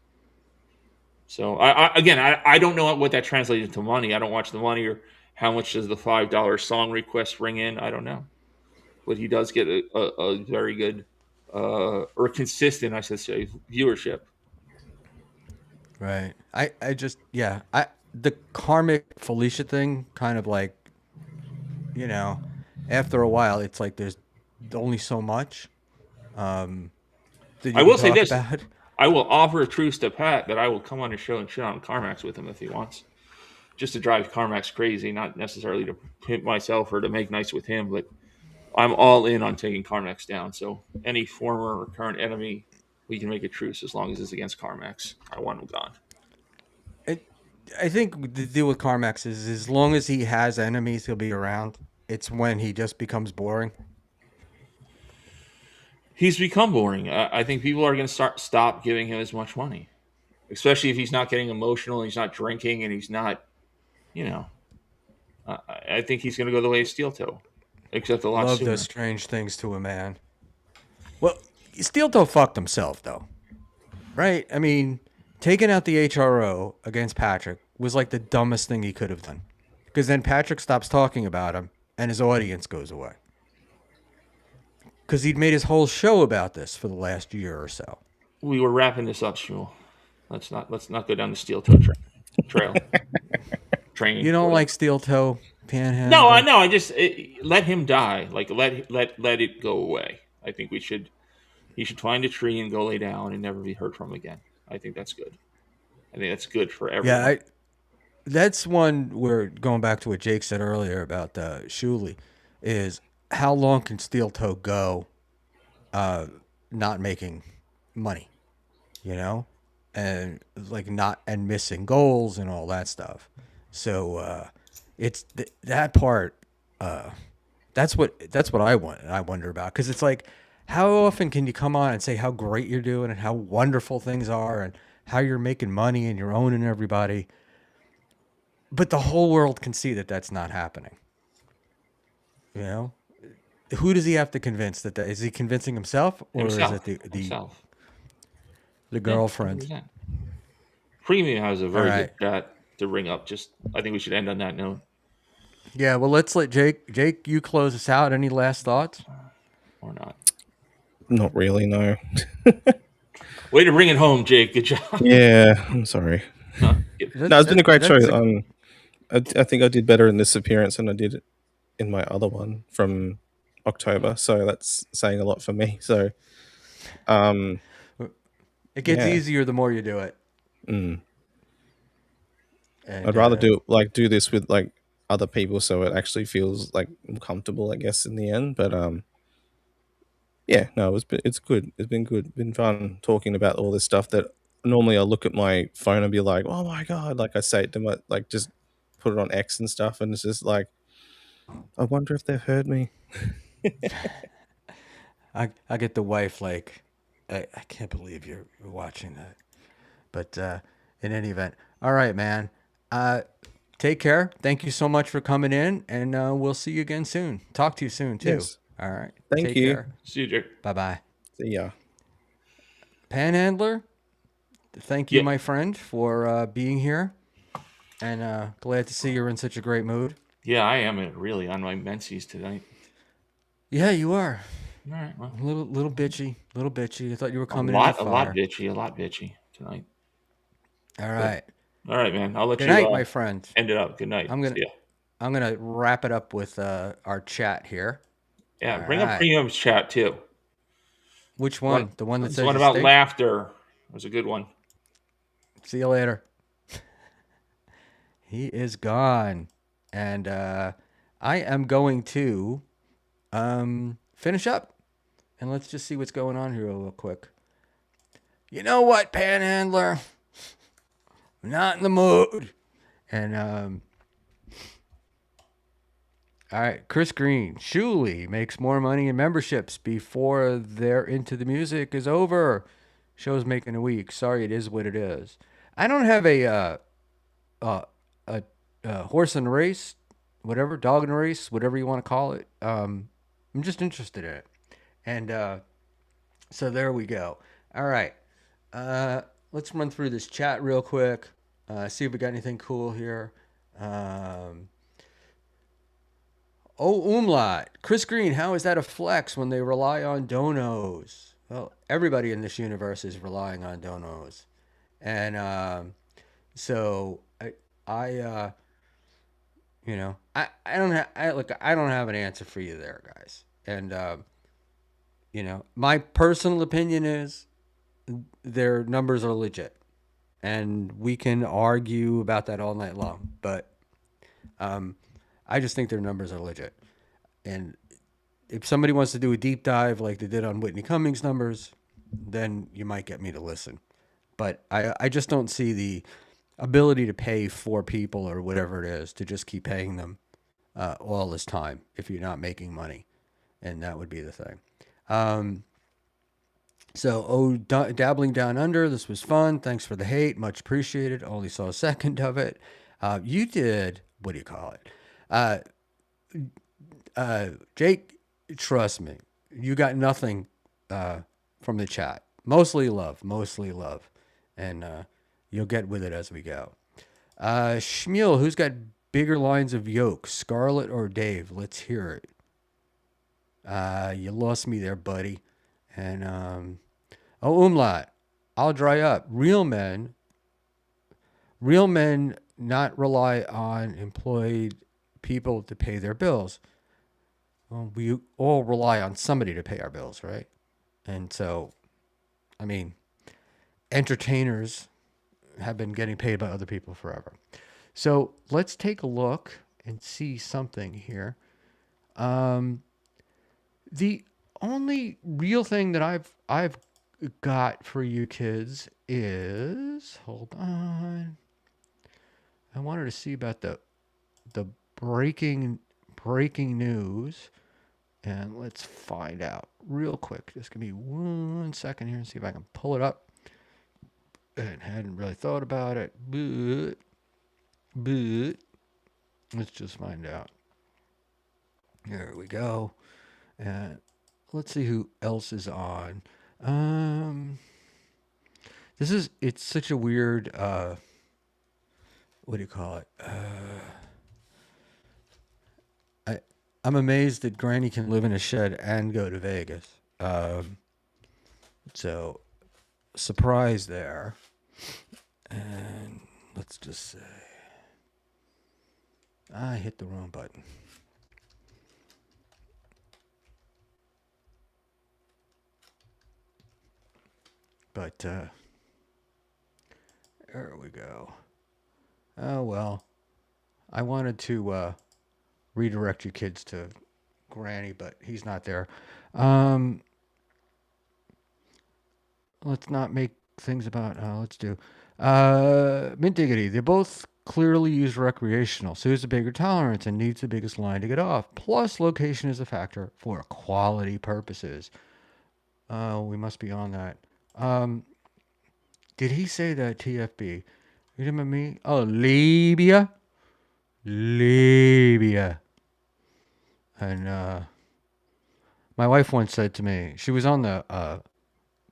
So I don't know what that translates into money. I don't watch the money or how much does the $5 song request bring in. I don't know, but he does get a very good or consistent, I should say, viewership. Right. I just the Karmic Felicia thing kind of like, you know, after a while it's like there's only so much. That you I will can say talk this. about. I will offer a truce to Pat that I will come on his show and shit on Carmax with him if he wants. Just to drive Carmax crazy, not necessarily to pimp myself or to make nice with him, but I'm all in on taking Carmax down. So any former or current enemy, we can make a truce as long as it's against Carmax. I want him gone. I think the deal with Carmax is as long as he has enemies, he'll be around. It's when he just becomes boring. He's become boring. I think people are going to stop giving him as much money, especially if he's not getting emotional, and he's not drinking, and he's not, you know. I think he's going to go the way of Steel Toe, except a lot Love sooner. does strange things to a man. Well, Steel Toe fucked himself though, right? I mean, taking out the HRO against Patrick was like the dumbest thing he could have done, because then Patrick stops talking about him, and his audience goes away. Because he'd made his whole show about this for the last year or so. We were wrapping this up, Schmuel. Let's not go down the Steel Toe trail. Training. You don't like Steel Toe Panhandler? No, I know. I just let him die. Like let it go away. I think he should find a tree and go lay down and never be heard from again. I think that's good. I think that's good for everyone. Yeah, that's one where, going back to what Jake said earlier about Schmuel, is how long can Steel Toe go not making money, you know, and like not and missing goals and all that stuff. So it's that part. That's what I want. I wonder about, because it's like, how often can you come on and say how great you're doing and how wonderful things are and how you're making money and you're owning everybody. But the whole world can see that that's not happening. You know, who does he have to convince that is he convincing himself, or is it Himself. the Yeah, girlfriend? 100%. Premium has a All very right. good chat to ring up. I think we should end on that note. Yeah, well, let's let Jake, you close us out. Any last thoughts? Or not. Not really, no. Way to bring it home, Jake. Good job. Yeah, I'm sorry. No, No, it's been a great show. That's I think I did better in this appearance than I did in my other one from October, so that's saying a lot for me. So, it gets yeah. easier the more you do it. And, I'd rather do this with like other people, so it actually feels like comfortable, I guess, in the end. But yeah, no, it's good. It's been good. Been fun talking about all this stuff that normally I look at my phone and be like, oh my god, like I say it to my like just put it on X and stuff, and it's just like, I wonder if they've heard me. I get the wife like, I can't believe you're watching that. But in any event, all right, man. Take care. Thank you so much for coming in, and we'll see you again soon. Talk to you soon too. Yes. All right. Thank Take you. care. See you, Jake. Bye bye. See ya. Panhandler, thank you, Yeah. my friend, for being here, and glad to see you're in such a great mood. Yeah, I am really on my menses tonight. Yeah, you are. All right, well, Little bitchy, little bitchy. I thought you were a coming lot in with fire. a lot bitchy tonight. All right. All right, man. I'll let Good you night, my friend. end it up. Good night. I'm gonna See ya. I'm gonna wrap it up with our chat here. Yeah, All bring up right. Premium's chat too. Which one? The one that This says one you about stink? laughter was a good one. See you later. He is gone, and I am going to finish up, and let's just see what's going on here real quick. You know what, Panhandler? I'm not in the mood. And all right, Chris Green. Shuley makes more money in memberships before their Into the Music is over. Show's making a week. Sorry, it is what it is. I don't have a horse in a race, whatever, dog in a race, whatever you want to call it. I'm just interested in it. And so there we go. All right. Let's run through this chat real quick. See if we got anything cool here. Umlaut. Chris Green, how is that a flex when they rely on donos? Well, everybody in this universe is relying on donos. And so I don't have an answer for you there, guys. And my personal opinion is their numbers are legit, and we can argue about that all night long. But I just think their numbers are legit. And if somebody wants to do a deep dive like they did on Whitney Cummings' numbers, then you might get me to listen. But I just don't see the ability to pay 4 people or whatever it is to just keep paying them all this time if you're not making money. And that would be the thing. Dabbling Down Under, this was fun. Thanks for the hate. Much appreciated. Only saw a second of it. You did, what do you call it? Jake, trust me, you got nothing from the chat. Mostly love. And you'll get with it as we go. Schmuel, who's got bigger lines of yoke, Scarlett or Dave? Let's hear it. You lost me there, buddy. And Umlaut, I'll dry up. Real men not rely on employed people to pay their bills. Well, we all rely on somebody to pay our bills, right? And so, I mean, entertainers have been getting paid by other people forever. So let's take a look and see something here. The only real thing that I've got for you kids is, hold on. I wanted to see about the breaking news, and let's find out real quick. Just give me 1 second here and see if I can pull it up. and hadn't really thought about it, but let's just find out. There we go. And let's see who else is on. It's such a weird, what do you call it? I'm amazed that Granny can live in a shed and go to Vegas. So, surprise there. And let's just say, I hit the wrong button. But, there we go. Oh, well. I wanted to redirect you kids to Granny, but he's not there. Let's not make things about, let's do. Mint Diggity, they both clearly use recreational. So who's the bigger tolerance and needs the biggest line to get off? Plus, location is a factor for quality purposes. We must be on that. Did he say that TFB? You remember me? Oh, Libya. And my wife once said to me, she was on the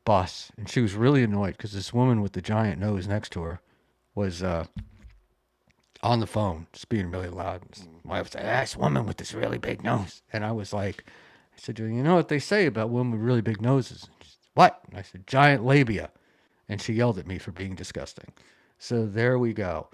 bus, and she was really annoyed because this woman with the giant nose next to her was on the phone, just being really loud. My wife said, "This woman with this really big nose." And I was like, I said, "You know what they say about women with really big noses?" And she said, "What?" And I said, "Giant labia." And she yelled at me for being disgusting. So there we go.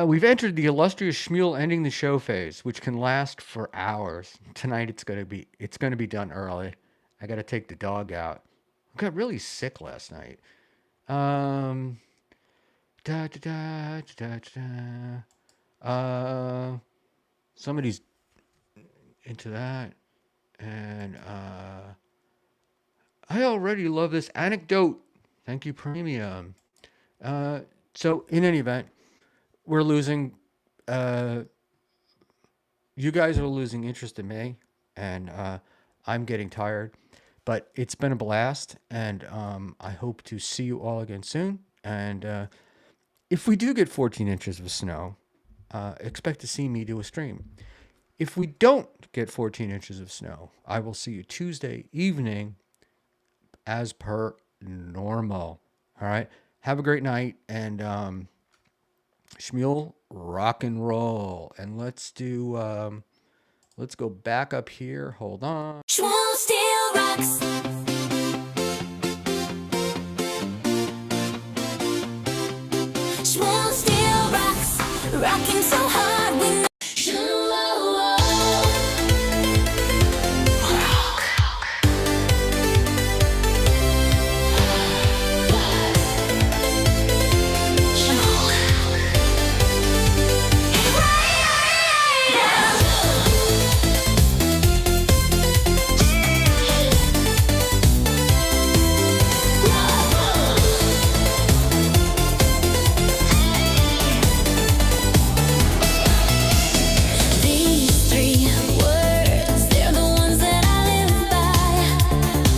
We've entered the illustrious Schmuel ending the show phase, which can last for hours. Tonight it's gonna be done early. I gotta take the dog out. I got really sick last night. Somebody's into that, and I already love this anecdote. Thank you, Premium. So in any event, we're losing. You guys are losing interest in me, and I'm getting tired. But it's been a blast, and I hope to see you all again soon. And if we do get 14 inches of snow, expect to see me do a stream. If we don't get 14 inches of snow, I will see you Tuesday evening as per normal. All right? Have a great night, and Schmuel, rock and roll. And let's do, let's go back up here. Hold on. Schmuel still rocks. Schmuel still rocks, rocking so hard.